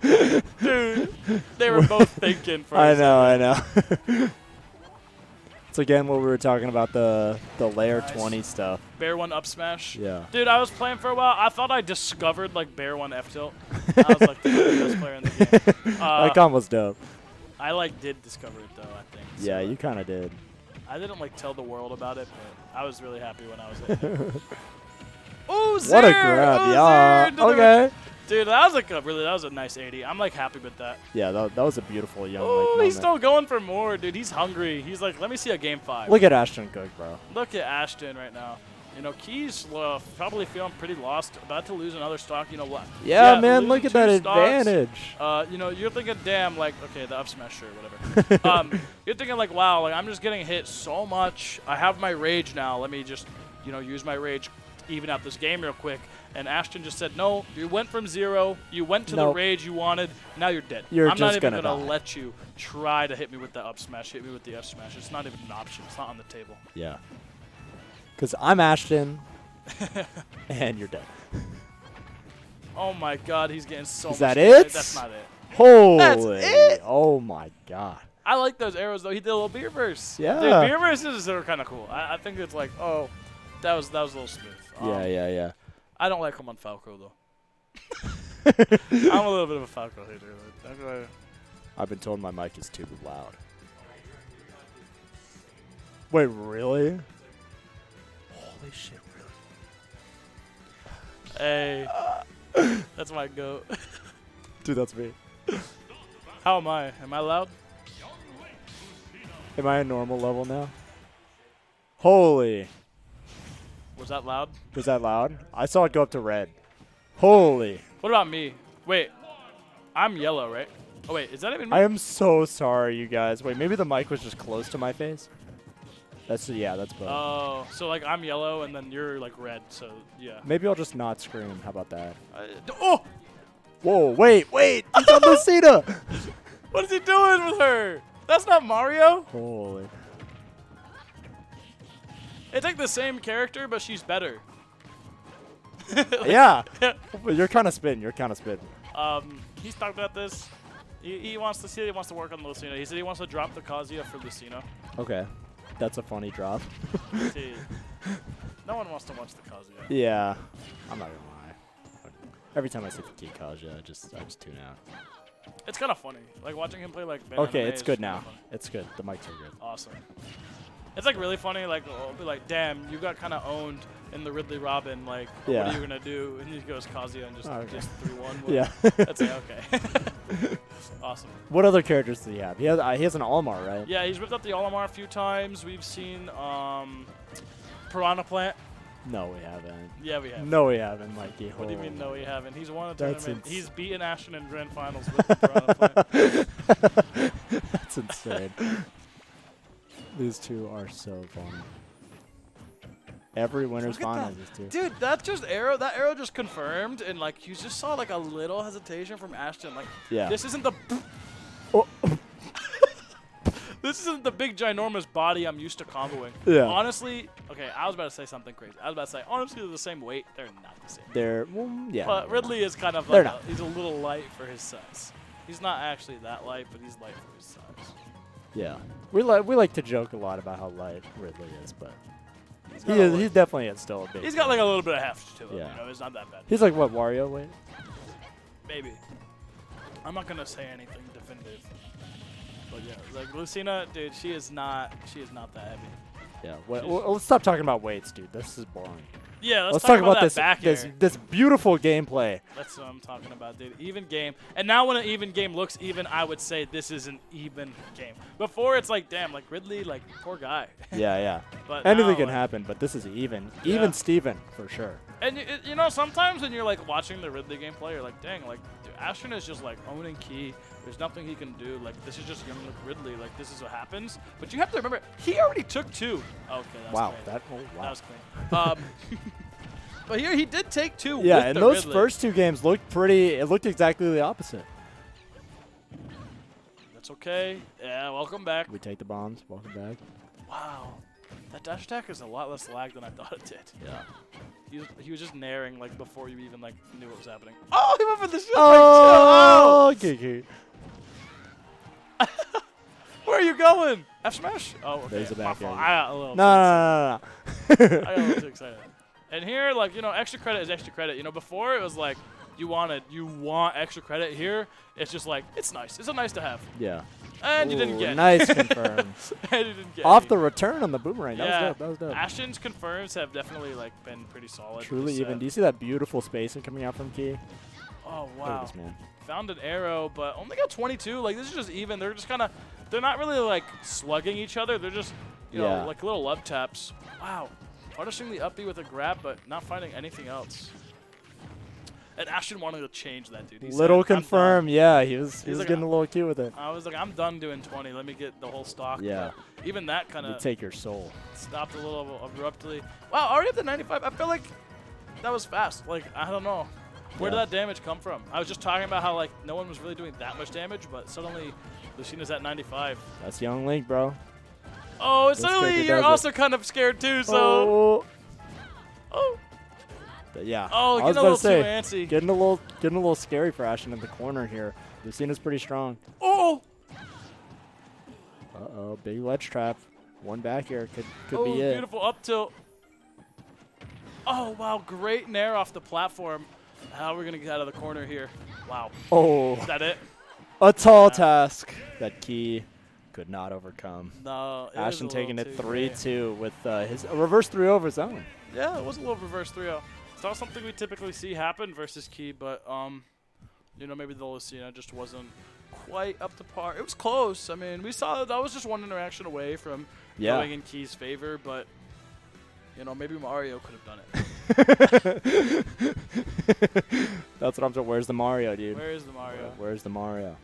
dude, they were both thinking for. I know. It's again what we were talking about, the layer Nice. 20 stuff. Bear one up smash. Yeah. Dude, I was playing for a while. I thought I discovered like Bear one F tilt. I was like the best player in the game. That combo's dope. I like did discover it though. I think. Yeah, So, you kind of did. I didn't like tell the world about it, but I was really happy when I was at it. What a grab. Oh, Yeah. Zero into the- Okay. Dude, that was a nice 80. I'm like happy with that. Yeah, that was a beautiful young Oh, like, he's moment. still going for more, dude. He's hungry. He's like, let me see a game 5. Look at Ashton Cook, bro. Look at Ashton right now. You know, Key's probably feeling pretty lost, about to lose another stock. You know what? Yeah, man, losing look at 2 that stocks, advantage. You know, you're thinking, damn, like, okay, the up smash, sure, whatever. You're thinking, like, wow, like, I'm just getting hit so much. I have my rage now. Let me just, you know, use my rage to even out this game real quick. And Ashton just said, no, you went from 0. You went to the Nope. rage you wanted. Now you're dead. You're I'm not just even gonna going to die. let you try to hit me with the up smash, hit me with the F smash. It's not even an option. It's not on the table. Yeah. Because I'm Ashton, and you're dead. Oh, my God. He's getting so much Is that damage. it? That's not it. Holy. it? Oh, my God. I like those arrows though. He did a little beer verse. Yeah. Dude, beer verses are kind of cool. I think it's like, oh, that was a little smooth. Yeah. I don't like him on Falco though. I'm a little bit of a Falco hater. Like, I've been told my mic is too loud. Wait, really? Holy shit, really? hey, that's my goat. Dude, that's me. How am I? Am I loud? Am I a normal level now? Holy. Was that loud? Was that loud? I saw it go up to red. Holy. What about me? Wait, I'm yellow, right? Oh wait, is that even me? I am so sorry, you guys. Wait, maybe the mic was just close to my face? That's both. Oh, so like I'm yellow and then you're like red. So yeah. Maybe I'll just not scream. How about that? Oh, Whoa, wait. He's on Lucina. what is he doing with her? That's not Mario. Holy. It's like the same character, but she's better. Yeah. But you're kind of spitting. He's talked about this. He wants to work on Lucina. He said he wants to drop the Kazuya for Lucina. Okay. That's a funny drop. See, no one wants to watch the Kazuya. Yeah. I'm not gonna lie. Every time I see the Key Kaja, I just tune out. It's kind of funny, like watching him play like. Okay, MMA it's is good kinda now. funny. It's good. The mics are good. Awesome. It's like really funny. Like I'll be like, "Damn, you got kind of owned in the Ridley Robin. Like, what Yeah. are you gonna do?" And he goes Kazuya and just Oh, okay. just 3-1. Yeah. That's it. Okay. Awesome. What other characters does he have? He has an Almar, right? Yeah, he's ripped up the Olimar a few times. We've seen Piranha Plant. No, we haven't. Yeah, we have. No, we haven't, Mikey. What do you mean, no, we haven't? He's won a That's tournament. ins- He's beaten Ashton in grand finals with the Piranha Plant. That's insane. These two are so funny. Every winner's Look at finals, that. these two. Dude, that arrow just confirmed, and like you just saw like a little hesitation from Ashton. Like, Yeah. this isn't the Oh. this isn't the big ginormous body I'm used to comboing. Yeah. Honestly, okay, I was about to say something crazy. I was about to say, honestly, they're the same weight. They're not the same. They're, well, yeah. But Ridley is kind of They're like not. he's a little light for his size. He's not actually that light, but he's light for his size. Yeah. We like to joke a lot about how light Ridley is, but He's he got a is, li- he's definitely still a big. He's got like a little bit of heft to him. Yeah. You know, it's not that bad. He's like what, Wario weight? Maybe. I'm not gonna say anything definitive. But yeah, like Lucina, dude, she is not that heavy. Yeah. Well, let's stop talking about weights, dude. This is boring. Yeah, Let's talk about that this back air. this beautiful gameplay. That's what I'm talking about, dude. Even game. And now when an even game looks even, I would say this is an even game. Before it's like, damn, like Ridley, like poor guy. Yeah. But Anything now, can like, happen, but this is even. Yeah. Even Steven, for sure. And you know, sometimes when you're like watching the Ridley gameplay, you're like, dang, like dude, Ashton is just like owning Key, There's nothing he can do. Like, this is just young Ridley. Like, this is what happens. But you have to remember, he already took 2. Okay, that's Wow, great. that That wow. was clean. But here he did take 2 Yeah, with and the those Ridley. first 2 games looked pretty. It looked exactly the opposite. That's okay. Yeah, welcome back. We take the bombs. Welcome back. Wow. That dash attack is a lot less lag than I thought it did. Yeah. He was just naring, like, before you even, like, knew what was happening. Oh, he went for the shield Oh, okay. Where are you going? F smash? Oh, okay. There's a My back fault. air. I got a little No. I got a little too excited. And here, like, you know, extra credit is extra credit. You know, before it was like you want extra credit. Here, it's just like, it's nice. It's a nice to have. Yeah. And you didn't Ooh, get nice confirm. and you didn't get Off any. the return on the boomerang. Yeah. That was dope. That was dope. Ashton's confirms have definitely, like, been pretty solid. Truly this even. set. Do you see that beautiful spacing coming out from Key? Oh, Look at wow. this man. Found an arrow, but only got 22. Like, this is just even. They're just kind of, they're not really, like, slugging each other. They're just, you know, Yeah. like little love taps. Wow. Punishing the up B with a grab, but not finding anything else. And Ashton wanted to change that, dude. He said, Little "I'm done." confirm. Yeah, he was like, getting a little cute with it. I was like, I'm done doing 20. Let me get the whole stock. Yeah. But even that kind You of take your soul. stopped a little abruptly. Wow, already up to 95. I feel like that was fast. Like, I don't know. Where did Yeah. that damage come from? I was just talking about how, like, no one was really doing that much damage, but suddenly Lucina's at 95. That's young Link, bro. Oh, and This suddenly character you're does it. also kind of scared too, so. Oh. Oh, But yeah. oh, I was getting a about little to too say, antsy. getting a little scary for Ashton in the corner here. Lucina's pretty strong. Oh! Uh-oh, big ledge trap. One back here could Oh, be it. beautiful up tilt. Oh, wow, great nair off the platform. How are we going to get out of the corner here? Wow. Oh, Is that it? a tall Yeah. task that Key could not overcome. No. It was Ashton a taking little it too great. 3-2 with his a reverse 3-0 of his own. Yeah, it was a little reverse 3-0. It's not something we typically see happen versus Key, but, you know, maybe the Lucina just wasn't quite up to par. It was close. I mean, we saw that was just one interaction away from Yeah. going in Key's favor, but, you know, maybe Mario could have done it. That's what I'm saying. Where's the Mario, dude? Where is the Mario? Where's the Mario?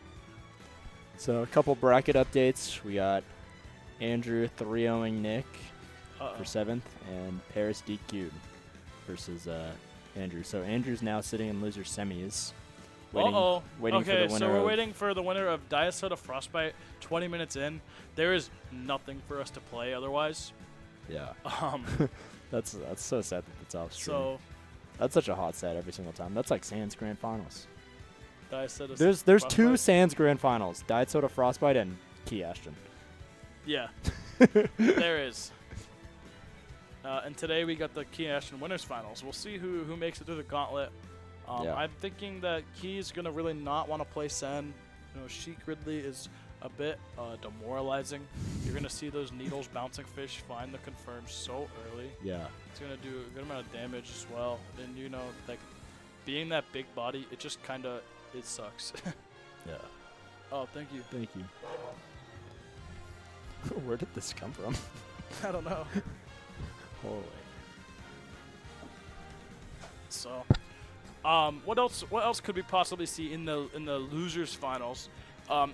So a couple bracket updates. We got Andrew 3-0ing Nick Uh-oh. for 7th, and Paris DQ'd versus Andrew. So Andrew's now sitting in loser semis. Waiting, Uh-oh. waiting for Okay, the winner. so we're of- waiting for the winner of Diet Soda Frostbite 20 minutes in. There is nothing for us to play otherwise. Yeah, Um, that's so sad that it's off stream. so That's such a hot set every single time. That's like Sans Grand Finals. Diet Soda There's two Frostbite. Sans Grand Finals: Diet Soda Frostbite and Key Ashton. Yeah, there is. And today we got the Key Ashton Winners Finals. We'll see who makes it through the gauntlet. Yeah. I'm thinking that Key's going to really not want to play Sen. You know, Sheik Ridley is a bit demoralizing. You're going to see those needles bouncing fish find the confirm so early. Yeah. It's going to do a good amount of damage as well. And, you know, like, being that big body, it just kind of, it sucks. Yeah. Oh, thank you. Thank you. Where did this come from? I don't know. Holy. So, what else could we possibly see in the losers finals? So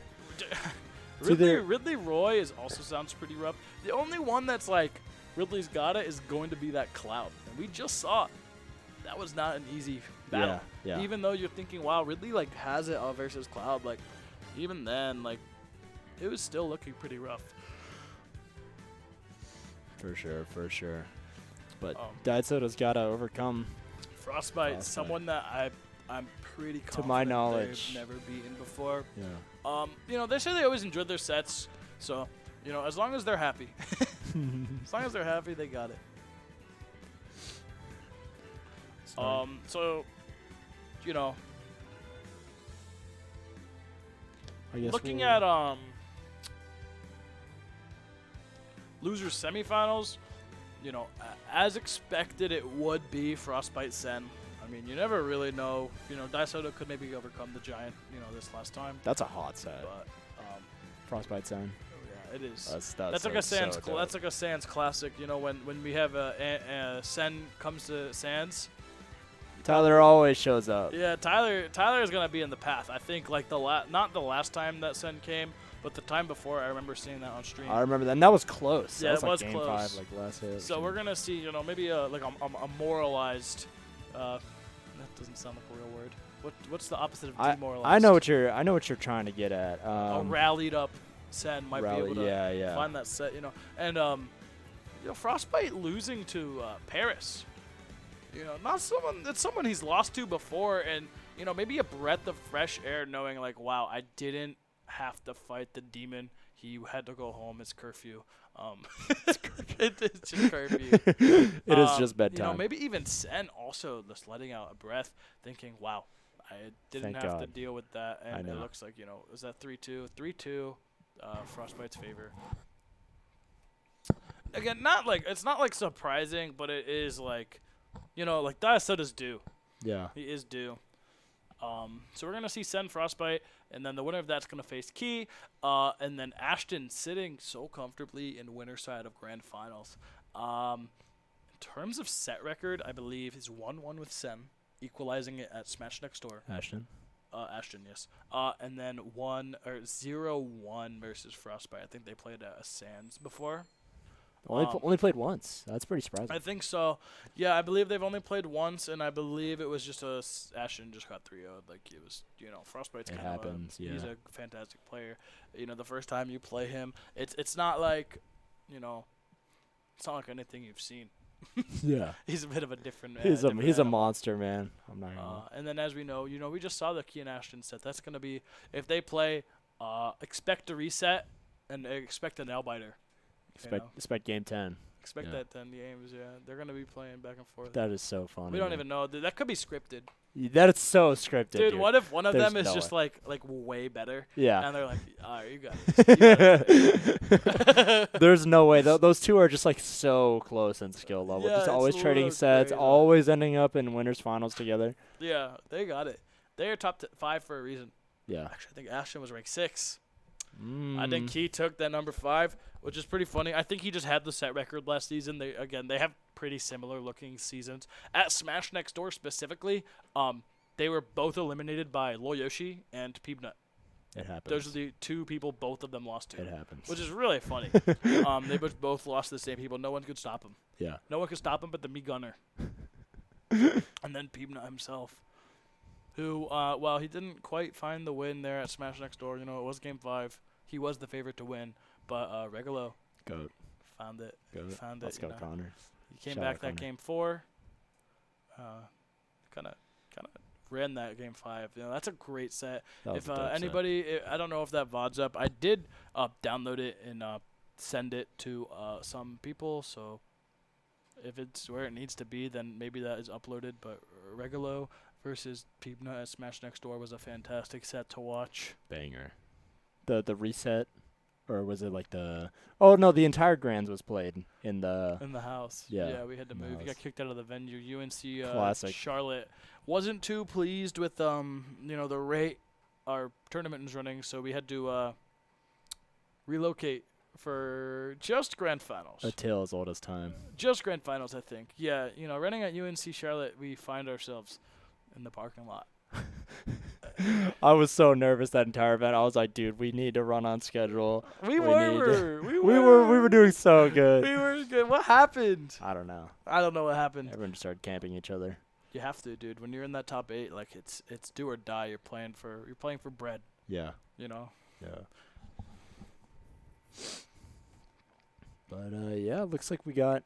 there- Ridley Roy also sounds pretty rough. The only one that's like Ridley's got it is going to be that Cloud, and we just saw that was not an easy battle. Yeah. Even though you're thinking, wow, Ridley like has it versus Cloud, like even then, like it was still looking pretty rough. For sure, for sure. But Um, Diet Soda's got to overcome. Frostbite, someone that I'm pretty confident my knowledge. they've never beaten before. Yeah. You know, they say they always enjoyed their sets, so, you know, as long as they're happy. As long as they're happy, they got it. So, you know, I guess looking we'll- at losers semifinals, you know, as expected, it would be Frostbite Sen. I mean, you never really know. You know, Daisoto could maybe overcome the Giant, you know, this last time. That's a hot set. But Frostbite Zone. yeah, it is. That's like a Sans. so dope. That's like a Sans classic. You know, when we have a Sen comes to Sans, Tyler always shows up. Yeah, Tyler is gonna be in the path. I think like not the last time that Sen came, but the time before. I remember seeing that on stream. I remember that. And that was close. Yeah, that was it like was game close. 5, like last hit. So we're gonna see, you know, maybe like a moralized. That doesn't sound like a real word. What's the opposite of demoralized? I know what you're trying to get at. A rallied up Sen might be able to find that set, you know. And you know, Frostbite losing to Paris. You know, it's someone he's lost to before, and you know, maybe a breath of fresh air, knowing like, wow, I didn't have to fight the demon. He had to go home. It's curfew. It's just curfew. It is just bedtime. You know, maybe even Sen also just letting out a breath, thinking, wow, I didn't have to deal with that. And it looks like, you know, is that 3-2? 3-2, Frostbite's favor. Again, it's not like surprising, but it is like, you know, like Diasoda's due. Yeah. He is due. So we're going to see Sen Frostbite, and then the winner of that's going to face Key, and then Ashton sitting so comfortably in winner side of Grand Finals. In terms of set record, I believe he's 1-1 with Sen, equalizing it at Smash Next Door. Ashton, yes. And then 0-1 versus Frostbite. I think they played at a Sands before. Only played once. That's pretty surprising. I think so. Yeah, I believe they've only played once, and I believe it was just Ashton just got 3-0'd. Like, it was, you know, Frostbite's kind of he's a fantastic player. You know, the first time you play him, it's not like, you know, it's not like anything you've seen. Yeah. He's a bit of a different man. He's a monster, man. I'm not gonna and then as we know, you know, we just saw the Key and Ashton set. That's going to be, if they play, expect a reset and expect a nail biter. Expect game 10. Expect that 10 games, yeah. They're going to be playing back and forth. That is so funny. We don't even know. That could be scripted. That is so scripted, dude. What if one of There's them is no just way. like way better? Yeah. And they're like, all right, you got it. There's no way. Those two are just like so close in skill level. Yeah, just always it's trading sets, crazy. always ending up in winners finals together. Yeah, they got it. They are top 5 for a reason. Yeah. Actually, I think Ashton was ranked 6. I think Key took that number 5, which is pretty funny. I think he just had the set record last season. They have pretty similar looking seasons. At Smash Next Door specifically, they were both eliminated by Loyoshi and Peebnut. It happens. Those are the two people both of them lost to. It happens. Which is really funny. They both lost to the same people. No one could stop them. Yeah. No one could stop him but the Me Gunner. And then Peebnut himself, who, while he didn't quite find the win there at Smash Next Door, you know, it was Game 5. He was the favorite to win, but Regalo found it. Found it. Let's go, Connor. He came back that Game 4. Kind of ran that Game 5. You know, that's a great set. If anybody, I don't know if that VOD's up. I did download it and send it to some people. So if it's where it needs to be, then maybe that is uploaded. But Regalo versus Peebnut at Smash Next Door was a fantastic set to watch. Banger. The reset, or was it like the? Oh no, the entire Grands was played in the house. Yeah, we had to move. He got kicked out of the venue. UNC Classic. Charlotte wasn't too pleased with you know, the rate our tournament was running, so we had to relocate for just Grand Finals. A tale as old as time. Just Grand Finals, I think. Yeah, you know, running at UNC Charlotte, we find ourselves in the parking lot. I was so nervous that entire event. I was like, dude, we need to run on schedule. We were doing so good. We were good. What happened? I don't know. I don't know what happened. Everyone just started camping each other. You have to, dude. When you're in that top 8, like it's do or die. You're playing for bread. Yeah. You know. Yeah. But yeah, looks like we got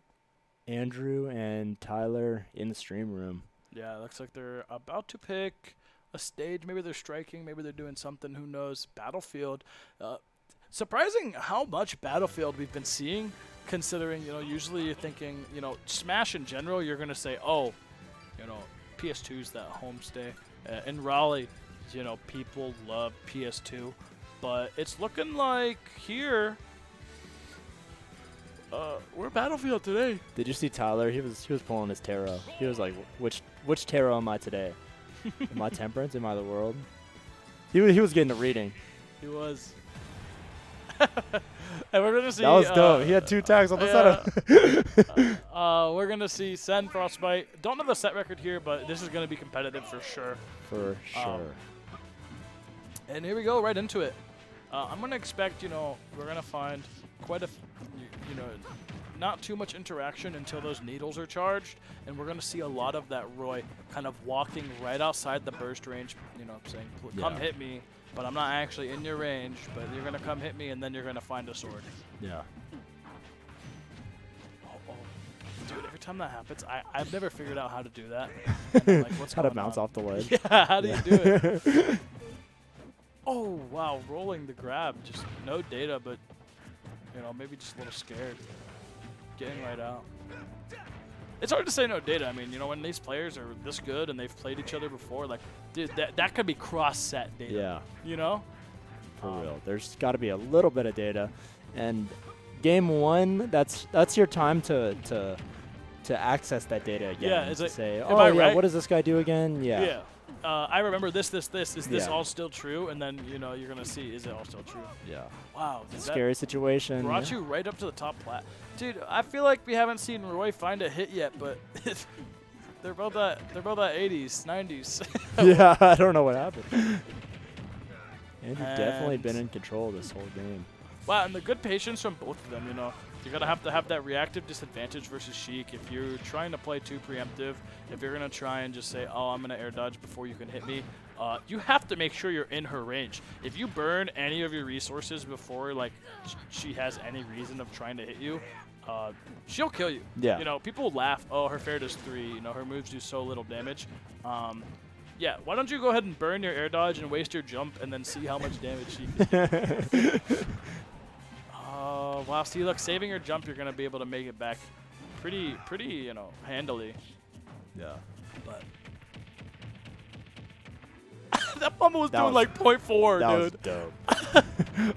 Andrew and Tyler in the stream room. Yeah, looks like they're about to pick a stage. Maybe they're striking. Maybe they're doing something. Who knows? Battlefield. Surprising how much Battlefield we've been seeing, considering, you know, usually you're thinking, you know, Smash in general, you're going to say, oh, you know, PS2's that homestay. In Raleigh, you know, people love PS2. But it's looking like here, we're Battlefield today. Did you see Tyler? He was pulling his tarot. He was like, which tarot am I today? Am I Temperance? Am I the World? He was getting the reading. He was. And we're gonna see. That was dope. He had 2 tags on the setup. We're gonna see Sen Frostbite. Don't know the set record here, but this is gonna be competitive for sure. For sure. And here we go, right into it. I'm gonna expect, we're gonna find quite a, not too much interaction until those needles are charged, and we're gonna see a lot of that Roy kind of walking right outside the burst range. Saying, "Come hit me," but I'm not actually in your range. But you're gonna come hit me, and then you're gonna find a sword. Yeah. Dude, every time that happens, I've never figured out how to do that. And I'm like, what's How to going bounce on? off the ledge. Yeah, how do you do it? Oh, wow, rolling the grab. Just no data, but, maybe just a little scared. Getting right out. It's hard to say no data. I mean, when these players are this good and they've played each other before, like, dude, that could be cross-set data. Yeah. For real. There's got to be a little bit of data. And game 1, that's your time to access that data again. Yeah, to say, am I right? what does this guy do again? Yeah. Yeah. I remember this. Is this Yeah. all still true? And then, you're going to see, is it all still true? Yeah. Wow. Did that Scary situation. brought you right up to the top plat. Dude, I feel like we haven't seen Roy find a hit yet, but they're both at 80s, 90s. Yeah, I don't know what happened. Andrew definitely And- been in control this whole game. Wow, and the good patience from both of them, You're going to have that reactive disadvantage versus Sheik. If you're trying to play too preemptive, if you're going to try and just say, oh, I'm going to air dodge before you can hit me, you have to make sure you're in her range. If you burn any of your resources before, like, she has any reason of trying to hit you, she'll kill you. Yeah. People laugh, oh, her fair does 3, her moves do so little damage. Yeah, why don't you go ahead and burn your air dodge and waste your jump and then see how much damage she can do. Oh, wow. See, look, saving your jump, you're going to be able to make it back pretty, handily. Yeah. But that bumble was That doing was- like 0.4, That dude. was dope.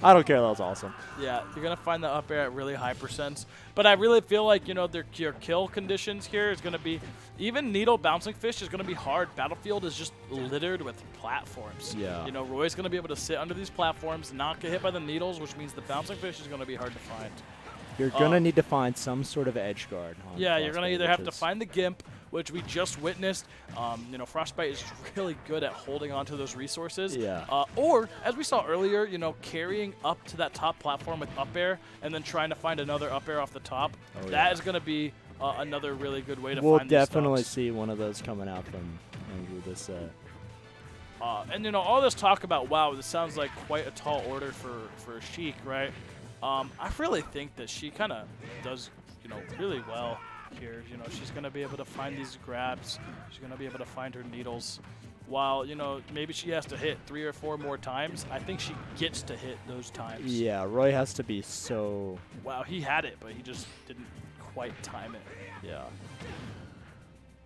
I don't care. That was awesome. Yeah, you're going to find the up air at really high percents. But I really feel like, your kill conditions here is going to be, even Needle Bouncing Fish is going to be hard. Battlefield is just littered with platforms. Yeah. Roy's going to be able to sit under these platforms, not get hit by the needles, which means the Bouncing Fish is going to be hard to find. You're going to need to find some sort of edge guard. On Yeah, you're going to Frostbite, either have which to is- find the Gimp, which we just witnessed. Frostbite is really good at holding onto those resources. Yeah. Or, as we saw earlier, carrying up to that top platform with up air and then trying to find another up air off the top. Oh, That yeah. is going to be another really good way to We'll find these definitely stocks. see one of those coming out from Andrew this set. And all this talk about, wow, this sounds like quite a tall order for Sheik, right? I really think that she kind of does, really well here. She's going to be able to find these grabs. She's going to be able to find her needles. While, maybe she has to hit 3 or 4 more times, I think she gets to hit those times. Yeah, Roy has to be so... Wow, he had it, but he just didn't quite time it. Yeah.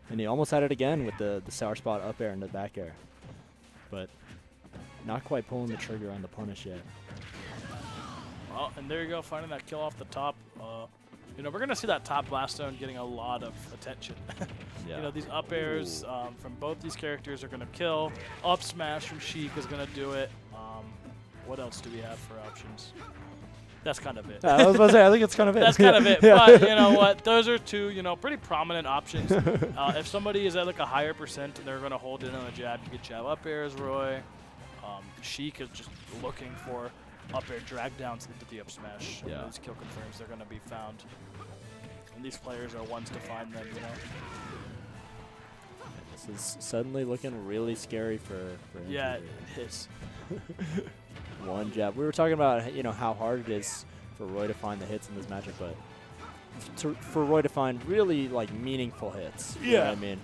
And he almost had it again with the sour spot up air and the back air. But not quite pulling the trigger on the punish yet. Well, and there you go, finding that kill off the top. We're going to see that top blast zone getting a lot of attention. Yeah. These up airs from both these characters are going to kill. Up smash from Sheik is going to do it. What else do we have for options? That's kind of it. I was about to say, I think it's kind of it. That's kind of it. Yeah. But you know what? Those are two, pretty prominent options. If somebody is at like a higher percent and they're going to hold in on a jab, you get jab up airs, Roy. Sheik is just looking for up air drag downs into the up smash. Yeah. Those kill confirms they're going to be found. And these players are ones to find them, This is suddenly looking really scary for Andrew Yeah, here. it is. One jab. We were talking about how hard it is for Roy to find the hits in this matchup, but for Roy to find really like meaningful hits. You know what I mean?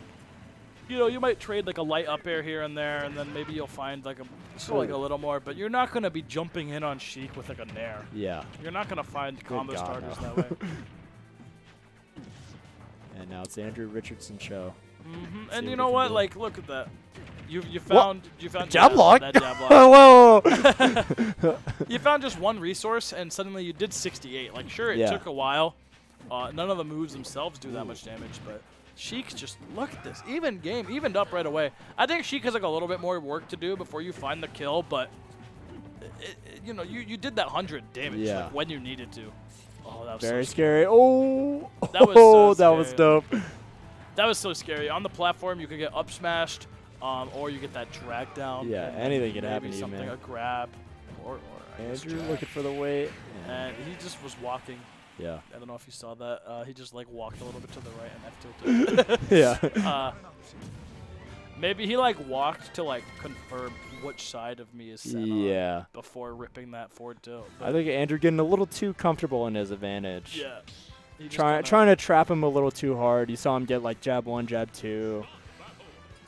You might trade like a light up air here and there, and then maybe you'll find like a little more, but you're not going to be jumping in on Sheik with like a nair. Yeah. You're not going to find combo God, starters no. that way. And now it's the Andrew Richardson show. And See you what know he what? can do. Like, look at that. You found Jab yeah, lock? that jab lock. Whoa! You found just one resource, and suddenly you did 68. Like, sure, it Yeah. took a while. None of the moves themselves do that much damage, but Sheik's just, look at this. Evened up right away. I think Sheik has like a little bit more work to do before you find the kill, but you know, you did that 100 damage Yeah. like, when you needed to. Oh, that was Very so scary. Oh, That was so that was scary. dope. That was so scary. On the platform, you could get up smashed, or you get that drag down. Yeah, and anything maybe can happen to you, something, man. a grab, or I guess Andrew drag. looking for the weight. And he just was walking. Yeah. I don't know if you saw that. He just like walked a little bit to the right and F tilted. Yeah. Maybe he like walked to like confirm which side of me is set on Yeah. before ripping that forward tilt. I think Andrew getting a little too comfortable in his advantage. Yeah. He just Trying kinda- to trap him a little too hard. You saw him get like jab 1, jab 2.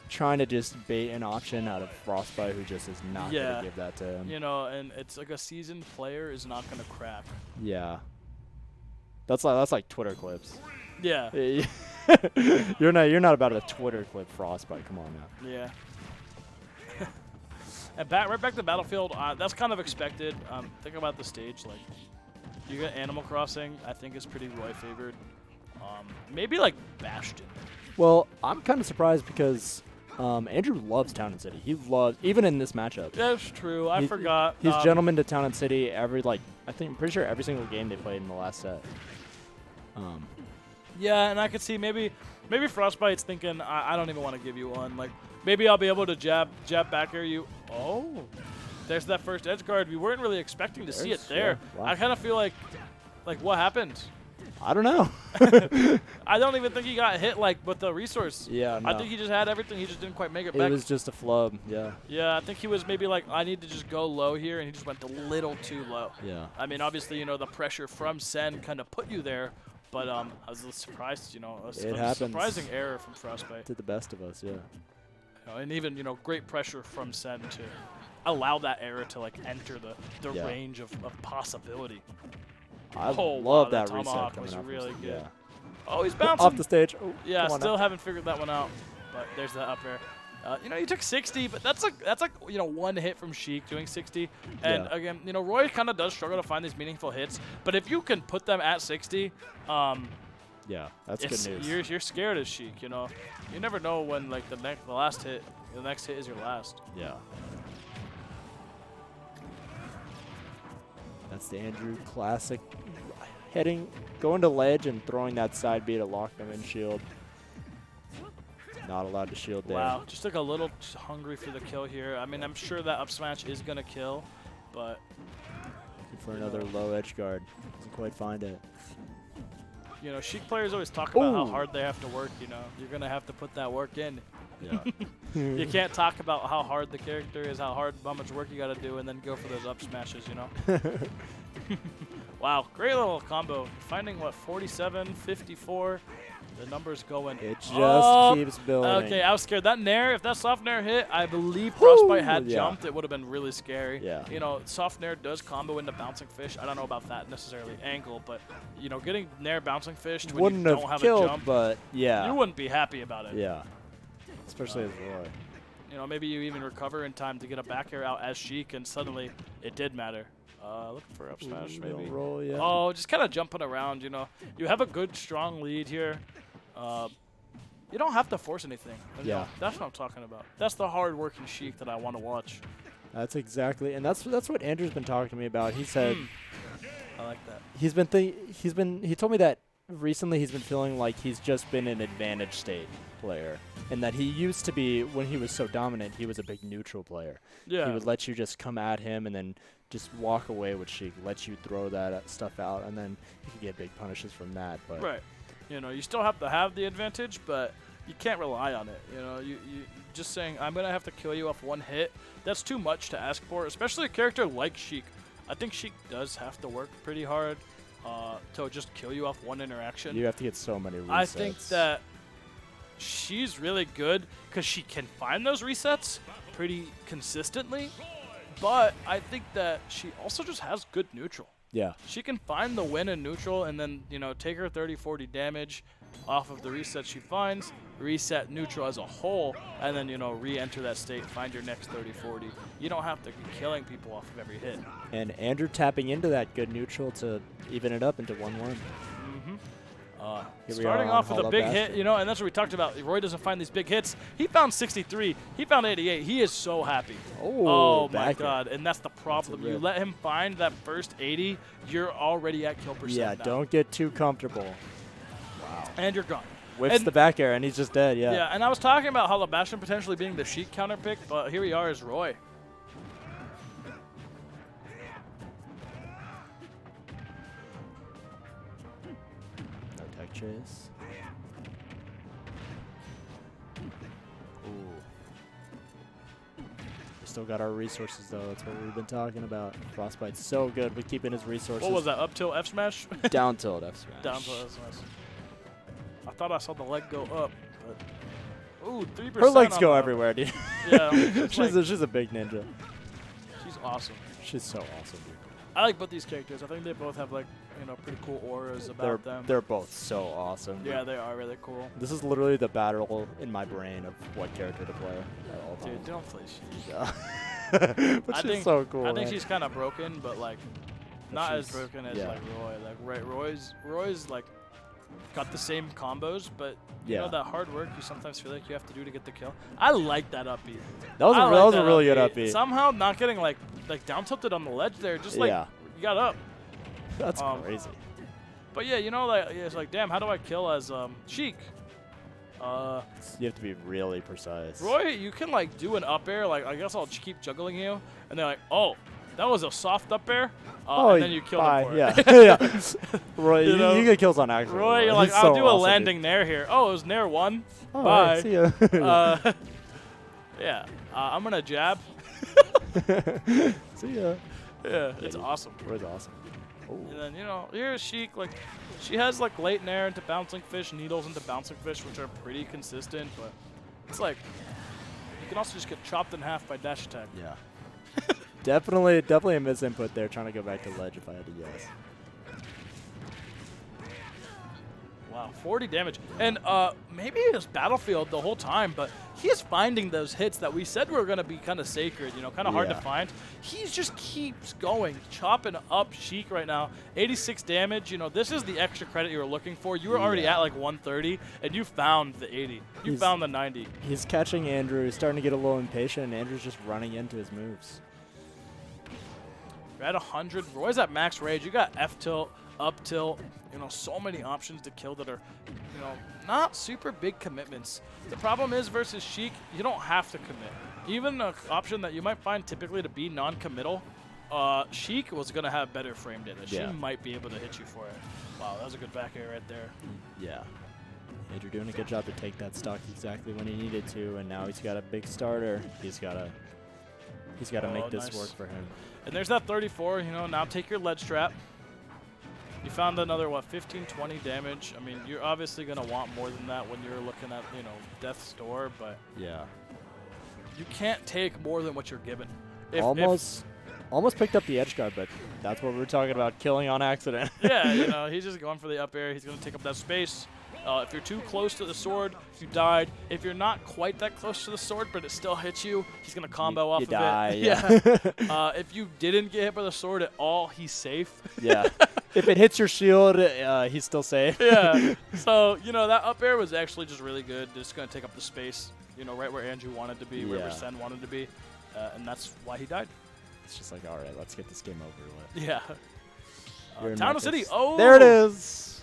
Trying to just bait an option out of Frostbite, who just is not Yeah. gonna give that to him. You know, and it's like a seasoned player is not gonna crack. Yeah. That's like Twitter clips. Yeah. you're not about a Twitter clip Frostbite. Come on now. Yeah. And right back to Battlefield. That's kind of expected. Think about the stage. Like, you get Animal Crossing. I think is pretty Roy favored. Maybe like Bastion. Well, I'm kind of surprised because Andrew loves Town and City. He loves, even in this matchup. That's true. I He- forgot. He's gentleman to Town and City every I'm pretty sure every single game they played in the last set. Yeah, and I could see maybe Frostbite's thinking I don't even want to give you one. Like maybe I'll be able to jab back air you. Oh, there's that first edge guard. We weren't really expecting to see it there. Yeah, wow. I kind of feel like what happened? I don't know. I don't even think he got hit like with the resource. Yeah, I no. think he just had everything. He just didn't quite make it It back. was just a flub. Yeah. Yeah, I think he was maybe like, I need to just go low here, and he just went a little too low. Yeah. I mean, obviously, you know, the pressure from Sen kind of put you there, but I was a little surprised, you know, It a happens. surprising error from Frostbite. To the best of us, yeah. You know, and even, you know, great pressure from Sen to allow that error to, like, enter the Yeah. range of possibility. I Oh, love wow, that that reset tomahawk coming was up. really good. Yeah. Oh, he's bouncing. Off the stage. Oh, Yeah, come on still now. haven't figured that one out. But there's that up air. You know, you took 60, but that's like you know, one hit from Sheik doing 60. And Yeah. again, you know, Roy kind of does struggle to find these meaningful hits. But if you can put them at 60, Yeah, that's it's, good news. you're scared as Sheik. You know, you never know when like the next hit is your last. Yeah. That's the Andrew classic. Going to ledge and throwing that side B to lock them in shield. Not allowed to shield there. Wow, just like a little hungry for the kill here. I mean, I'm sure that up smash is gonna kill, but Looking for another low edge guard. Doesn't quite find it. you know, Sheik players always talk about how Ooh. hard they have to work. You know, you're gonna have to put that work in. Yeah. You can't talk about how hard the character is, how much work you got to do, and then go for those up smashes, you know? Wow, great little combo. Finding, what, 47, 54? The number's going It just up. keeps building. Okay, I was scared. That nair, if that soft nair hit, I believe Frostbite had yeah. jumped. It would have been really scary. Yeah. You know, soft nair does combo into bouncing fish. I don't know about that necessarily angle, but, you know, getting nair bouncing fish when Wouldn't you don't have have killed, a jump, but yeah. you wouldn't be happy about it. Yeah. Especially as Roy. You know, maybe you even recover in time to get a back air out as Sheik, and suddenly it did matter. Looking for up smash, maybe. Roll, yeah. Oh, just kind of jumping around, you know. You have a good, strong lead here. You don't have to force anything. You know, Yeah. that's what I'm talking about. That's the hard-working Sheik that I want to watch. That's exactly, and that's what Andrew's been talking to me about. He said I like that. he told me that recently he's been feeling like he's just been an advantage state player, and that he used to be, when he was so dominant, he was a big neutral player. Yeah. He would let you just come at him and then just walk away with Sheik, let you throw that stuff out, and then you could get big punishes from that. But Right. You know, you still have to have the advantage, but you can't rely on it. You know, you just saying, I'm going to have to kill you off one hit, that's too much to ask for, especially a character like Sheik. I think Sheik does have to work pretty hard to just kill you off one interaction. you have to get so many resets. I think that she's really good because she can find those resets pretty consistently, but I think that she also just has good neutral. Yeah. She can find the win in neutral and then, you know, take her 30, 40 damage off of the reset she finds, reset neutral as a whole, and then, you know, re-enter that state, find your next 30, 40. You don't have to be killing people off of every hit. And Andrew tapping into that good neutral to even it up into 1-1. Here we Starting are on off with a Hollow big Bastion. hit, you know, and that's what we talked about. Roy doesn't find these big hits. He found 63. He found 88. He is so happy. Oh, my back air. God. And that's the problem. You rip. let him find that first 80, you're already at kill percent Yeah, now. don't get too comfortable. And you're gone. Whips And- the back air, and he's just dead, yeah. Yeah, and I was talking about Hollow Bastion potentially being the Sheik counter pick, but here we are as Roy. No tech chase. Ooh. We still got our resources, though. That's what we've been talking about. Frostbite's so good with keeping his resources. What was that, up tilt F smash? Down tilt F smash. Down tilt F smash. I thought I saw the leg go up, but... Ooh, 3%. Her legs on go the- everywhere, dude. Yeah, it's she's, like- she's a big ninja. She's awesome. She's so awesome, dude. I like both these characters. I think they both have, like, you know, pretty cool auras about them. They're both so awesome. Yeah, they are really cool. This is literally the battle in my brain of what character to play at all Dude, times. don't play Sheik. Yeah. But I she's think, so cool. I think man. she's kind of broken, but, like, But not as she's- broken as, yeah. like, Roy. Like, Roy's, like, got the same combos, but, you know, Yeah. that hard work you sometimes feel like you have to do to get the kill. I like that up B. That was I a, like that was that a really good up B. upbeat. Somehow not getting, like down tilted on the ledge there, just, like, Yeah. you got up. That's um, crazy. But, yeah, you know, like, it's like, damn, how do I kill as Sheik? You have to be really precise. Roy, you can like do an up air, like I guess I'll keep juggling you, and they're like, oh, that was a soft up air, and then you kill bye. them for Yeah. it. yeah. Roy, You you, know, you get kills on accident. Roy, you're like, He's I'll so do a awesome, dude. landing nair here. Oh, it was nair 1. All Bye. right, see ya. Yeah, I'm gonna jab. See ya. Yeah, it's awesome. Roy's awesome. Ooh. And then, you know, here's Sheik, like, she has, like, late nair into bouncing fish, needles into bouncing fish, which are pretty consistent, but it's like, you can also just get chopped in half by dash attack. Yeah. definitely a misinput there, trying to go back to ledge if I had to guess. Wow, 40 damage. And maybe it was Battlefield the whole time, but he is finding those hits that we said were going to be kind of sacred, you know, kind of hard to Yeah. find. He just keeps going, chopping up Sheik right now. 86 damage, you know, this is the extra credit you were looking for. You were already Yeah. at like 130, and you found the 80. You He's- found the 90. He's catching Andrew. He's starting to get a little impatient, and Andrew's just running into his moves. You're at 100. Roy's at max rage. You got F tilt, up tilt, you know, so many options to kill that are, you know, not super big commitments. The problem is versus Sheik, you don't have to commit. Even an option that you might find typically to be non-committal, Sheik was going to have better frame data. Yeah. She might be able to hit you for it. Wow, that was a good back air right there. Yeah. Andrew doing a good job to take that stock exactly when he needed to, and now he's got a big starter. He's got to make this nice. work for him. And there's that 34, you know, now take your ledge trap. You found another, what, 15, 20 damage. I mean, you're obviously going to want more than that when you're looking at, you know, Death's Door, but Yeah. you can't take more than what you're given. Almost picked up the edge guard, but that's what we were talking about, killing on accident. Yeah, you know, he's just going for the up air. He's going to take up that space. If you're too close to the sword, you died. If you're not quite that close to the sword, but it still hits you, he's going to combo off you of die, it. yeah. If you didn't get hit by the sword at all, he's safe. Yeah. If it hits your shield, he's still safe. Yeah. So, you know, that up air was actually just really good. Just going to take up the space, you know, right where Andrew wanted to be, wherever Yeah. Sen wanted to be. And that's why he died. It's just like, all right, let's get this game over with. Yeah. You're in Town of Memphis. City. Oh. There it is.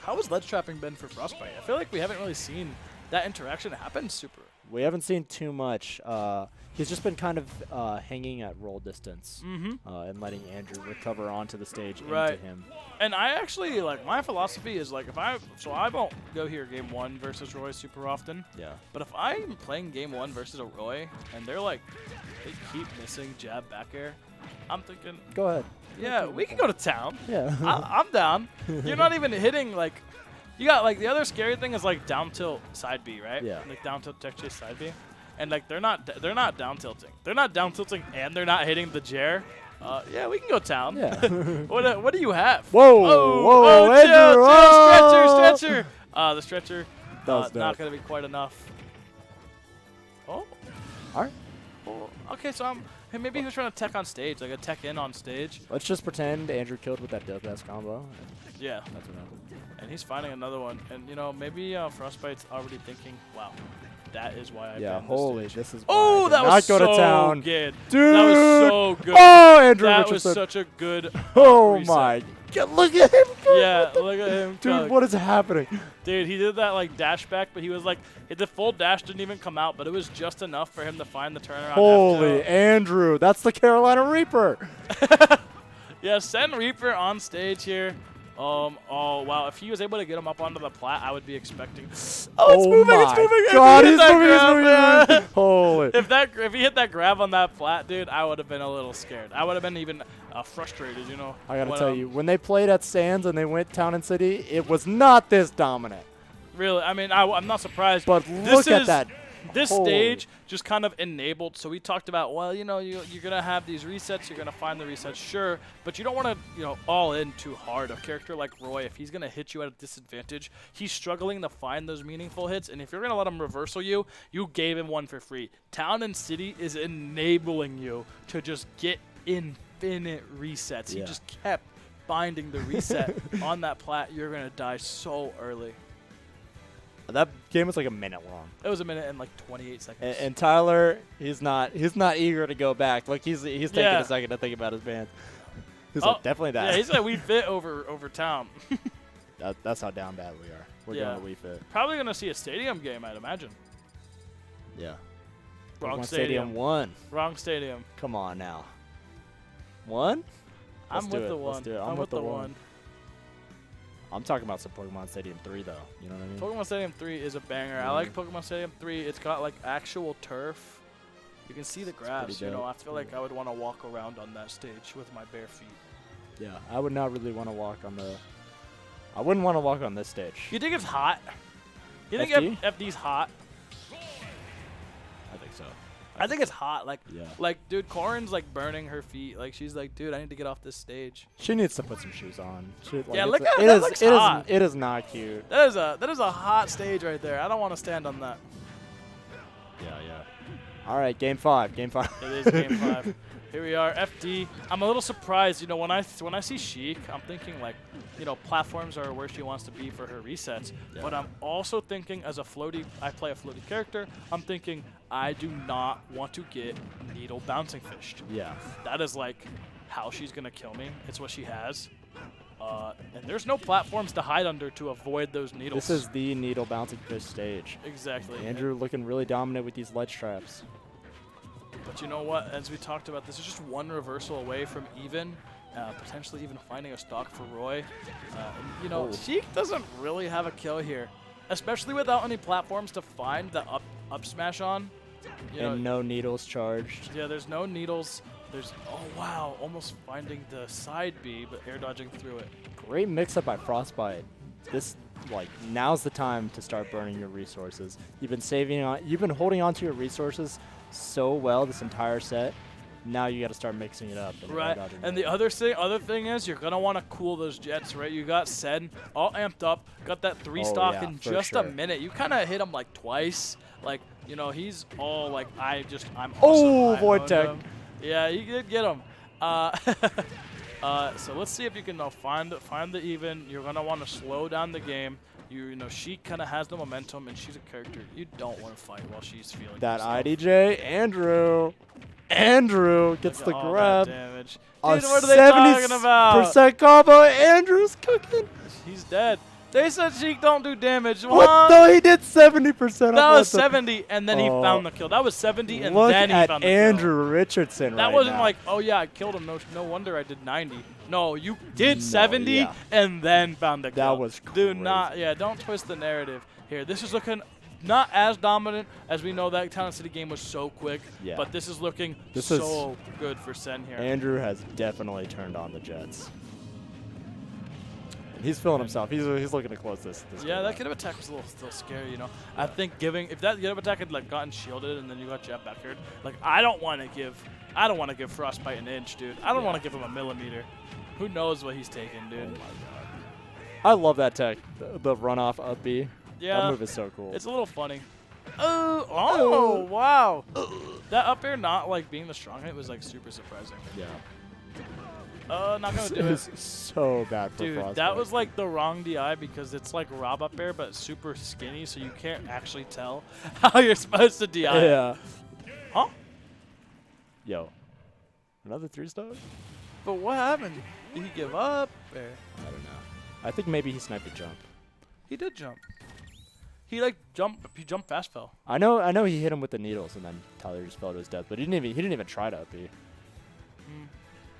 How has ledge trapping been for Frostbite? I feel like we haven't really seen that interaction happen super. We haven't seen too much. He's just been kind of hanging at roll distance and letting Andrew recover onto the stage Right. into him. And I actually, like, my philosophy is, like, so I won't go here game 1 versus Roy super often. Yeah. But if I'm playing game 1 versus a Roy, and they're, like, they keep missing jab back air, I'm thinking, Go ahead. yeah, we can go to town. Yeah. I'm down. You're not even hitting, like, you got, like, the other scary thing is, like, down tilt side B, right? Yeah. Like, down tilt tech chase side B. And, like, they're not down tilting. They're not down tilting and they're not hitting the Jer. Yeah, we can go town. Yeah. What do you have? Whoa, Oh, Andrew, chill, oh! stretcher. The stretcher, That was not dope. going to be quite enough. Oh. All right. Oh, okay, so hey, maybe he was trying to tech on stage, like a tech in on stage. Let's just pretend Andrew killed with that death pass combo. Yeah. That's what happened. And he's finding another one. And, you know, maybe Frostbite's already thinking, wow, that is why I Yeah, banned holy, this stage. this is why Oh, I did that not was go so to town. good. Dude! That was so good. Oh, Andrew That Richardson. was such a good Oh reset. my God, look at him. Yeah, look at him. Dude, cook. what is happening? Dude, he did that like dash back, but he was like, the full dash didn't even come out, but it was just enough for him to find the turnaround. Holy F2. Andrew, that's the Carolina Reaper. Yeah, send Reaper on stage here. Oh wow, if he was able to get him up onto the plat, I would be expecting. Oh moving, my it's moving. God, If he he's hit that moving, he's grab, moving. Holy. If he hit that grab on that plat, dude, I would have been a little scared. I would have been even frustrated, you know. I gotta when, tell you, when they played at Sands and they went Town and City, it was not this dominant. Really, I mean, I'm not surprised. But This look at is- that. This Holy. stage just kind of enabled. So we talked about, well, you know, you're gonna have these resets. You're gonna find the resets, sure, but you don't want to, you know, all in too hard. A character like Roy, if he's gonna hit you at a disadvantage, he's struggling to find those meaningful hits. And if you're gonna let him reversal you, you gave him one for free. Town and City is enabling you to just get infinite resets. He Yeah. just kept finding the reset on that plat. You're gonna die so early. That game was like a minute long. It was a minute and like 28 seconds. And Tyler, he's not eager to go back. Look, he's taking Yeah. a second to think about his band. He's Oh, like, definitely that. Yeah, he said we fit over town. That's how down bad we are. We're Yeah. going to Wii Fit. Probably gonna see a stadium game, I'd imagine. Yeah. Wrong Pokemon stadium. 1. Wrong stadium. Come on now. 1? Let's I'm do with it. the Let's one. do it. I'm with the one. I'm talking about some Pokemon Stadium 3, though. You know what I mean? Pokemon Stadium 3 is a banger. I like Pokemon Stadium 3. It's got like actual turf. You can see the grass. pretty You know, dope. I feel like I would want to walk around on that stage with my bare feet. Yeah. I would not really want to walk on the... I wouldn't want to walk on this stage. You think it's hot? You think FD? FD's hot? I think so. I think it's hot. Like, Yeah. like, dude, Corin's like burning her feet. Like, she's like, dude, I need to get off this stage. She needs to put some shoes on. Yeah, look at that looks hot. It is not cute. That is a hot stage right there. I don't want to stand on that. Yeah. All right, game 5. Game 5. It is game 5. Here we are, FD. I'm a little surprised, you know, when I see Sheik, I'm thinking like, you know, platforms are where she wants to be for her resets. Yeah. But I'm also thinking as a floaty, I play a floaty character. I'm thinking I do not want to get needle bouncing fished. Yeah. That is like how she's gonna kill me. It's what she has. And there's no platforms to hide under to avoid those needles. This is the needle bouncing fish stage. exactly. Andrew looking really dominant with these ledge traps. But you know what? As we talked about, this is just one reversal away from even, potentially even finding a stock for Roy. And, you know, Oh. Sheik doesn't really have a kill here, especially without any platforms to find the up smash on. You know, And no needles charged. yeah, there's no needles. There's, oh wow, almost finding the side B, but air dodging through it. Great mix up by Frostbite. This, like, now's the time to start burning your resources. You've been holding on to your resources so well this entire set. Now you got to start mixing it up. And Right, dodging and it. the other thing is you're gonna want to cool those jets, right? You got Sen all amped up, got that 3 Oh, stock yeah, in for just sure. a minute. You kind of hit him like twice, like you know he's all like I'm Oh, awesome. I Void owned Tech. him. Yeah, you did get him. So let's see if you can find the even. You're gonna want to slow down the game. You know she kind of has the momentum, and she's a character you don't want to fight while she's feeling That herself. IDJ, Andrew gets Look the at all grab. that damage. A Dude, what are they talking about? 70% combo. Andrew's cooking. He's dead. They said Sheik don't do damage. What? No, he did 70%. That off was the- 70, and then he Oh. found the kill. That was 70, and Look then he at found the Andrew Richardson kill. That right wasn't now. like, oh yeah, I killed him. No wonder I did 90. No, you did No, 70 yeah. and then found the kill. That was Do crazy. not, yeah, don't twist the narrative here. This is looking not as dominant as we know that Town and City game was so quick, Yeah. but this is looking This is- so good for Sen here. Andrew has definitely turned on the Jets. He's feeling himself. He's looking to close this Yeah, game that out. get up attack was a little still scary, you know. I think if that get up attack had like gotten shielded and then you got Jet back here, like I don't want to give Frostbite an inch, dude. I don't want to give him a millimeter. Who knows what he's taking, dude? I love that tech. The runoff up B. That Yeah, move is so cool. it's a little funny. Oh, wow. That up air not like being the strong hit was like super surprising. Yeah. Not gonna do It it. is so bad for Dude, Frostbite. that was like the wrong DI because it's like Rob up air, but super skinny, so you can't actually tell how you're supposed to DI. Yeah. Huh? Yo. Another 3-star? But what happened? Did he give up? Or I don't know. I think maybe he sniped a jump. he did jump. He like jumped. He jumped fast fell. I know he hit him with the needles and then Tyler just fell to his death, but he didn't even try to up B.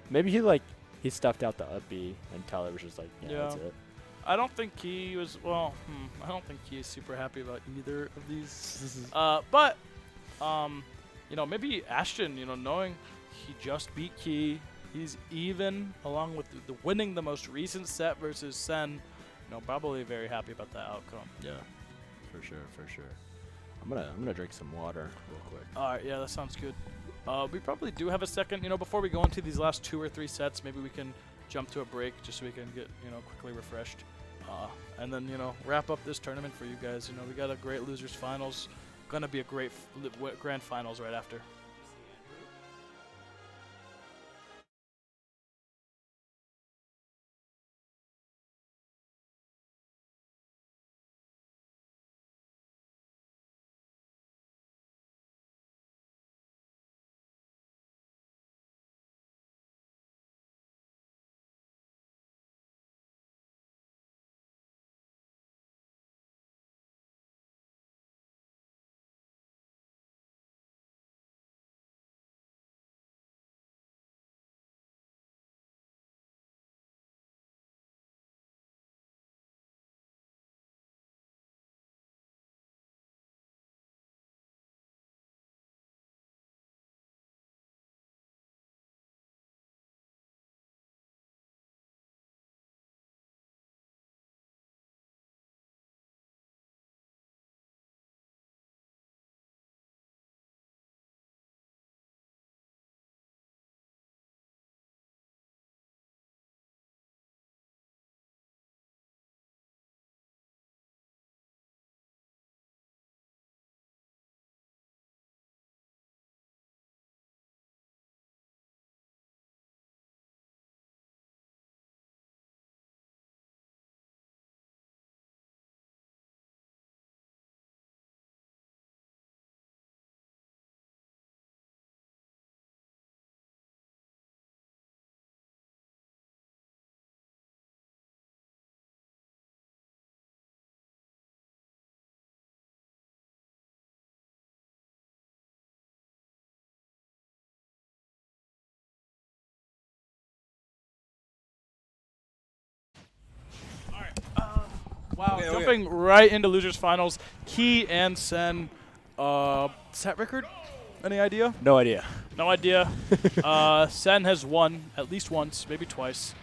Maybe he stuffed out the up B and Tyler was just like, yeah. That's it. I don't think he was. Well, I don't think he's super happy about either of these. But you know, maybe Ashton, you know, knowing he just beat Key, he's even along with the winning the most recent set versus Sen. You know, probably very happy about that outcome. Yeah. For sure. I'm gonna drink some water real quick. All right, yeah, that sounds good. We probably do have a second. You know, before we go into these last 2 or 3 sets, maybe we can jump to a break just so we can get, you know, quickly refreshed, and then, you know, wrap up this tournament for you guys. You know, we got a great losers finals. Gonna be a great grand finals right after. Wow, Okay, jumping right into losers finals. Key and Sen. Set record? Any idea? No idea. No idea. Sen has won at least once, maybe twice.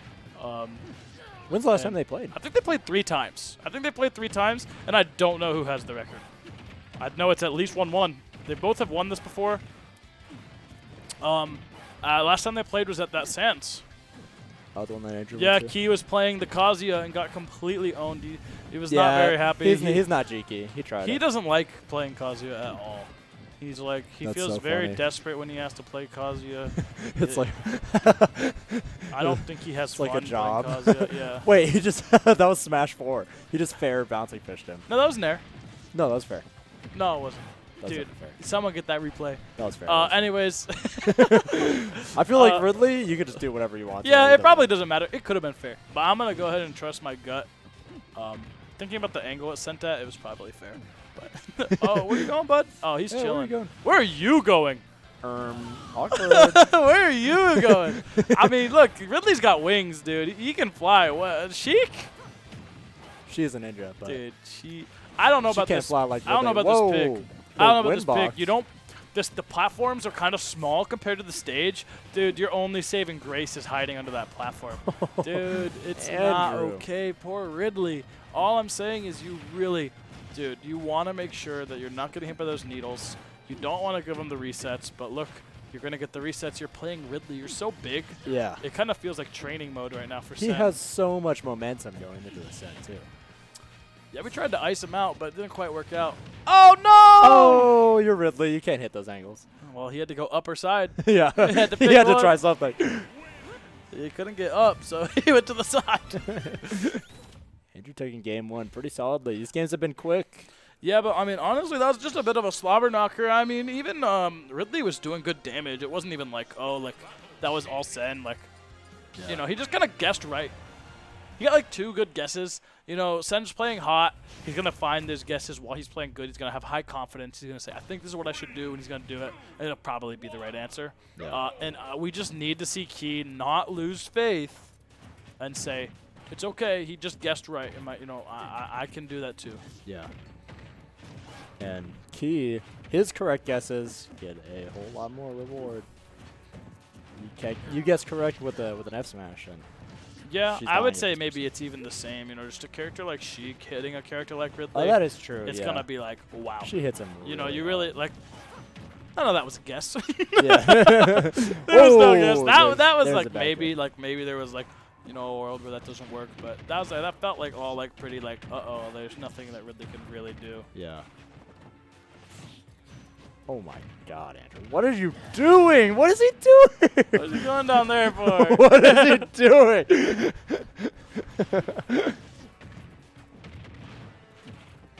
When's the last time they played? I think they played 3 times. And I don't know who has the record. I know it's at least 1-1. They both have won this before. Last time they played was at that Sands. Oh, the one that Andrew Yeah, went to? Key was playing the Kazuya and got completely owned. He was not very happy. He's not cheeky. He tried He it. doesn't like playing Kazuya at all. He's like, he That's feels so very funny. desperate when he has to play Kazuya. It's like I don't think he has it's fun like a job. playing Kazuya. Yeah. Wait, he just that was Smash 4. He just fair bouncing fished him. No, that was Nair. No, that was fair. No, it wasn't. That was Dude, fair. someone get that replay. That was fair. Anyways. I feel like Ridley, you could just do whatever you want. Yeah, to. it probably doesn't matter. It could have been fair. But I'm going to go ahead and trust my gut. Thinking about the angle it sent at, it was probably fair. But oh, where you going, bud? Oh, he's Yeah, chilling. where you going? Where are you going? Awkward. Where are you going? I mean, look, Ridley's got wings, dude. He can fly. What? Sheik? She is a ninja, but Dude, I don't know she about can't this. fly like I don't know Ridley. about Whoa. this pick. The I don't know about wind this box. pick. You don't. The platforms are kind of small compared to the stage. Dude, your only saving grace is hiding under that platform. Dude, it's not Andrew. okay. Poor Ridley. All I'm saying is you really, dude, you want to make sure that you're not getting hit by those needles. You don't want to give him the resets, but look, you're going to get the resets. You're playing Ridley. You're so big. Yeah. It kind of feels like training mode right now for He Sen. has so much momentum going into the set, too. Yeah, we tried to ice him out, but it didn't quite work out. Oh, no! Oh, you're Ridley. You can't hit those angles. Well, he had to go upper side. Yeah. He had to he pick had to one. try something. He couldn't get up, so he went to the side. Andrew taking game 1 pretty solidly. These games have been quick. Yeah, but I mean, honestly, that was just a bit of a slobber knocker. I mean, even Ridley was doing good damage. It wasn't even like, oh, like that was all Sen. Like, you know, he just kind of guessed right. He got like 2 good guesses. You know, Sen's playing hot. He's gonna find those guesses while he's playing good. He's gonna have high confidence. He's gonna say, I think this is what I should do, and he's gonna do it, and it'll probably be the right answer. Yeah. And we just need to see Key not lose faith, and say, it's okay. He just guessed right. And you know, I can do that too. Yeah. And Key, his correct guesses get a whole lot more reward. You guessed correct with an F smash, and yeah, she's I would dying say at maybe it's even the same. You know, just a character like Sheik hitting a character like Ridley. oh, that is true. It's yeah. gonna be like, wow. She hits him. You know, really you hard. really like. I know that was a guess. Yeah. There was no guess. Whoa, That was there's a like back maybe there was like, you know, a world where that doesn't work. But that felt like all like pretty like there's nothing that Ridley can really do. Yeah. Oh my God, Andrew! What are you doing? What is he doing? What is he going down there for? What is he doing?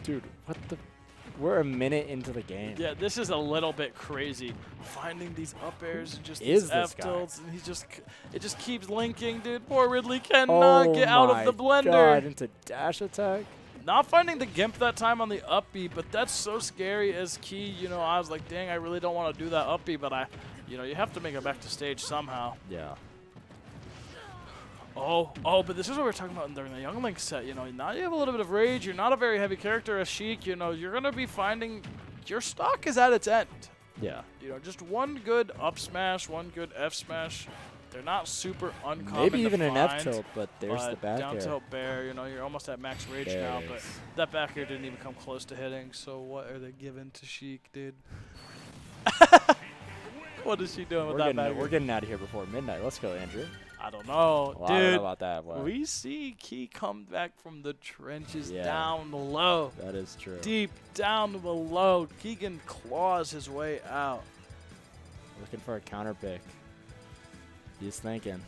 Dude, what the? We're a minute into the game. Yeah, this is a little bit crazy. Finding these up airs and just Is these this F guy? tilts, and it just keeps linking, dude. Poor Ridley cannot get out of the blender. God, into dash attack. Not finding the Gimp that time on the up B, but that's so scary as Key. You know, I was like, dang, I really don't want to do that up B, but you know, you have to make it back to stage somehow. Yeah. Oh, but this is what we were talking about during the Young Link set. You know, now you have a little bit of rage. You're not a very heavy character as Sheik. You know, you're going to be finding your stock is at its end. Yeah. You know, just one good up smash, one good F smash. They're not super uncommon. Maybe even to an F find, tilt, but there's the back down air. tilt bear. You know, you're almost at max rage There now, it but is. that back air didn't even come close to hitting. So what are they giving to Sheik, dude? What is she doing with that back air? We're getting out of here before midnight. Let's go, Andrew. I don't know, Well, I don't know dude. about that. Well, We see Key come back from the trenches Yeah. down below. that is true. Deep down below. Keegan claws his way out. Looking for a counter pick. He's thinking.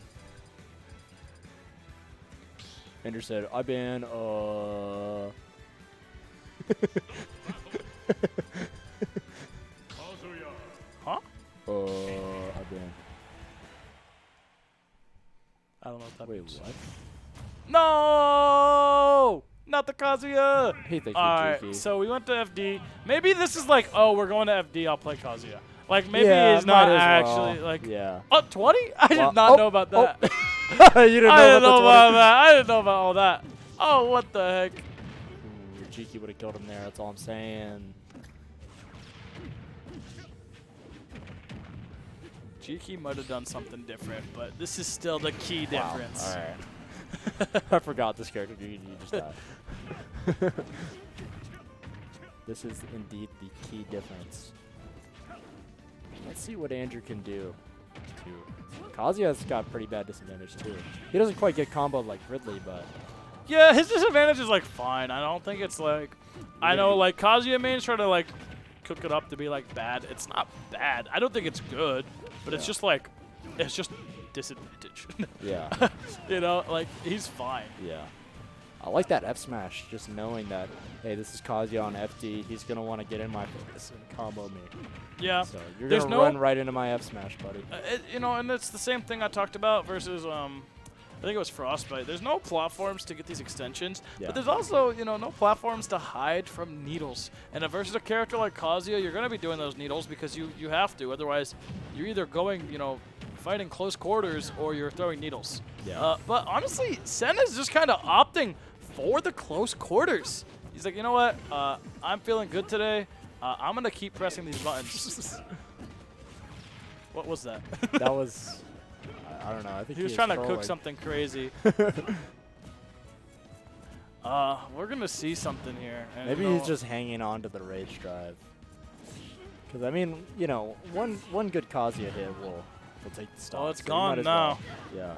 Andrew said, I've been, Huh? I've been. I don't know what that Wait, means. what? No! Not the Kazuya! He thinks you're Alright, cheeky. so we went to FD. Maybe this is like, oh, we're going to FD, I'll play Kazuya. Like, maybe Yeah, he's not might as actually, well. like, Yeah. oh, 20? I Well, did not know about that. You didn't know I didn't know about about the that. I didn't know about all that. Oh, what the heck? 20. Ooh, Cheeky would have killed him there. That's all I'm saying. Cheeky might have done something different, but this is still the key Wow. difference. All right. I forgot this character. You just died. This is indeed the key difference. Let's see what Andrew can do. Kazuya's got pretty bad disadvantage too. He doesn't quite get comboed like Ridley, but Yeah, his disadvantage is like fine. I don't think it's like, I know like Kazuya mains try to like cook it up to be like bad. It's not bad. I don't think it's good, but it's just like, it's just disadvantage. yeah, You know, like he's fine. yeah. I like that F smash, just knowing that, hey, this is Kazuya on FD. He's gonna want to get in my face and combo me. Yeah. So you're There's gonna no- run right into my F smash, buddy. You know, and it's the same thing I talked about versus I think it was Frostbite. There's no platforms to get these extensions, Yeah. but there's also, you know, no platforms to hide from needles. And versus a character like Kazuya, you're going to be doing those needles because you have to. Otherwise, you're either going, you know, fighting close quarters or you're throwing needles. Yeah. But honestly, Sen is just kind of opting for the close quarters. He's like, you know what? I'm feeling good today. I'm going to keep pressing these buttons. What was that? That was, I don't know. I think He was trying to cook something crazy. We're gonna see something here. And Maybe you know, he's just hanging on to the rage drive. Because I mean, you know, one good Kazuya hit will take the stock. Oh, it's so you gone might as now. well. Yeah.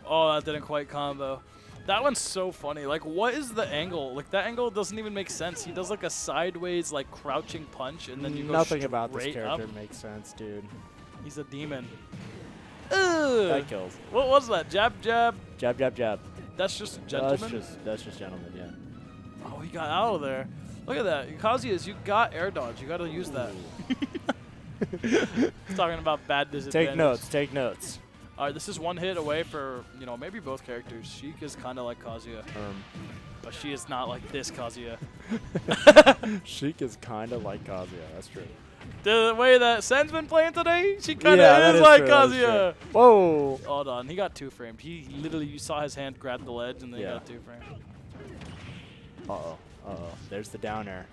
Oh, that didn't quite combo. That one's so funny. Like, what is the angle? Like, that angle doesn't even make sense. He does like a sideways, like crouching punch, and then you go Nothing about this straight character up. makes sense, dude. He's a demon. Ugh. That kills. What was that? Jab, jab. Jab, jab, jab. That's just a gentleman. That's just gentleman. Yeah. Oh, he got out of there. Look at that. Kazuya's, you got air dodge. You got to use that. He's talking about bad disadvantage. Take notes. Take notes. All right, this is one hit away for, you know, maybe both characters. Sheik is kind of like Kazuya, but she is not like this Kazuya. Sheik is kind of like Kazuya. That's true. The way that Sen's been playing today, she kind of that is like true, that is Kazuya. true. Whoa. Hold on, he got two framed. He literally, you saw his hand grab the ledge and then he Yeah. got two framed. Uh-oh. Uh-oh. There's the down air.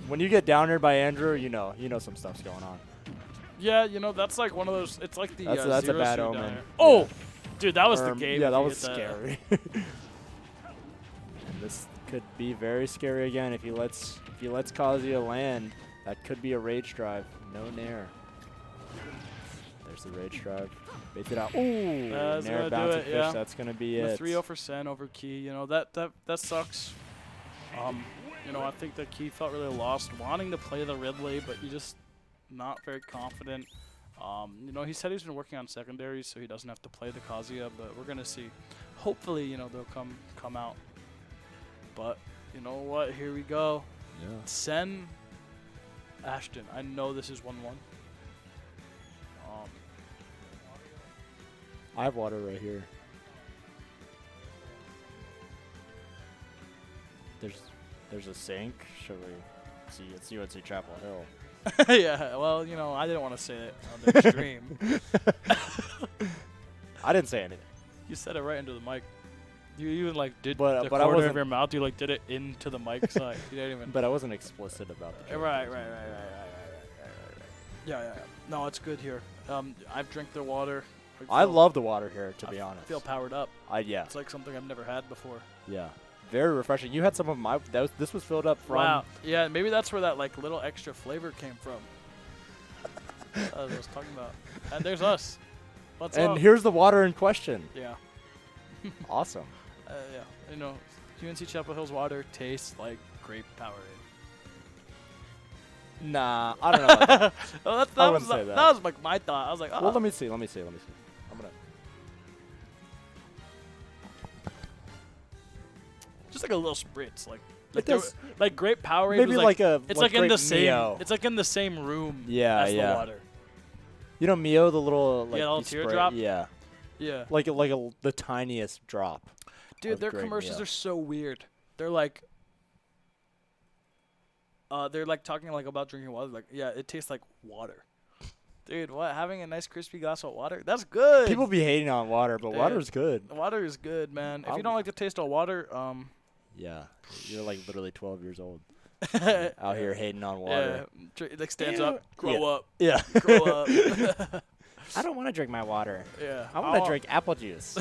When you get down air by Andrew, you know some stuff's going on. Yeah, you know, that's like one of those, it's like the That's a zero bad suit omen. down there. Oh! Yeah. Dude, that was the game. Yeah, if that he was hit scary. And this could be very scary again if he lets Kazuya land. That could be a rage drive. No nair. There's the rage drive. Baits it out. Ooh, That's nair gonna do bouncing it, fish. yeah. That's gonna be The it. 3-0 for Sen over Key, you know, that sucks. You know, I think that Key felt really lost, wanting to play the Ridley, but he just not very confident. You know, he said he's been working on secondaries, so he doesn't have to play the Kazuya, but we're gonna see. Hopefully, you know, they'll come out. But you know what? Here we go. Yeah. Sen, Ashton. I know this is 1-1. I have water right here. There's a sink. Should we see? It's UNC Chapel Hill. Yeah. Well, you know, I didn't want to say it on the stream. I didn't say anything. You said it right into the mic. You even like did But the I corner of wasn't- your mouth. You like did it into the mic side. You didn't even. But I wasn't explicit about the Right. characters. Yeah. No, it's good here. I've drank their water. I love the water here, to be honest. Feel powered up. Yeah. It's like something I've never had before. Yeah. Very refreshing. You had some of my. This was filled up from. Wow. Yeah, maybe that's where that like little extra flavor came from. That's what I was talking about. And there's us. What's And up? here's the water in question. Yeah. Awesome. Yeah. You know, UNC Chapel Hill's water tastes like grape Powerade. Nah, I don't know. About that. Oh, I that wouldn't was say that. that was like my thought. I was like, oh. Well, let me see. I'm gonna. Just like a little spritz, like It there does- were- like grape Powerade. Maybe was like a. It's like in grape the same. Mio. It's like in the same room. Yeah, as yeah. the water. You know Mio, the little like Yeah, the little you spray- teardrop? Yeah, Yeah. like the tiniest drop. Dude, of their grape commercials Mio. are so weird. They're like talking like about drinking water. Like, yeah, it tastes like water. Dude, what? Having a nice crispy glass of water? That's good. People be hating on water, but Dude. water's good. Water is good, man. If I'll- you don't like the taste of water, Yeah, you're like literally 12 years old yeah, out here hating on water. like stands Yeah. up, grow up, Yeah. grow up. I don't want to drink my water. Yeah, I want to drink apple juice.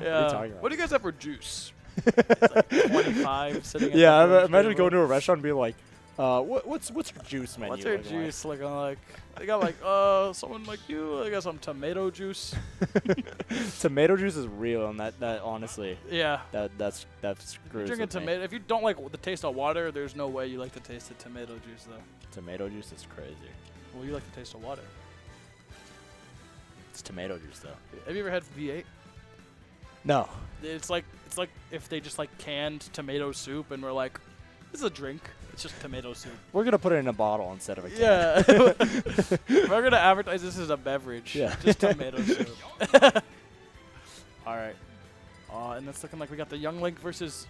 Yeah. talking about? What do you guys have for juice? It's like 25 sitting. At Yeah, the imagine table. going to a restaurant and being like, what's your juice menu? What's your looking like?" juice looking like? They got like, someone like you. I got some tomato juice. Tomato juice is real, and that honestly, Yeah. that screws Drinking with me. tomato. If you don't like the taste of water, there's no way you like the taste of tomato juice, though. Tomato juice is crazy. Well, you like the taste of water. It's tomato juice though. Have you ever had V8? No. It's like if they just like canned tomato soup and we're like, this is a drink. It's just tomato soup. We're gonna put it in a bottle instead of a can. Yeah. We're gonna advertise this as a beverage. Yeah. Just tomato soup. All right. And it's looking like we got the Young Link versus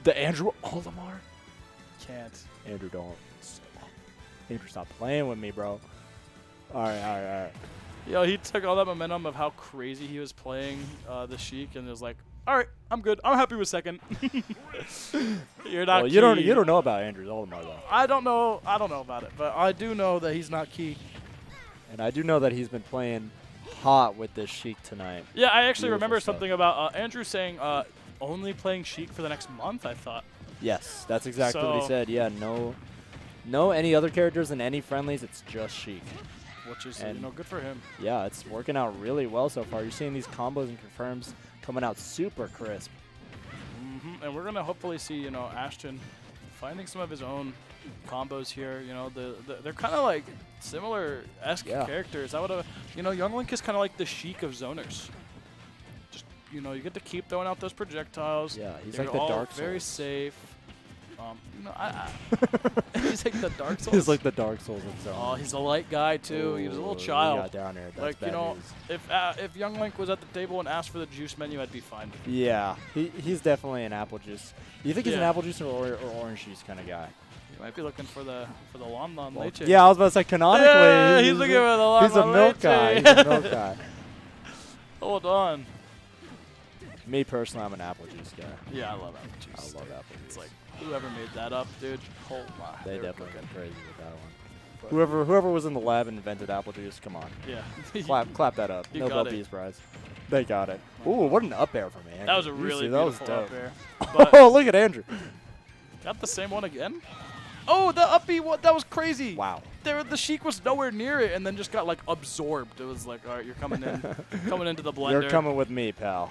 The Andrew Olimar. Can't. Andrew, don't. Andrew, stop playing with me, bro. All right. Yo, he took all that momentum of how crazy he was playing the Sheik and was like, all right, I'm good. I'm happy with second. You're not. Well, key. you don't know about Andrew Olimar though. I don't know about it, but I do know that he's not key. And I do know that he's been playing hot with this Sheik tonight. Yeah, I actually Beautiful remember stuff. something about Andrew saying only playing Sheik for the next month, I thought. Yes, that's exactly what he So- said. Yeah, no any other characters in any friendlies. It's just Sheik. Which is, And- good for him. Yeah, it's working out really well so far. You're seeing these combos and confirms coming out super crisp. And we're going to hopefully see, Ashton finding some of his own combos here. You know, they're kind of like similar-esque characters. I would have, you know, Young Link is kind of like the Sheik of zoners. Just, you know, you get to keep throwing out those projectiles. Yeah, he's They're like the all Dark very Souls. safe. You know, he's like the Dark Souls. He's like the Dark Souls of zone. Oh, he's a light guy too. He's a little Ooh, he child. got down there. That's Like, bad you know, news. if Young Link was at the table and asked for the juice menu, I'd be fine. Yeah, he's definitely an apple juice. Do you think he's an Yeah. apple juice or orange juice kind of guy? You might be looking for the Lon Lon Well, Leche. yeah, I was about to say canonically. Yeah, he's looking for the Lon He's a Lon milk guy. Leche. He's a milk guy. Hold on. Me personally, I'm an apple juice guy. Yeah, I love apple I juice. love apple It's juice. like whoever made that up, dude. Oh my. They were definitely cooking. went crazy with that one. Whoever was in the lab and invented apple juice, come on, Yeah. clap that up. You Nobel got it. Peace Prize. They got it. Ooh, what an up air from Andrew. That was a You really see, that was beautiful up dope. air. But Oh, look at Andrew. got the same one again. Oh, the uppy one. That was crazy. Wow. The Sheik was nowhere near it, and then just got like absorbed. It was like, all right, you're coming in, coming into the blender. You're coming with me, pal.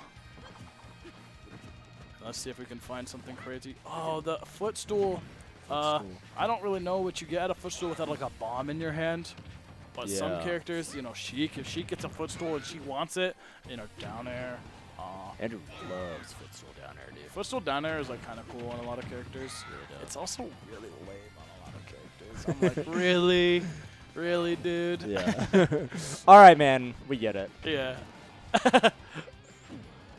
Let's see if we can find something crazy. Oh, the footstool. Footstool. I don't really know what you get at a footstool without like a bomb in your hand. But some Yeah. characters, you know, Sheik, if Sheik gets a footstool and she wants it, you know, down air. Andrew loves footstool down there, dude. Footstool down air is like kind of cool on a lot of characters. Really does. It's also really lame on a lot of characters. I'm like, really? Really, dude? Yeah. All right, man. We get it. Yeah.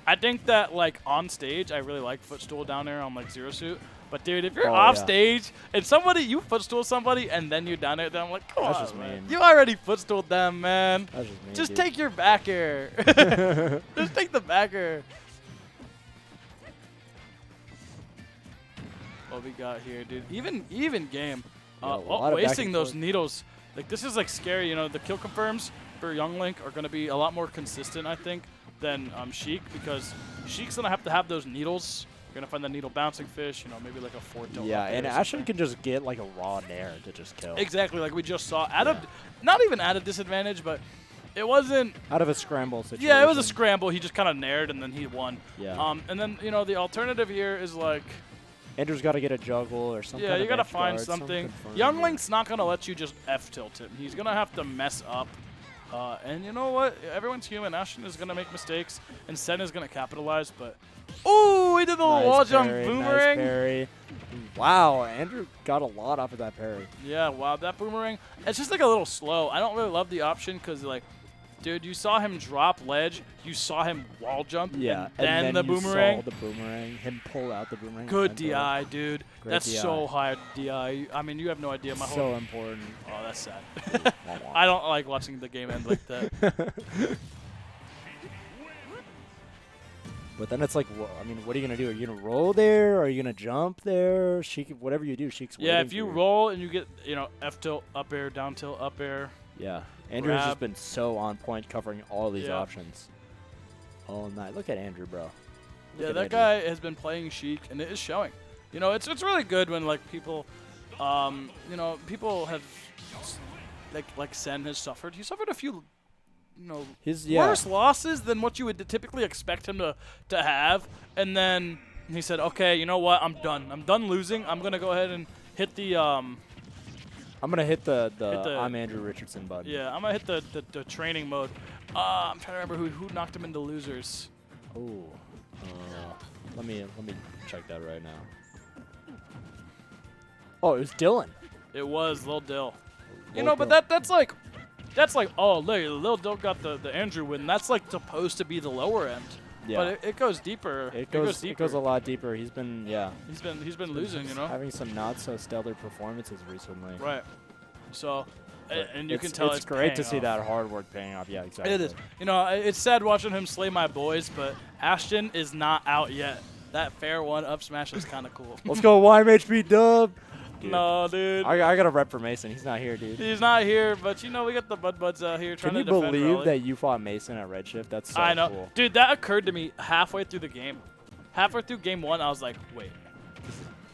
I think that, like, on stage, I really like footstool down there on, like, Zero Suit. But, dude, if you're Oh, off yeah. stage and you footstool somebody and then you're down there, then I'm like, come That's on, just man. mean. You already footstooled them, man. That's just me, Just dude. take your back air. Just take the back air. What we got here, dude? Even game. Yeah, a lot of back Wasting and those forth. needles. Like, this is, like, scary. You know, the kill confirms for Young Link are going to be a lot more consistent, I think, than Sheik, because Sheik's going to have those needles. You're going to find the needle bouncing fish, you know, maybe like a 4-tilt. Yeah, up air and or Ashton something. can just get like a raw nair to just kill. Exactly, like we just saw. Yeah. Not even at a disadvantage, but it wasn't. Out of a scramble situation. Yeah, it was a scramble. He just kind of nared, and then he won. Yeah. And then, you know, the alternative here is like, Andrew's got to get a juggle or something. yeah, you got to find something. Young Link's not going to let you just F-tilt him. He's going to have to mess up. And you know what? Everyone's human. Ashton is going to make mistakes, and Sen is going to capitalize, but... Ooh, he did the little wall jump boomerang. Nice parry. Wow, Andrew got a lot off of that parry. Yeah, wow, that boomerang. It's just like a little slow. I don't really love the option because, like, dude, you saw him drop ledge. You saw him wall jump. Yeah, and then the you boomerang. saw the boomerang. Him pull out the boomerang. Good and throw it. DI, dude. Great That's DI. so high DI. I mean, you have no idea. My So whole. important. Oh, that's sad. I don't like watching the game end like that. But then it's like, I mean, what are you gonna do? Are you gonna roll there? Are you gonna jump there? Sheik, whatever you do, Sheik's Yeah, waiting if you for roll and you get, you know, F tilt, up air, down tilt, up air. Yeah, Andrew has just grab. been so on point covering all these Yeah. options. All night. Look at Andrew, bro. Look Yeah, at that Andrew. guy has been playing Sheik, and it is showing. You know, it's really good when like people, you know, people have like Sen has suffered. He suffered a few, you know, worse losses than what you would typically expect him to have, and then he said, "Okay, you know what? I'm done. I'm done losing. I'm gonna go ahead and hit the I'm gonna hit the the- I'm Andrew Richardson button. yeah. I'm gonna hit the training mode. I'm trying to remember who knocked him into losers. Oh. Let me check that right now. Oh, it was Dylan. It was Lil Dill. You Lil know, but Dill. that's like, oh, look, Lil Dill got the Andrew win. That's like supposed to be the lower end. Yeah. But it goes deeper. It goes deeper. a lot deeper. He's been He's been losing, you know. having some not so stellar performances recently. Right. So, But and you can tell it's great to paying see off. that hard work paying off. Yeah, exactly. It is. You know, it's sad watching him slay my boys, but Ashton is not out yet. That fair one up smash was kind of cool. Let's go YMHB dub. Dude. No, dude. I got a rep for Mason. He's not here, dude. He's not here, but you know we got the Bud Buds out here trying Can you to defend believe Raleigh. that you fought Mason at Redshift? That's so I know. cool. Dude, that occurred to me halfway through the game. Halfway through game one, I was like, wait.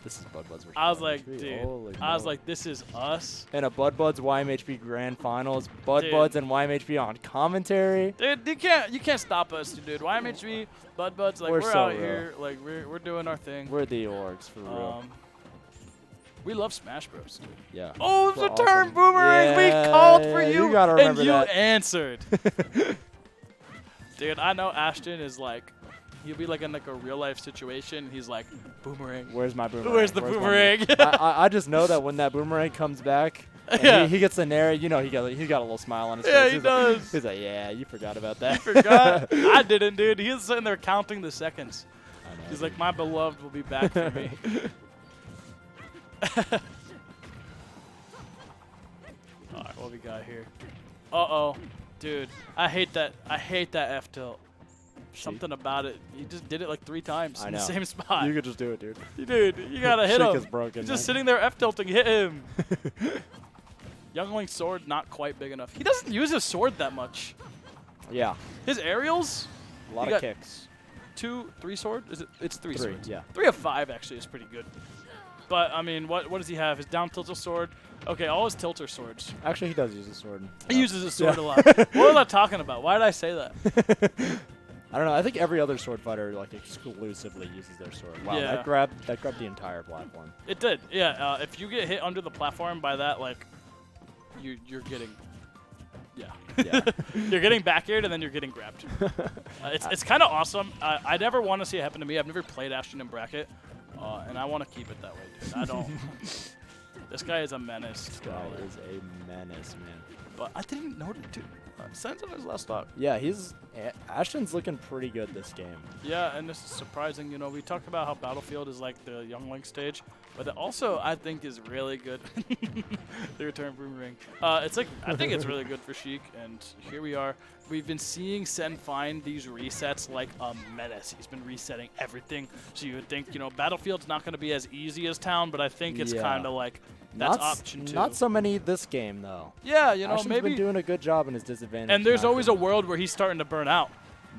This is Bud Buds. versus I was like, YMHB. dude. Holy I was moly. like, this is us. And a Bud Buds YMHB Grand Finals. Bud Dude. Buds and YMHB on commentary. Dude, you can't stop us, dude. YMHB, Bud Buds, like We're we're so out real. here, like we're doing our thing. We're the orgs for real. We love Smash Bros. Dude. Yeah. Oh, it's We're a turn awesome. boomerang. Yeah, We called for you, you gotta remember and you that. answered. Dude, I know Ashton is like, he'll be like in like a real life situation. He's like, boomerang. Where's my boomerang? Where's the my boomerang? I just know that when that boomerang comes back, and Yeah. he gets the nair, you know, he got a little smile on his Yeah, face. he He's does. Like, he's like, yeah, you forgot about that. Forgot? I didn't, dude. He was sitting there counting the seconds. I know, He's dude. like, my beloved will be back for me. Alright, what we got here? Uh-oh. Dude, I hate that F tilt. Something about it. He just did it like 3 times I in the know. same spot. You could just do it, dude. Dude, you gotta hit Sheik him. is broken, He's just man. sitting there F tilting. Hit him. Youngling's sword not quite big enough. He doesn't use his sword that much. Yeah, His aerials, a lot You of got- kicks. 2, 3 sword? Is it? It's 3 3, swords. yeah. 3 of 5 actually is pretty good. But I mean, what does he have? His down tilt a sword. Okay, all his tilt are swords. Actually, he does use a sword. He uses his sword Yeah. a lot. What was I talking about? Why did I say that? I don't know. I think every other sword fighter like exclusively uses their sword. Wow, Yeah. that grabbed the entire platform. It did. Yeah. If you get hit under the platform by that, like, you're getting. Yeah. Yeah. You're getting back aired and then you're getting grabbed. It's kind of awesome. I never want to see it happen to me. I've never played Ashton in bracket, and I want to keep it that way, dude. I don't. This guy is a menace. This guy is a menace, man. But I didn't notice, dude. Sense on his last stock. Yeah, Ashton's looking pretty good this game. Yeah, and this is surprising. You know, we talked about how Battlefield is like the Young Link stage, but it also I think is really good. The return boomerang. I think it's really good for Sheik, and here we are. We've been seeing Sen find these resets like a menace. He's been resetting everything, so you would think, you know, Battlefield's not going to be as easy as Town, but I think it's Yeah. kind of like that's Not option 2. Not so many this game though. Yeah, you know, Ashton's maybe. been doing a good job in his disadvantage. And there's matchup. always a world where he's starting to burn out.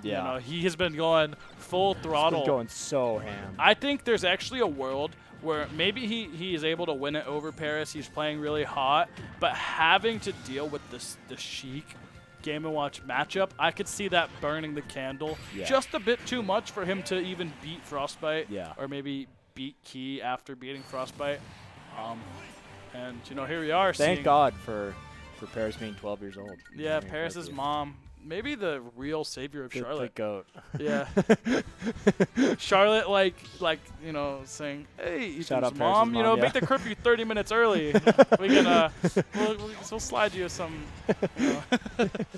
Yeah. You know, he has been going full He's throttle. been going so ham. I think there's actually a world where maybe he is able to win it over Paris. He's playing really hot, but having to deal with the Sheik Game & Watch matchup, I could see that burning the candle Yeah. just a bit too much for him to even beat Frostbite, Yeah. or maybe beat Key after beating Frostbite. And you know, here we are. Thank seeing, God for Paris being 12 years old. Yeah, I mean, Paris's thank you. mom, maybe the real savior of The Charlotte. goat. Yeah. Charlotte, like you know, saying, "Hey, Shout Ethan's out Paris' mom, you know, mom, make yeah. the curfew 30 minutes early. We can, we'll slide you some." You know.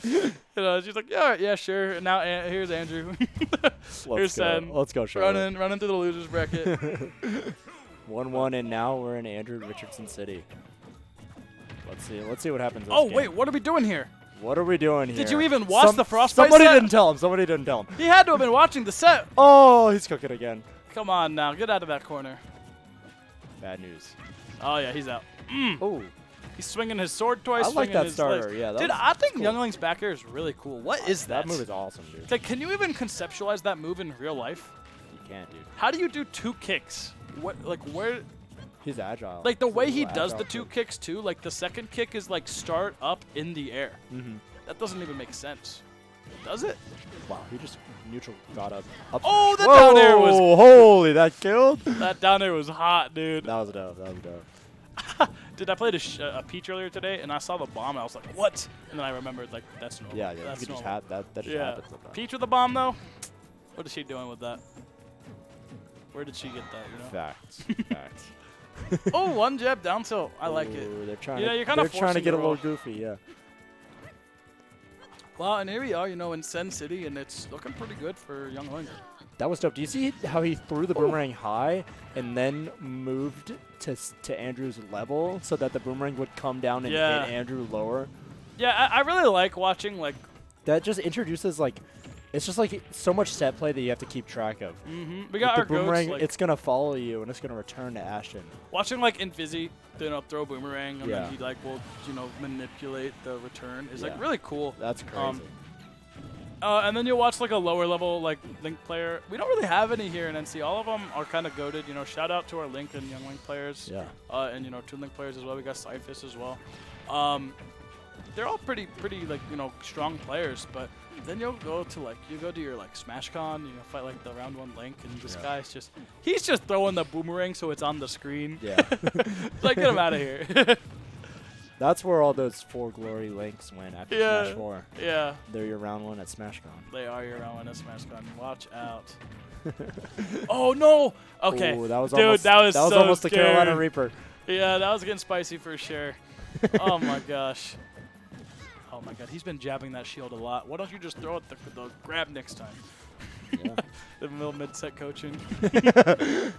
You know, she's like, "Yeah, sure." And now here's Andrew. Here's Let's go. Sen. Let's go, Charlotte. running through the losers bracket. 1-1, and now we're in Andrew Richardson City. Let's see what happens. This Oh game. wait, what are we doing here? What are we doing here? Did you even watch the Frostbite Somebody set? didn't tell him. Somebody didn't tell him. He had to have been watching the set. Oh, he's cooking again. Come on now, get out of that corner. Bad news. Oh yeah, he's out. Oh, He's swinging his sword twice. I like swinging that his starter. legs. Yeah, that Dude, was I think cool. Youngling's back air is really cool. What is that? That move is awesome, dude. Like, can you even conceptualize that move in real life? You can't, dude. How do you do 2 kicks? What, like, where? He's agile. Like the He's a way he little does agile the 2 kid. kicks too. Like the second kick is like start up in the air. Mhm. That doesn't even make sense. Does it? Wow, he just neutral got up. Oh, that Whoa, down air was holy, that killed. that down air was hot, dude. That was dope. That was dope. Dude, I played a Peach earlier today, and I saw the bomb, and I was like, what? And then I remembered, like, that's normal. Yeah, yeah. That's You could just normal. have that. That just Yeah. happens sometimes. Peach with the bomb, though? What is she doing with that? Where did she get that, you know? Facts. Facts. Oh, one jab down tilt. I like it. Ooh, They're trying. Yeah, to, you're kinda They're trying to forcing get a the little roll. goofy. Yeah. Well, and here we are, you know, in Sen City, and it's looking pretty good for Young Ling. That was dope. Do you see how he threw the boomerang high and then moved to Andrew's level so that the boomerang would come down and Yeah. hit Andrew lower? Yeah, I really like watching, like, That just introduces like, it's just like so much set play that you have to keep track of. we got With our the boomerang, goats, like, it's gonna follow you and it's gonna return to Ashton. watching, like, Infizzy, you know, throw boomerang, and Yeah. then he, like, will, you know, manipulate the return is, like, Yeah. really cool. That's crazy. And then you'll watch, like, a lower level, like, Link player. We don't really have any here in NC. All of them are kind of goated. You know, shout out to our Link and Young Link players. Yeah. And, you know, Toon Link players as well. We got Cyphus as well. they're all pretty like strong players, but then you'll go to your like SmashCon, fight like the round 1 Link, and this guy's he's just throwing the boomerang so it's on the screen. Yeah. Like, get him out of here. That's where all those 4 glory links went after Smash 4. Yeah. They're your round 1 at SmashCon. They are your round 1 at SmashCon. Watch out. Oh no! Okay, Ooh, that was dude, almost, that was so almost the scary. Carolina Reaper. Yeah, that was getting spicy for sure. Oh my gosh. Oh my god, he's been jabbing that shield a lot. Why don't you just throw it the grab next time? Yeah. The middle mid-set coaching. Maybe Hey,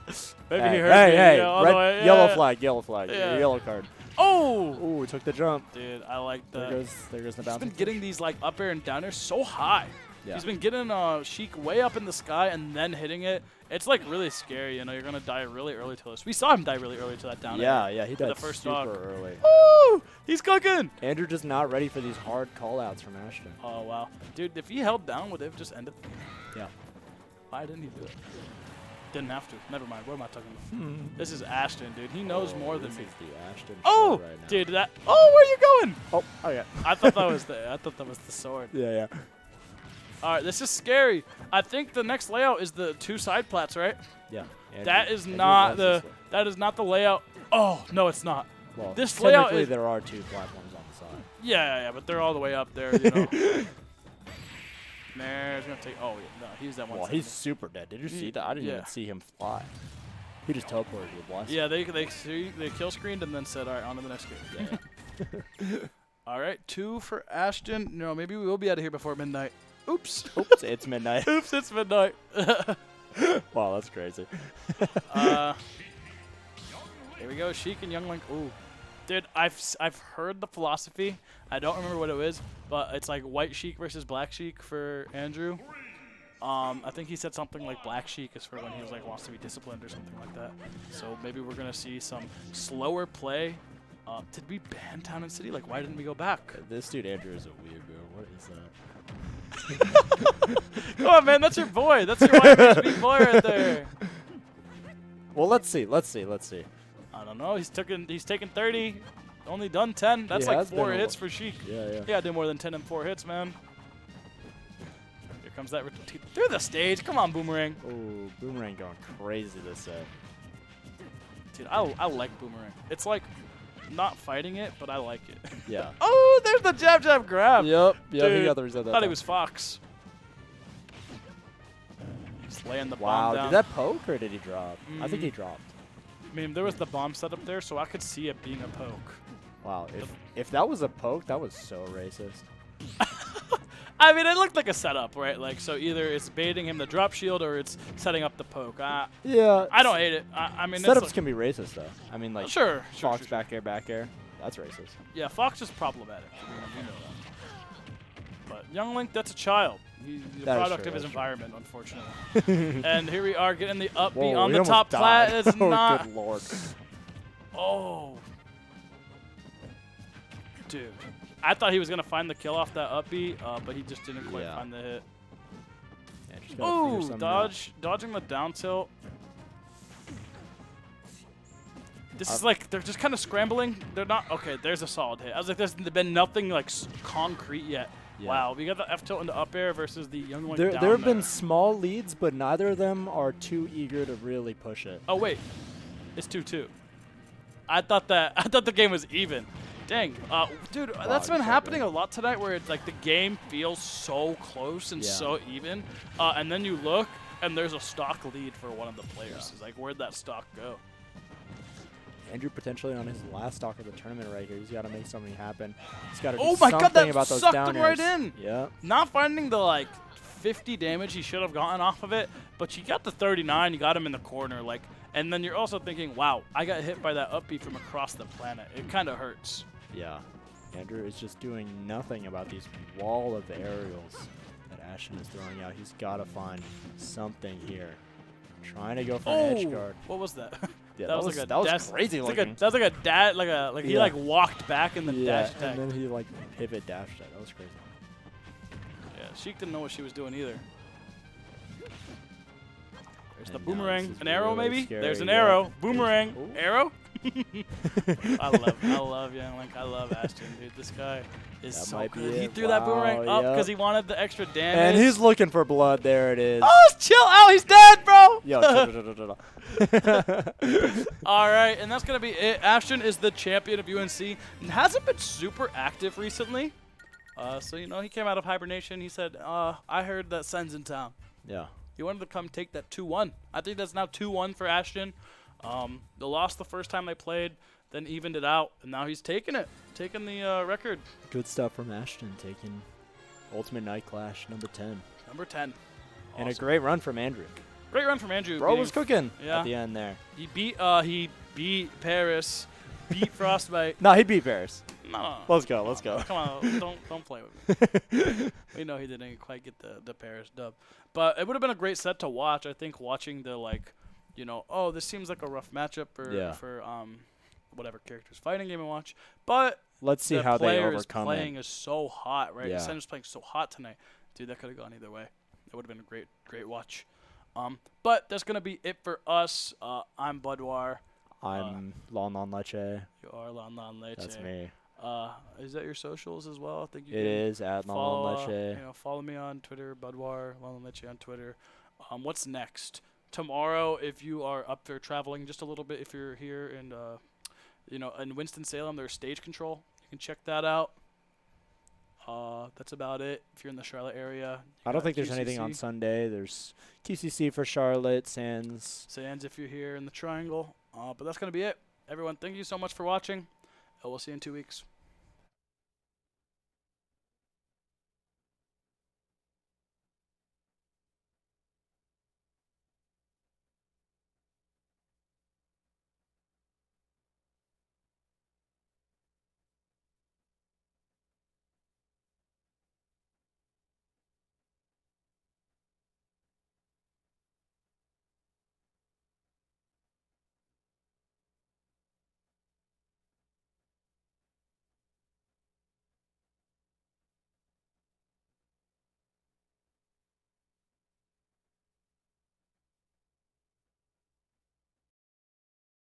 he heard me. hey, Yeah, all red, the way, yellow yeah. flag, Yeah. yellow card. Oh! Ooh, took the jump. Dude, I like that. There goes the He's bounce. been getting these like up air and down air so high. Yeah. He's been getting Sheik way up in the sky and then hitting it. It's like really scary. You're gonna die really early to this. We saw him die really early to that down air. Yeah, he for died the first super stock. early. Woo! He's cooking. Andrew just not ready for these hard call-outs from Ashton. Oh wow, dude! If he held down, would it have just ended? Yeah. Why didn't he do it? Didn't have to. Never mind. What am I talking about? This is Ashton, dude. He knows more than this me. is the Ashton Oh, show right now. dude, that. Oh, where are you going? Oh, yeah. I thought that was the sword. Yeah. All right, this is scary. I think the next layout is the 2 side plats, right? Yeah. That is not the layout. Oh no, it's not. Well, this layout technically is. there are 2 platforms on the side. Yeah, but they're all the way up there. There's gonna take. Oh yeah, no, he's that one. Well, he's super dead. Did you see that? I didn't even see him fly. He just teleported with blast. Yeah, they kill screened and then said, all right, on to the next game. Yeah. All right, 2 for Ashton. No, maybe we will be out of here before midnight. Oops. Oops, it's midnight. Oops, it's midnight. Wow, that's crazy. Here we go, Sheik and Young Link. Ooh, dude, I've heard the philosophy. I don't remember what it was, but it's like white Sheik versus black Sheik for Andrew. I think he said something like black Sheik is for when he wants to be disciplined or something like that. So maybe we're gonna see some slower play. Did we ban Town and City? Like, why didn't we go back? This dude Andrew is a weirdo. What is that? Come on, man, that's your boy. That's your YHB boy right there. Well, let's see. I don't know. He's taken 30. Only done 10. That's He like has 4 been hits for Sheik. Yeah. Yeah, I did more than 10 and 4 hits, man. Here comes that through the stage. Come on, Boomerang. Oh, Boomerang going crazy this set. Dude, I like Boomerang. It's like not fighting it, but I like it. Yeah. Oh, there's the jab grab. Yep. Dude, He got the reset that thought he time. was Fox. Just laying the Wow, bomb down. did that poke or did he drop? I think he dropped. I mean, there was the bomb set up there, so I could see it being a poke. Wow, if that was a poke, that was so racist. I mean, it looked like a setup, right? Like, so either it's baiting him the drop shield or it's setting up the poke. Yeah. I don't hate it. I mean, Setups it's can be racist though. I mean, like sure. Fox back air. That's racist. Yeah, Fox is problematic. You know that. But Young Link, that's a child. He's a That is product true, of his that's true. environment, unfortunately. And here we are getting the up B Whoa, on he the top almost plat. died. It's Oh, not. good lord. Oh. Dude. I thought he was going to find the kill off that up B, but he just didn't quite find the hit. Yeah, just gotta figure Ooh, something out. dodging the down tilt. This is like, they're just kind of scrambling. They're not, okay, there's a solid hit. I was like, there's been nothing like concrete yet. Yeah. Wow, we got the F tilt into up air versus the Young Link There down have been there. small leads, but neither of them are too eager to really push it. Oh wait, it's 2-2. I thought the game was even. Dang, dude, that's been happening a lot tonight where it's like the game feels so close and so even, and then you look and there's a stock lead for one of the players. It's like, where'd that stock go? Andrew potentially on his last stock of the tournament right here. He's got to make something happen. He's got to do Oh my something god, that about those sucked down him right airs. in. Yeah. Not finding the like 50 damage he should have gotten off of it, but you got the 39, you got him in the corner, like, and then you're also thinking, wow, I got hit by that up B from across the planet. It kind of hurts. Yeah. Andrew is just doing nothing about these wall of aerials that Ashton is throwing out. He's got to find something here. Trying to go for an edge guard. What was that? Yeah, that was like a that was dash, crazy looking. that was like a dash, like he like walked back and then dash attack. and then he like pivot dash that. That was crazy. Yeah, Sheik didn't know what she was doing either. There's the And now boomerang. this is An arrow really maybe? scary, There's an yeah. arrow. Boomerang. Ooh. Arrow? I love Young Link. I love Ashton, dude. This guy is That so might be good. He it. threw that boomerang Wow, up yep. because he wanted the extra damage. And he's looking for blood. There it is. Oh, chill out. He's dead, bro. Yo. All right, and that's going to be it. Ashton is the champion of UNC and hasn't been super active recently. So, you know, he came out of hibernation. He said, I heard that Sen's in town. Yeah. He wanted to come take that 2-1. I think that's now 2-1 for Ashton. They lost the first time they played, then evened it out, and now he's taking the record. Good stuff from Ashton, taking Ultimate Night Clash number 10. Number 10. And a Awesome. great run from Andrew. Great run from Andrew. Bro was cooking Yeah. at the end there. He beat Paris, beat Frostbite. No, he beat Paris. No. Let's go. Let's go. Come on, don't play with me. We know he didn't quite get the Paris dub, but it would have been a great set to watch. I think watching the oh, this seems like a rough matchup for whatever characters fighting game and watch, but Let's see the how they players overcome playing it. is so hot, right? Yeah. Sender's playing so hot tonight, dude. That could have gone either way. It would have been a great watch. But that's gonna be it for us. I'm Budwar. I'm Lon Lon Leche. You are Lon Lon Leche. That's me. Is that your socials as well? I think you It can is at Lon follow, Lon Leche. follow me on Twitter, Budwar, Lon Lon Leche on Twitter. What's next? Tomorrow, if you are up there traveling just a little bit, if you're here in in Winston-Salem, there's Stage Control. You can check that out. That's about it. If you're in the Charlotte area, I don't think there's anything on QCC. Sunday. There's QCC for Charlotte, Sands. Sands if you're here in the Triangle. But that's going to be it. Everyone, thank you so much for watching. And we'll see you in 2 weeks.